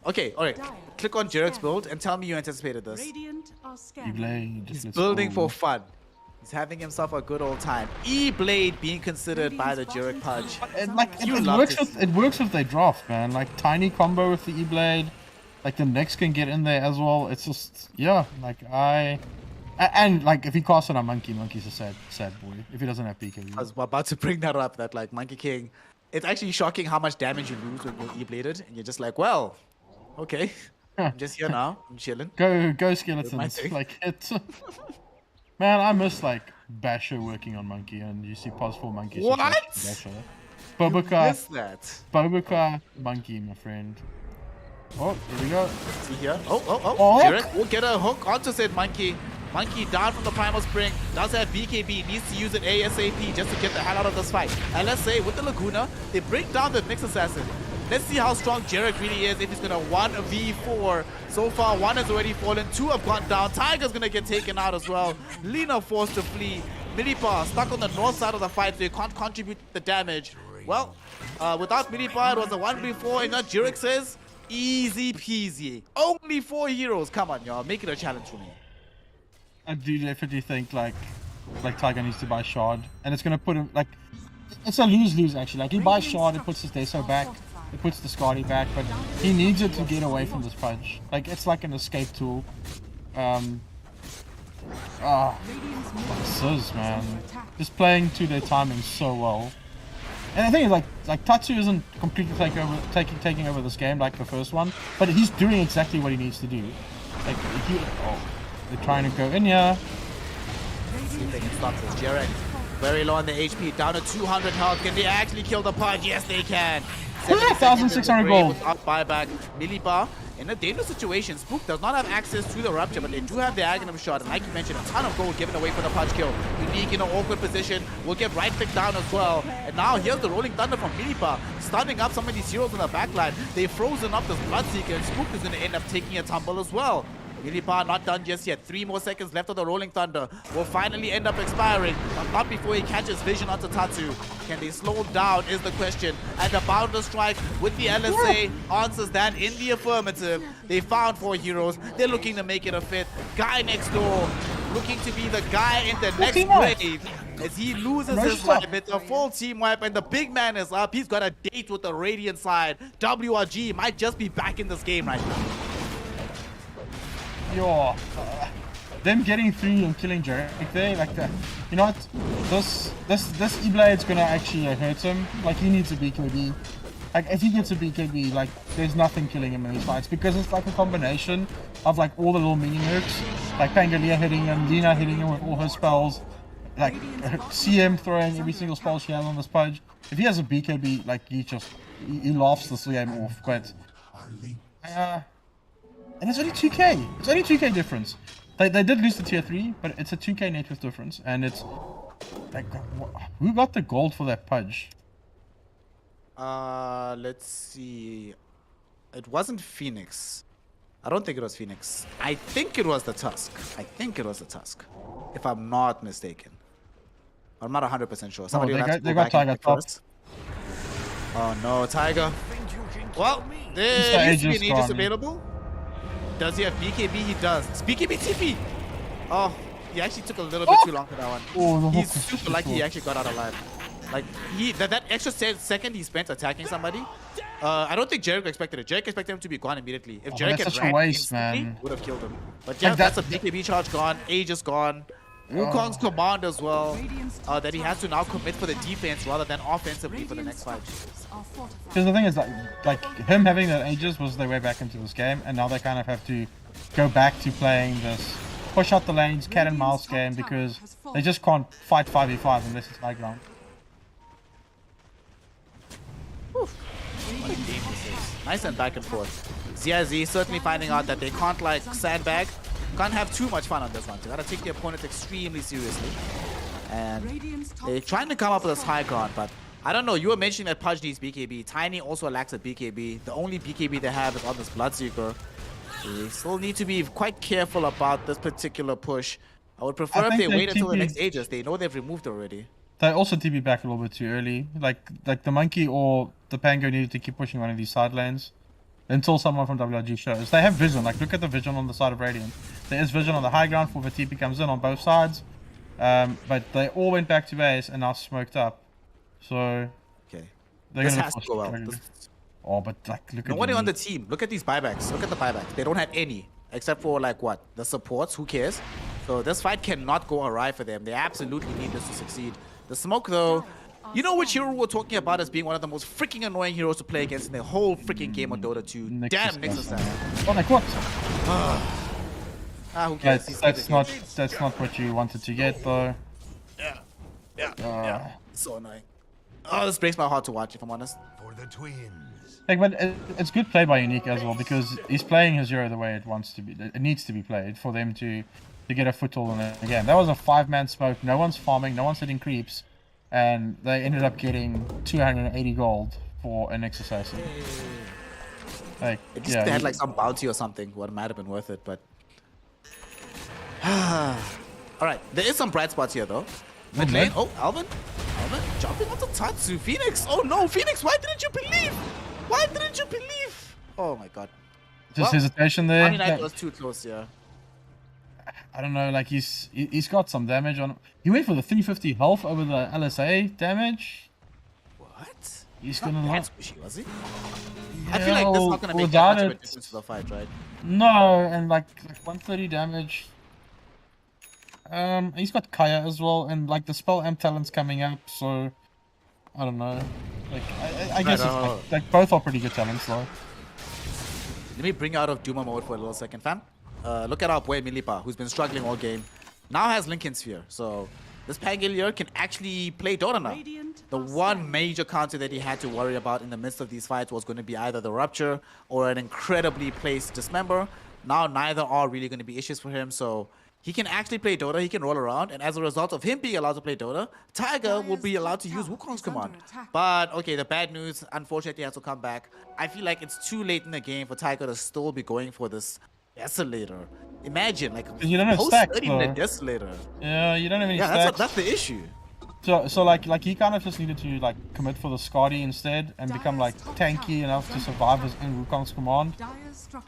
Okay, alright. Click on Jarek's build and tell me you anticipated this. He's Building for fun. He's having himself a good old time. E-Blade being considered by the Jarek punch. It works if they draft, man. Like tiny combo with the E-Blade. Like the Nyx can get in there as well. It's just yeah, like and like if he casts on a Monkey's a sad boy. If he doesn't have BKB. I was about to bring that up, that like Monkey King. It's actually shocking how much damage you lose when you're E-Bladed. And you're just like, well, okay. I'm just here now. I'm chilling. Go skeletons. Like it's man, I miss like Basher working on Monkey, and you see pos for Monkey. What? Basher. Bobuka Monkey, my friend. Oh, here we go. See here. Oh. Oh. Jarek will get a hook onto said Monkey. Monkey down from the Primal Spring. Does have BKB. Needs to use it ASAP just to get the hell out of this fight. And let's say with the Laguna, they break down the Nyx Assassin. Let's see how strong Jarek really is if he's going to 1v4. So far, 1 has already fallen. 2 have gone down. Tiger's going to get taken out as well. Lina forced to flee. Millibar stuck on the north side of the fight, so he can't contribute the damage. Well, without Millibar, it was a 1v4. And now Jarek says, easy peasy. Only 4 heroes. Come on, y'all. Make it a challenge for me. I do definitely think like Tiger needs to buy Shard, and it's going to put him like... It's a lose-lose actually. Like he buys Shard, it puts his Deso back. It puts the Scotty back, but he needs it to get away from this punch. Like it's like an escape tool. ZIZ, man, just playing to their timing so well. And the thing is, like Tatsu isn't completely taking over this game like the first one, but he's doing exactly what he needs to do. Like they're trying to go in here. See if they can stop this. Jarek, very low on the HP, down to 200 health. Can they actually kill the punch? Yes, they can. 1,600 gold. Without buyback, Millibar in a dangerous situation. Spook does not have access to the Rupture, but they do have the Aghanim shot. And like you mentioned, a ton of gold given away for the punch kill. Unique in an awkward position. Will get right click down as well. And now here's the Rolling Thunder from Millibar, stunning up some of these heroes in the backline. They've frozen up this Bloodseeker, and Spook is going to end up taking a tumble as well. Millibar not done just yet. 3 more seconds left of the Rolling Thunder. Will finally end up expiring, but not before he catches vision onto Tatsu. Can they slow him down is the question. And the Bounder Strike with the LSA answers that in the affirmative. They found 4 heroes. They're looking to make it a 5th. Guy next door looking to be the guy in the next wave. As he loses his life, it's a full team wipe, and the big man is up. He's got a date with the Radiant side. WRG might just be back in this game right now. Yo, them getting through and killing Jarek there, like that. You know what? This E-Blade's gonna actually hurt him. Like he needs a BKB. Like if he gets a BKB, like there's nothing killing him in these fights because it's like a combination of like all the little mini nukes, like Pangalia hitting him, Lina hitting him with all her spells, like CM throwing every single spell she has on this pudge. If he has a BKB, like he laughs this game off. But and it's only 2k. It's only 2k difference. They did lose the tier 3, but it's a 2k net worth difference, and it's like who got the gold for that pudge? Let's see. It wasn't Phoenix. I don't think it was Phoenix. I think it was the Tusk. If I'm not mistaken. I'm not 100% sure. Somebody will have to go back and check first. Oh no, Tiger. Well, there used to be an Aegis available. Does he have BKB? He does. BKB TP! Oh, he actually took a little bit too long for that one. Oh, He's super lucky he actually got out alive. Like, that extra second he spent attacking somebody, I don't think Jarek expected it. Jarek expected him to be gone immediately. If Jarek had ran instantly, would have killed him. But yeah, that's a BKB charge gone. Aegis gone. Wukong's command as well, that he has to now commit for the defense rather than offensively for the next fight. Because the thing is that, like him having that Aegis was their way back into this game, and now they kind of have to go back to playing this push out the lanes, cat and mouse game, because they just can't fight 5v5 unless it's high ground. What a game this is. Nice and back and forth. ZIZ certainly finding out that they can't like sandbag. can't have too much fun on this one. You gotta take the opponent extremely seriously. And Radiant's top they're trying to come up with this high ground, but I don't know. You were mentioning that Pudge needs BKB. Tiny also lacks a BKB. The only BKB they have is on this Bloodseeker. They still need to be quite careful about this particular push. I would prefer if think they they wait until the TP next Aegis. They know they've removed already. They also TP back a little bit too early. Like the monkey or the Pango needed to keep pushing one of these side lanes until someone from WRG shows. They have vision. Like look at the vision on the side of Radiant. There is vision on the high ground for the TP comes in on both sides. But they all went back to base and now smoked up. So Okay. they're This gonna has to go well. This- Oh, but like look at Nobody on the Unique. team. Look at these buybacks. Look at the buybacks. They don't have any. Except for like what? The supports. Who cares? So this fight cannot go awry for them. They absolutely need this to succeed. The smoke though. You know which hero we're talking about as being one of the most freaking annoying heroes to play against in the whole freaking game of Dota 2. Damn, Nyx Assassin. Oh, like what? Who cares? He's That's good that's not what you wanted to get though. Yeah. So annoying. Oh, this breaks my heart to watch, if I'm honest. For the twins. Like, but it's good play by Unique as well because he's playing his hero the way it wants to be. It needs to be played for them to get a foothold in it. Again, that was a 5-man smoke. No one's farming. No one's hitting creeps, and they ended up getting 280 gold for an Nyx Assassin. Like, At least yeah, they had like some bounty or something. What might have been worth it, but. Alright, there is some bright spots here though. Mid lane. Oh, Alvin jumping onto Tatsu. Phoenix. Oh no, Phoenix, why didn't you believe? Why didn't you believe? Oh my god. just well, hesitation there. I mean, I Like, was too close, yeah. I don't know. Like he's got some damage on. He went for the 350 health over the LSA damage. What? He's Not gonna that not. squishy, was he? I feel like this is not gonna make that without much of a it- difference to the fight, right? No, and like 130 damage. He's got Kaya as well, and like the spell M talent's coming up, so I don't know. Like I guess it's like both are pretty good talents though. Let me bring you out of Duma mode for a little second, fam. Look at our boy Milipa, who's been struggling all game. Now has Lincoln Sphere, so this Pangolier can actually play Dota now. The one major counter that he had to worry about in the midst of these fights was going to be either the Rupture or an incredibly placed Dismember. Now neither are really going to be issues for him, so he can actually play Dota, he can roll around, and as a result of him being allowed to play Dota, Tiger will be allowed to use Wukong's command. But, okay, the bad news, unfortunately, has to come back. I feel like it's too late in the game for Tiger to still be going for this Desolator. Imagine, like, You don't have post stacks, 30-minute though. Desolator. Yeah, you don't have any Yeah, stacks. that's the issue. So like he kind of just needed to like commit for the Scotty instead and become like tanky enough to survive his in Wukong's command,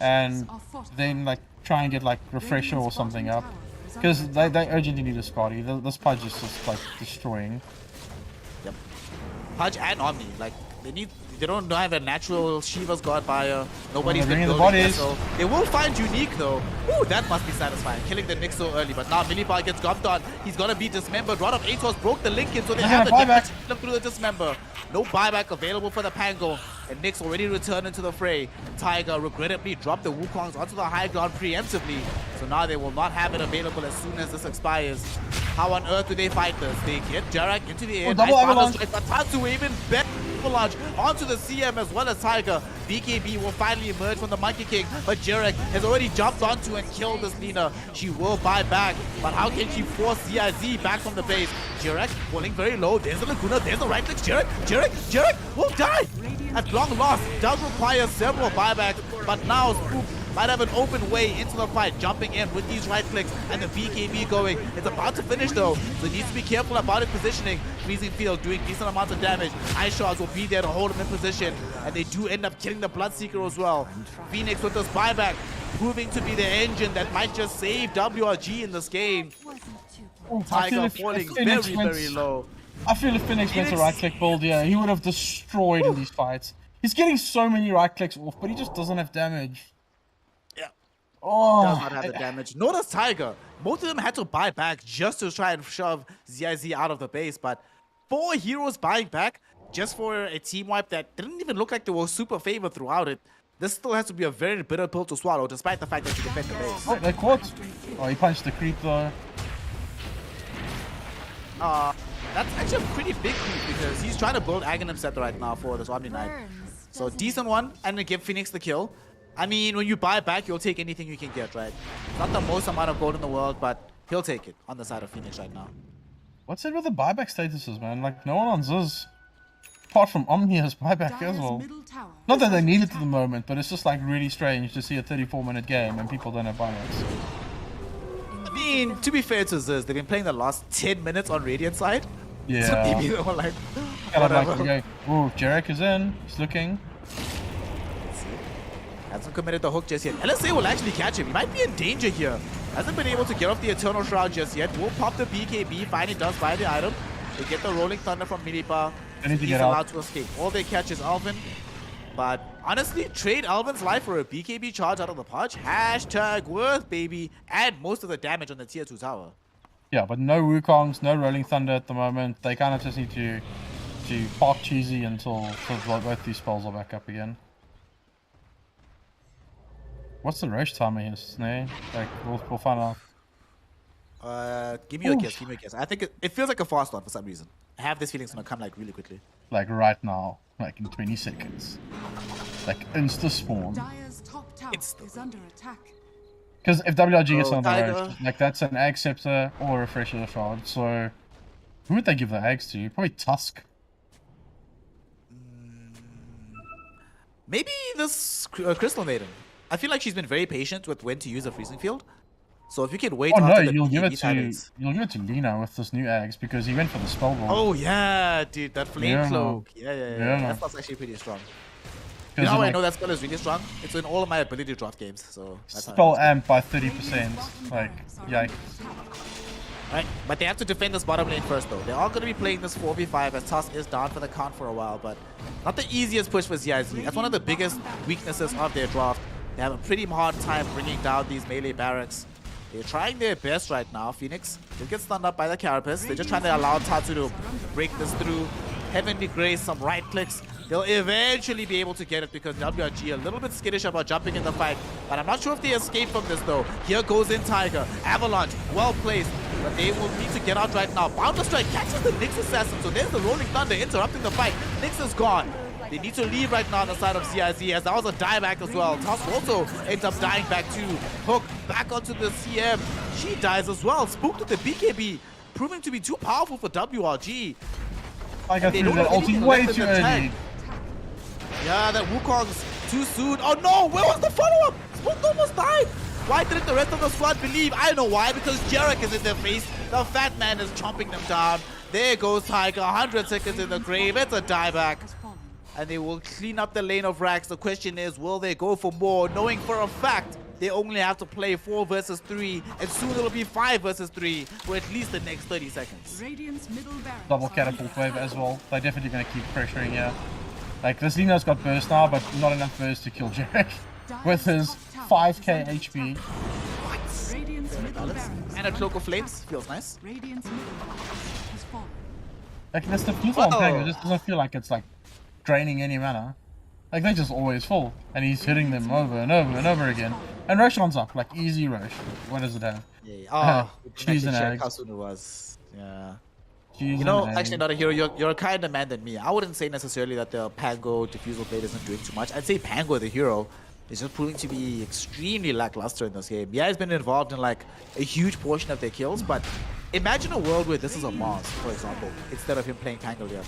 and then like try and get like refresher or something up, because they urgently need a Scotty. This Pudge is just like destroying. Yep. Pudge and Omni, like, they don't have a natural Shiva's God buyer. Nobody's they're been bringing the building bodies. that, so they will find Unique though. Ooh, that must be satisfying. Killing the Nyx so early, but now Milipa gets gumped on. He's gonna be dismembered. Rod of Atos broke the Lincoln, so they have the buyback. damage through the dismember. No buyback available for the Pango, and Nyx already returned into the fray. Tiger regrettably dropped the Wukongs onto the high ground preemptively, so now they will not have it available as soon as this expires. How on earth do they fight this? They get Jarak into the air. double avalanche. But Tatsu even better avalanche onto the CM as well as Tiger. BKB will finally emerge from the Monkey King, but Jarek has already jumped onto and killed this Lina. She will buy back, but how can she force ZIZ back from the base? Jarek falling very low. There's the Laguna, there's the right click. Jarek will die at long loss. Does require several buybacks, but now Spook might have an open way into the fight, jumping in with these right clicks and the BKB going. It's about to finish though, so he needs to be careful about his positioning. Freezing Field doing decent amounts of damage. Ice Shards will be there to hold him in position, and they do end up killing the Bloodseeker as well. Phoenix with this buyback, proving to be the engine that might just save WRG in this game. Tiger falling very low. I feel if Phoenix went to right click build, yeah, he would have destroyed in these fights. He's getting so many right clicks off, but he just doesn't have damage. Yeah. Oh, Does not have the damage. Nor does Tiger. Both of them had to buy back just to try and shove ZIZ out of the base, but 4 heroes buying back just for a team wipe that didn't even look like they were super favored throughout it. This still has to be a very bitter pill to swallow, despite the fact that you defend the base. oh, they caught. Oh, he punched the creep though. That's actually a pretty big creep because he's trying to build Aghanim set right now for this Omni Knight. So decent one, and to give Phoenix the kill. I mean, when you buy back, you'll take anything you can get, right? Not the most amount of gold in the world, but he'll take it on the side of Phoenix right now. What's it with the buyback statuses, man? Like, no one on ZIZ, apart from Omni, has buyback as well. Not that they need it at the moment, but it's just like really strange to see a 34-minute game and people don't have buybacks. I mean, to be fair to ZIZ, they've been playing the last 10 minutes on Radiant side. Yeah. So maybe they were like, Kind of like, whatever. okay, ooh, Jarek is in, he's looking. Hasn't committed the hook just yet. LSA will actually catch him. He might be in danger here. Hasn't been able to get off the Eternal Shroud just yet. Will pop the BKB. Finally does buy the item. They get the Rolling Thunder from Milipa. They need to He's get allowed out. to escape. All they catch is Alvin. But honestly, trade Alvin's life for a BKB charge out of the Pudge. Hashtag worth, baby. Add most of the damage on the tier 2 tower. Yeah, but no Wukongs, no Rolling Thunder at the moment. They kind of just need to park cheesy until both these spells are back up again. What's the rush timer here, Snare? Like, we'll find out. Give me a guess. Give me a guess. I think it feels like a fast one for some reason. I have this feeling it's gonna come like really quickly. Like right now, like in 20 seconds. Like insta spawn. Dire's top tower is under attack. Because if WRG gets Oh, on the Tiger. road, like that's an Ag Scepter or a Refresher Shroud. So who would they give the Ags to? Probably Tusk. Maybe this Crystal Maiden. I feel like she's been very patient with when to use a freezing field. So if you can wait Oh no, after the you'll give it BKB to silence- Lina with this new Ags because he went for the spell roll. Oh yeah, dude, that flame Yeah. cloak. Yeah. Yeah. That spell's actually pretty strong. You 'Cause know how it, I like, know that spell is really strong? It's in all of my ability draft games. So that's how I spell know. amp by 30%. Like, yikes. Right, but they have to defend this bottom lane first though. They are going to be playing this 4v5 as Tusk is down for the count for a while, but not the easiest push for ZIZ. That's one of the biggest weaknesses of their draft. They have a pretty hard time bringing down these melee barracks. They're trying their best right now. Phoenix will get stunned up by the Carapace. They're just trying to allow Tatsu to break this through. Heavenly Grace, some right clicks. They'll eventually be able to get it because WRG a little bit skittish about jumping in the fight. But I'm not sure if they escape from this though. Here goes in Tiger. Avalanche, well placed. But they will need to get out right now. Boundless Strike catches the Nyx Assassin. So there's the Rolling Thunder interrupting the fight. Nyx is gone. They need to leave right now on the side of ZIZ as that was a dieback as well. Tusk also ends up dying back too. Hook back onto the CM. She dies as well. Spooked with the BKB. Proving to be too powerful for WRG. I got They through don't that have ulti anything way left in too the tank. early. Yeah, that Wukong's too soon. Oh no, where was the follow-up? Spooked almost died. Why didn't the rest of the squad believe? I know why, because Jarek is in their face. The fat man is chomping them down. There goes Tiger, 100 seconds in the grave. It's a dieback. And they will clean up the lane of racks. The question is, will they go for more, knowing for a fact they only have to play 4 versus 3, and soon it'll be 5 versus 3 for at least the next 30 seconds. Radiant's middle barracks Double are catapult under wave as well. They're definitely going to keep pressuring here. Like, this Lino's got burst now, but not enough burst to kill Jarek. With his 5k HP. Radiant's middle barracks And a Cloak of Flames feels nice. Radiant's middle barracks has fallen. Like, that's the feels I'm playing. Uh-oh. It just doesn't feel like it's, like, draining any mana. Like, they're just always full. And he's hitting them over and over and over again. And Roshan's up. Like, easy Rosh. What does it have? Yeah. Oh, Cheese and check eggs. how soon it was. Yeah. Cheese You know, and actually, eggs. Not.a.hero, you're a kinder man than me. I wouldn't say necessarily that the Pango Diffusal Blade isn't doing too much. I'd say Pango, the hero, is just proving to be extremely lackluster in this game. Yeah, he's been involved in like a huge portion of their kills, but imagine a world where this is a Mars, for example, instead of him playing Pango here.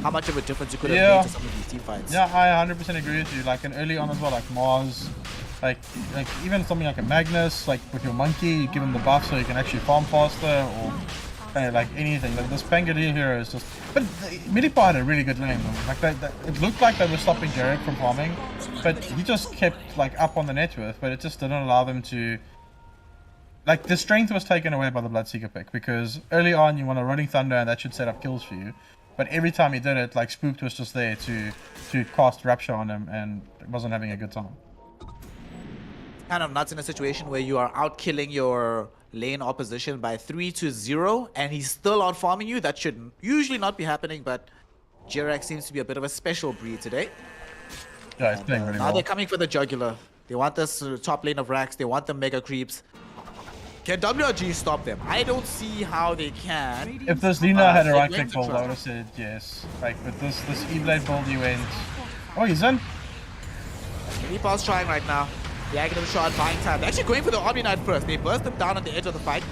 How much of a difference you could have Yeah. made to some of these team fights. Yeah, I 100% agree with you. Like, and early on as well, like Mars, like even something like a Magnus, like with your monkey, you give him the buff so you can actually farm faster, or like anything. Like this Pangolier hero is just. But Milipa had a really good lane. Like it looked like they were stopping Jarek from farming, but he just kept like up on the net worth. But it just didn't allow them to. Like the strength was taken away by the Bloodseeker pick because early on you want a Rolling Thunder and that should set up kills for you. But every time he did it, like Spooked was just there to cast Rapture on him and wasn't having a good time. Kind of nuts in a situation where you are out killing your lane opposition by 3-0 and he's still out farming you. That should usually not be happening, but Jarek seems to be a bit of a special breed today. Yeah, he's playing really Now well. they're coming for the jugular. They want this top lane of racks. They want the mega creeps. Can WRG stop them? I don't see how they can. If this Lina had a they right went click to build, I try. would have said yes. Like, but this E-Blade build, he went. Oh, he's in. Meatball's trying right now. The Aghanim shot buying time. They're actually going for the Omni Knight first. They burst them down on the edge of the fight.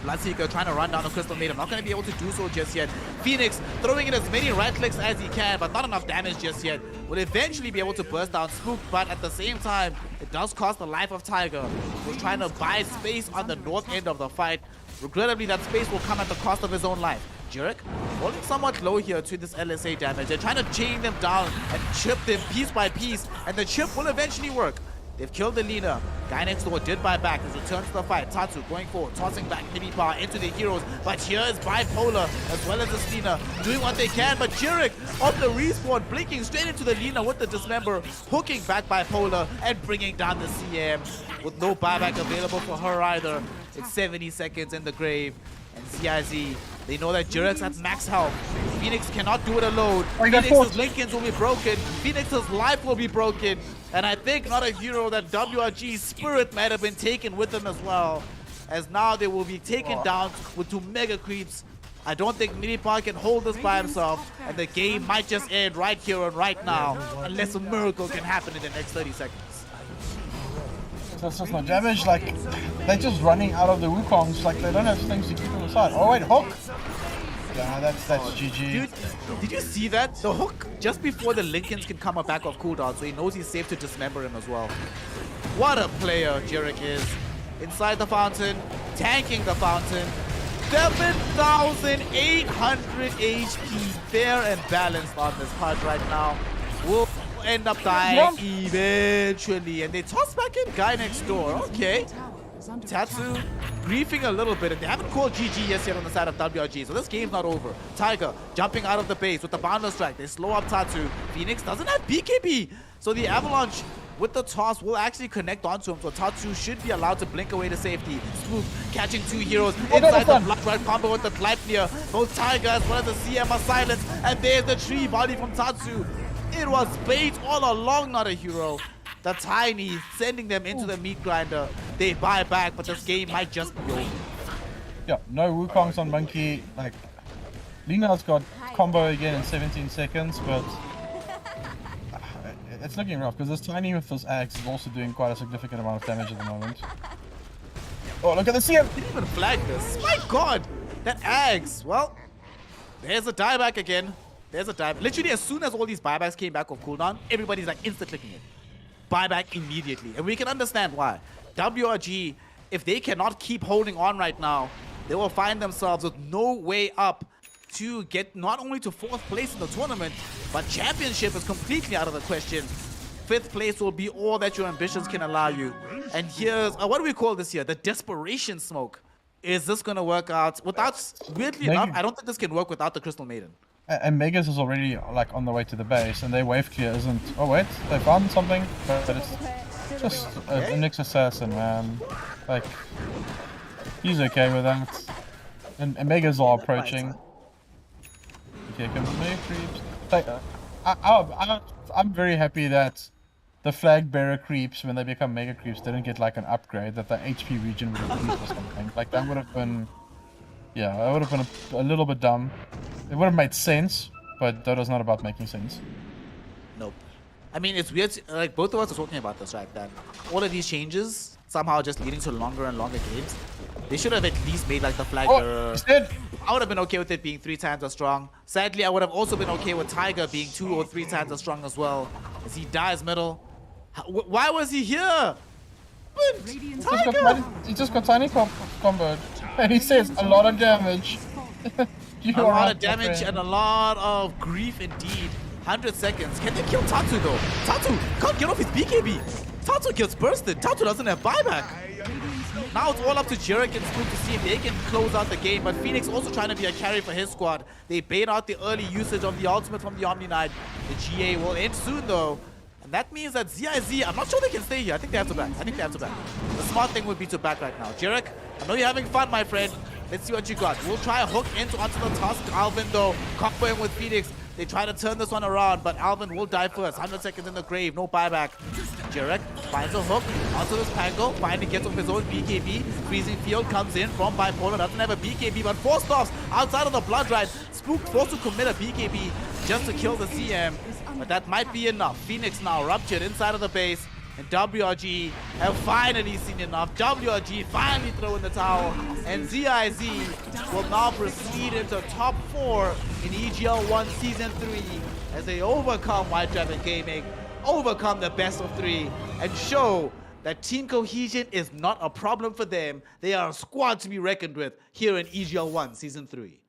Bloodseeker trying to run down the Crystal Maiden. Not going to be able to do so just yet. Phoenix throwing in as many right clicks as he can, but not enough damage just yet. Will eventually be able to burst down Spook, but at the same time, it does cost the life of Tiger, who's trying to buy space on the north end of the fight. Regrettably, that space will come at the cost of his own life. Jurek falling somewhat low here to this LSA damage. They're trying to chain them down and chip them piece by piece, and the chip will eventually work. They've killed the leader. Guy next door did buy back. His return to the fight. Tatsu going forward, tossing back heavy power into the heroes. But here is Bipolar as well as the Lina doing what they can. But Jurek on the respawn, blinking straight into the Lina with the dismember, hooking back Bipolar and bringing down the CM with no buyback available for her either. It's 70 seconds in the grave. And ZIZ, they know that Jurek's at max health. Phoenix cannot do it alone. Phoenix's Lincolns will be broken. Phoenix's life will be broken. And I think Not.a.hero, that WRG spirit might have been taken with them as well. As now they will be taken down with 2 mega creeps. I don't think Minipark can hold this by himself. And the game might just end right here and right now. Unless a miracle can happen in the next 30 seconds. That's just no damage, like, they're just running out of the Wukongs, like, they don't have things to keep them aside. Oh wait, hook! Yeah, that's GG. Dude, did you see that? The hook just before the Lincolns can come back off cooldown, so he knows he's safe to dismember him as well. What a player Jurek is. Inside the fountain, tanking the fountain. 7,800 HP, fair and balanced on this part right now. Will end up dying eventually, and they toss back in guy next door. Okay, Tatsu griefing a little bit, and they haven't called GG yet on the side of WRG, so this game's not over. Tiger jumping out of the base with the boundless strike. They slow up Tatsu. Phoenix doesn't have BKB, so the Avalanche with the toss will actually connect onto him, so Tatsu should be allowed to blink away to safety. Spook catching 2 heroes inside the blood right combo with the Gleipnir. Both Tiger as well as the CM are silenced, and there's the tree body from Tatsu. It was bait all along, Not.a.hero. The Tiny sending them into the meat grinder. They buy back, but this game might just be over. Yeah, no Wukongs on Monkey. Like, Lina's got combo again in 17 seconds, but it's looking rough because this Tiny with this axe is also doing quite a significant amount of damage at the moment. Oh, look at the CM! Didn't even flag this. My god! That axe. Well, there's a dieback again. There's a dive. Literally, as soon as all these buybacks came back off cooldown, everybody's like insta-clicking it. Buyback immediately. And we can understand why. WRG, if they cannot keep holding on right now, they will find themselves with no way up to get not only to 4th place in the tournament, but championship is completely out of the question. 5th place will be all that your ambitions can allow you. And here's, what do we call this here? The desperation smoke. Is this going to work out? Without, weirdly enough, I don't think this can work without the Crystal Maiden. And Megas is already like on the way to the base, and their wave clear isn't. Oh wait, they found something, but it's just a Nyx assassin, man. Like, he's okay with that. And Megas are approaching. Okay, comes Mega creeps. Like, I'm very happy that the flag bearer creeps, when they become Mega creeps, didn't get like an upgrade. That the HP region would have increased or something. Like that would have been. Yeah, that would have been a little bit dumb. It would have made sense, but Dota's not about making sense. Nope. I mean, it's weird, like both of us are talking about this, right? That all of these changes somehow just leading to longer and longer games. They should have at least made like the flag bearer. I would have been okay with it being 3 times as strong. Sadly, I would have also been okay with Tiger being 2 or 3 times as strong as well. As he dies middle. Why was he here? Tiger! He just got Tiny comboed. And he says a lot of damage. A lot of damage and a lot of grief indeed. 100 seconds. Can they kill Tatsu though? Tatsu can't get off his BKB. Tatsu gets bursted. Tatsu doesn't have buyback. Now it's all up to Jurek and Spook to see if they can close out the game. But Phoenix also trying to be a carry for his squad. They bait out the early usage of the ultimate from the Omni Knight. The GA will end soon though. And that means that ZIZ, I'm not sure they can stay here. I think they have to back. The smart thing would be to back right now. Jurek, I know you're having fun, my friend. Let's see what you got. We'll try a hook onto the tusk. Alvin, though, comboing with Phoenix. They try to turn this one around, but Alvin will die first. 100 seconds in the grave, no buyback. Jurek finds a hook onto this Pango. Finally gets off his own BKB. Freezing Field comes in from Bipolar. Doesn't have a BKB, but 4 stops outside of the Blood Ride. Spook forced to commit a BKB. just to kill the CM, but that might be enough. Phoenix now ruptured inside of the base, and WRG have finally seen enough. WRG finally throw in the towel, and ZIZ will now proceed into top 4 in EGL One Season 3 as they overcome Whiterabbit Gaming, overcome the best of 3, and show that team cohesion is not a problem for them. They are a squad to be reckoned with here in EGL One Season 3.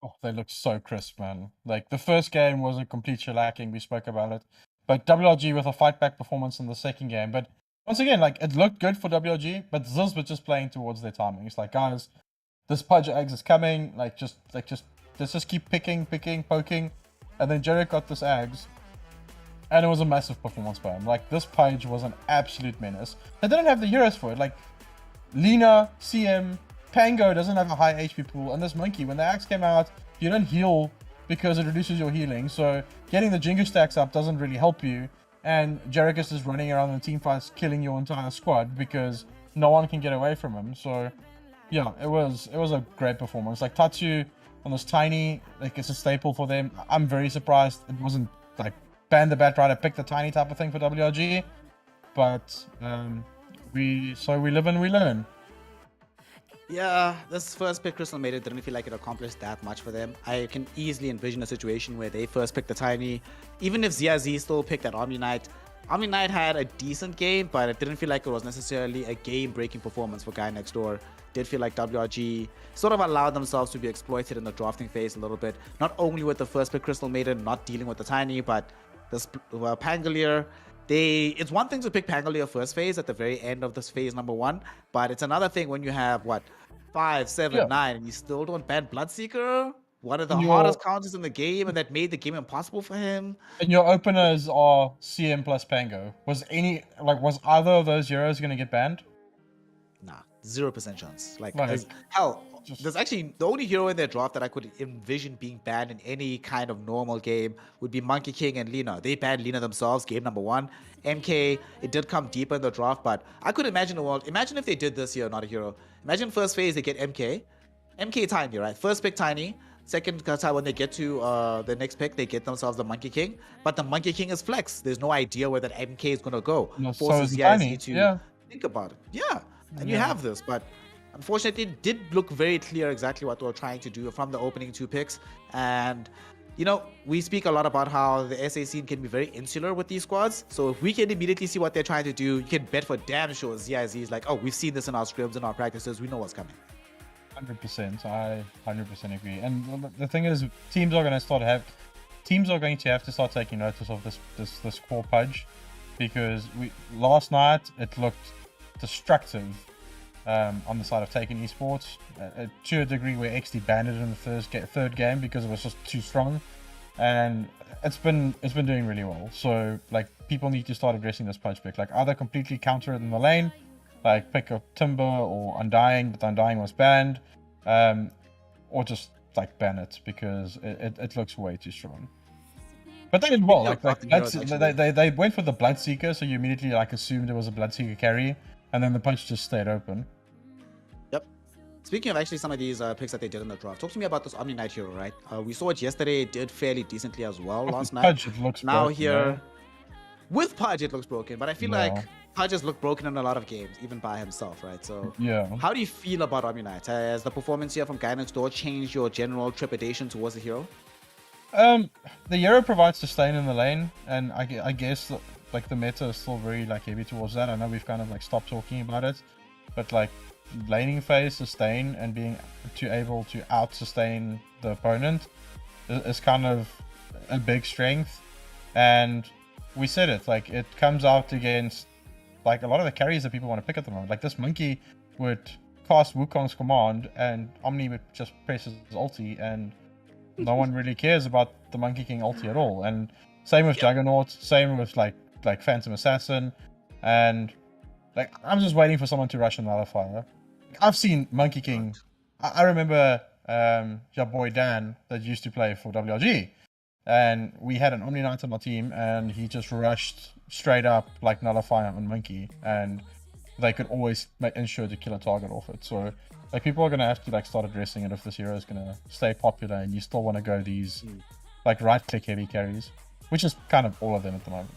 Oh, they look so crisp, man. Like, the first game was a complete shellacking, we spoke about it. But WLG with a fight back performance in the second game. But once again, like, it looked good for WLG, but ZIZ were just playing towards their timing. It's like, guys, this Pudge Eggs is coming. Let's just keep picking, poking. And then Jarek got this Eggs. And it was a massive performance by him. Like, this Pudge was an absolute menace. They didn't have the heroes for it. Like, Lina, CM, Pango doesn't have a high HP pool, and this Monkey, when the axe came out, you don't heal because it reduces your healing, so getting the Jingu stacks up doesn't really help you, and Jarek is just running around in team fights killing your entire squad because no one can get away from him. So yeah, it was a great performance. Like, Tatsu on this tiny, like, it's a staple for them. I'm very surprised it wasn't like ban the bat rider, pick the tiny type of thing for WRG, but we live and we learn. Yeah, this first pick Crystal Maiden didn't feel like it accomplished that much for them. I can easily envision a situation where they first picked the Tiny. Even if ZIZ still picked that Omni Knight had a decent game, but it didn't feel like it was necessarily a game-breaking performance for Guy Next Door. Did feel like WRG sort of allowed themselves to be exploited in the drafting phase a little bit. Not only with the first pick Crystal Maiden not dealing with the Tiny, but this Pangolier. It's one thing to pick Pangolier first phase at the very end of this phase number 1, but it's another thing when you have, 5, 7, 9, and you still don't ban Bloodseeker? One of the hardest counters in the game, and that made the game impossible for him. And your openers are CM plus Pango. Was either of those heroes gonna get banned? Nah, 0% chance. There's actually the only hero in their draft that I could envision being banned in any kind of normal game would be Monkey King and Lina. They banned Lina themselves, game number 1. MK, it did come deeper in the draft, but I could imagine a world. Imagine if they did this here, Not.a.hero. Imagine first phase they get MK Tiny, right? First pick Tiny. Second time when they get to the next pick, they get themselves the Monkey King. But the Monkey King is flex. There's no idea where that MK is gonna go. No, forces Tiny to think about it. Yeah, and you have this, but unfortunately, it did look very clear exactly what they were trying to do from the opening 2 picks. And, we speak a lot about how the SA scene can be very insular with these squads. So if we can immediately see what they're trying to do, you can bet for damn sure ZIZ is like, oh, we've seen this in our scrims, in our practices, we know what's coming. 100%. I 100% agree. And the thing is, teams are going to have to start taking notice of this core Pudge, because last night it looked destructive. On the side of taking Esports, to a degree where XD banned it in the third game because it was just too strong, and it's been doing really well. So, like, people need to start addressing this Pudge pick, like either completely counter it in the lane, like pick up Timber or Undying, but Undying was banned, or just like ban it because it looks way too strong. But they did well. They went for the Bloodseeker, so you immediately assumed it was a Bloodseeker carry. And then the Punch just stayed open. Yep. Speaking of actually some of these picks that they did in the draft, talk to me about this Omni Knight hero, right? We saw it yesterday. It did fairly decently as well last night. Pudge, it looks now broken, here, with Pudge, it looks broken. But I feel like Pudge has looked broken in a lot of games, even by himself, right? So yeah. How do you feel about Omni Knight? Has the performance here from Guy Next Door changed your general trepidation towards the hero? The hero provides sustain in the lane, and I guess like the meta is still very heavy towards that. I know we've kind of stopped talking about it, but laning phase sustain and being able to out sustain the opponent is kind of a big strength. And we said it, it comes out against a lot of the carries that people want to pick at the moment. Like, this Monkey would cast Wukong's command and Omni would just press his ulti, and no one really cares about the Monkey King ulti at all. And same with Juggernaut, same with like Phantom Assassin, and I'm just waiting for someone to rush another fire. I've seen Monkey King. I remember your boy Dan that used to play for WRG, and we had an Omni Knight on my team, and he just rushed straight up Nullifier on Monkey, and they could always ensure to kill a target off it. So people are gonna have to start addressing it if this hero is gonna stay popular, and you still want to go these like right-click heavy carries, which is kind of all of them at the moment.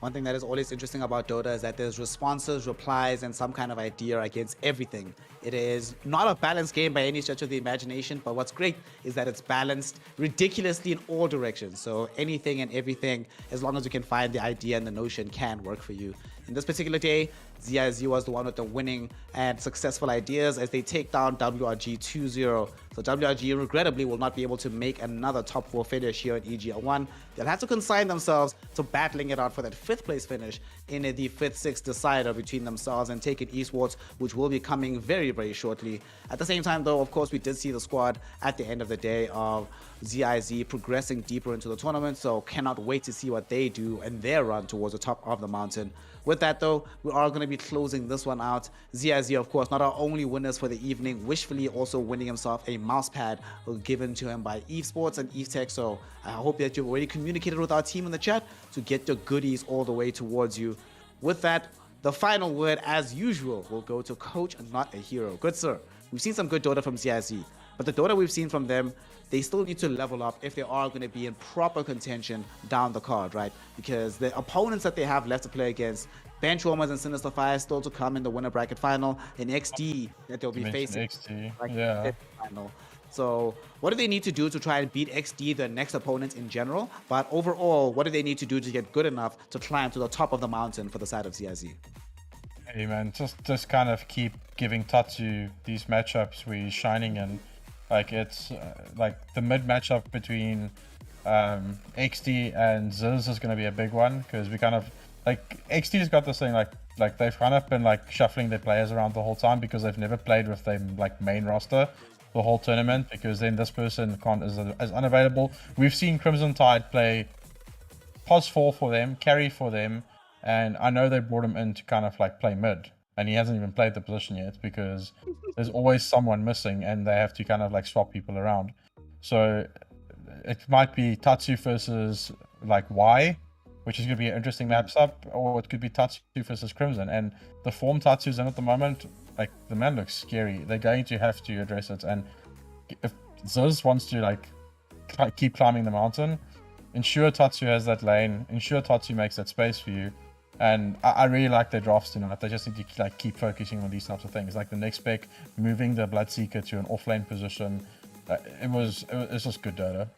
One thing that is always interesting about Dota is that there's responses, replies, and some kind of idea against everything. It is not a balanced game by any stretch of the imagination, but what's great is that it's balanced ridiculously in all directions. So anything and everything, as long as you can find the idea and the notion, can work for you. In this particular day, ZIZ was the one with the winning and successful ideas as they take down WRG 2-0. So WRG regrettably will not be able to make another top 4 finish here in EGL One. They'll have to consign themselves to battling it out for that 5th place finish in the 5th-6th decider between themselves and taking Evesports, which will be coming very, very shortly. At the same time though, of course, we did see the squad at the end of the day of ZIZ progressing deeper into the tournament, so cannot wait to see what they do and their run towards the top of the mountain. With that though, we are going to be closing this one out. ZIZ, of course, not our only winners for the evening, wishfully also winning himself a mouse pad given to him by Evesports and Evetech. So I hope that you've already communicated with our team in the chat to get the goodies all the way towards you. With that, the final word, as usual, will go to Coach Not.a.hero. Good sir, we've seen some good Dota from ZIZ, but the Dota we've seen from them, they still need to level up if they are going to be in proper contention down the card, right? Because the opponents that they have left to play against, Benchwarmers and Sinister Fire still to come in the winner bracket final, in XD that they'll be facing. XD, like, yeah. Final. So what do they need to do to try and beat XD, the next opponent in general? But overall, what do they need to do to get good enough to climb to the top of the mountain for the side of ZIZ? Hey man, just kind of keep giving Tatsu these matchups where he's shining in. Like it's like the mid matchup between XD and ZIZ is going to be a big one, because we kind of like XD's got this thing like they've kind of been like shuffling their players around the whole time because they've never played with them like main roster the whole tournament, because then this person is unavailable. We've seen Crimson Tide play pos 4 for them, carry for them, and I know they brought him in to kind of like play mid, and he hasn't even played the position yet because there's always someone missing and they have to kind of like swap people around. So it might be Tatsu versus like Y, which is going to be an interesting matchup, or it could be Tatsu versus Crimson. And the form Tatsu's in at the moment, like the man looks scary. They're going to have to address it. And if ZIZ wants to like keep climbing the mountain, ensure Tatsu has that lane, ensure Tatsu makes that space for you. And I really like their drafts tonight. They just need to like keep focusing on these types of things, like the next pick, moving the Bloodseeker to an offlane position. It was just good Dota.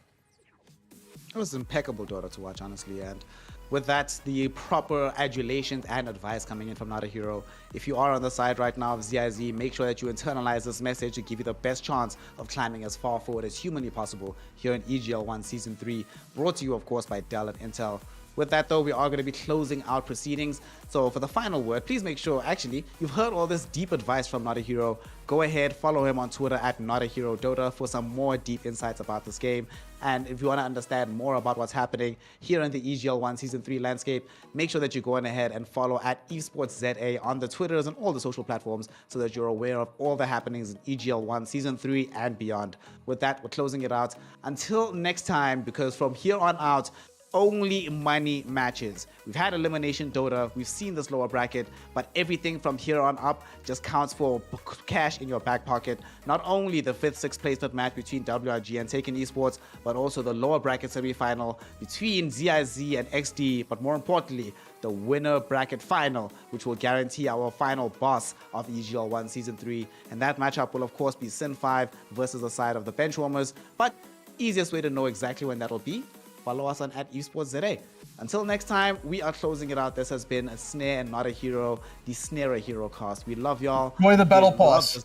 It was impeccable Dota to watch, honestly, and with that, the proper adulations and advice coming in from Not.a.hero. If you are on the side right now of ZIZ, make sure that you internalize this message to give you the best chance of climbing as far forward as humanly possible here in EGL One Season 3, brought to you, of course, by Dell and Intel. With that though, we are going to be closing out proceedings. So for the final word, please make sure, actually, you've heard all this deep advice from Not.a.hero. Go ahead, follow him on Twitter at Not.a.hero Dota for some more deep insights about this game. And if you want to understand more about what's happening here in the EGL One Season 3 landscape, make sure that you go on ahead and follow at Evesports ZA on the Twitters and all the social platforms so that you're aware of all the happenings in EGL One Season 3 and beyond. With that, we're closing it out. Until next time, because from here on out, only money matches. We've had Elimination Dota, we've seen this lower bracket, but everything from here on up just counts for cash in your back pocket. Not only the 5th, 6th placement match between WRG and Taken Esports, but also the lower bracket semi-final between ZIZ and XD, but more importantly, the winner bracket final, which will guarantee our final boss of EGL One Season 3. And that matchup will of course be Sin 5 versus the side of the Benchwarmers, but easiest way to know exactly when that'll be, follow us on at Evesports ZA. Until next time, we are closing it out. This has been Snare and Not.a.hero, the Snare-a-hero cast. We love y'all. Boy, the battle pass.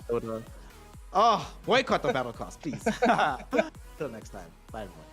Oh, boycott the battle cast, please. Till next time. Bye, everyone.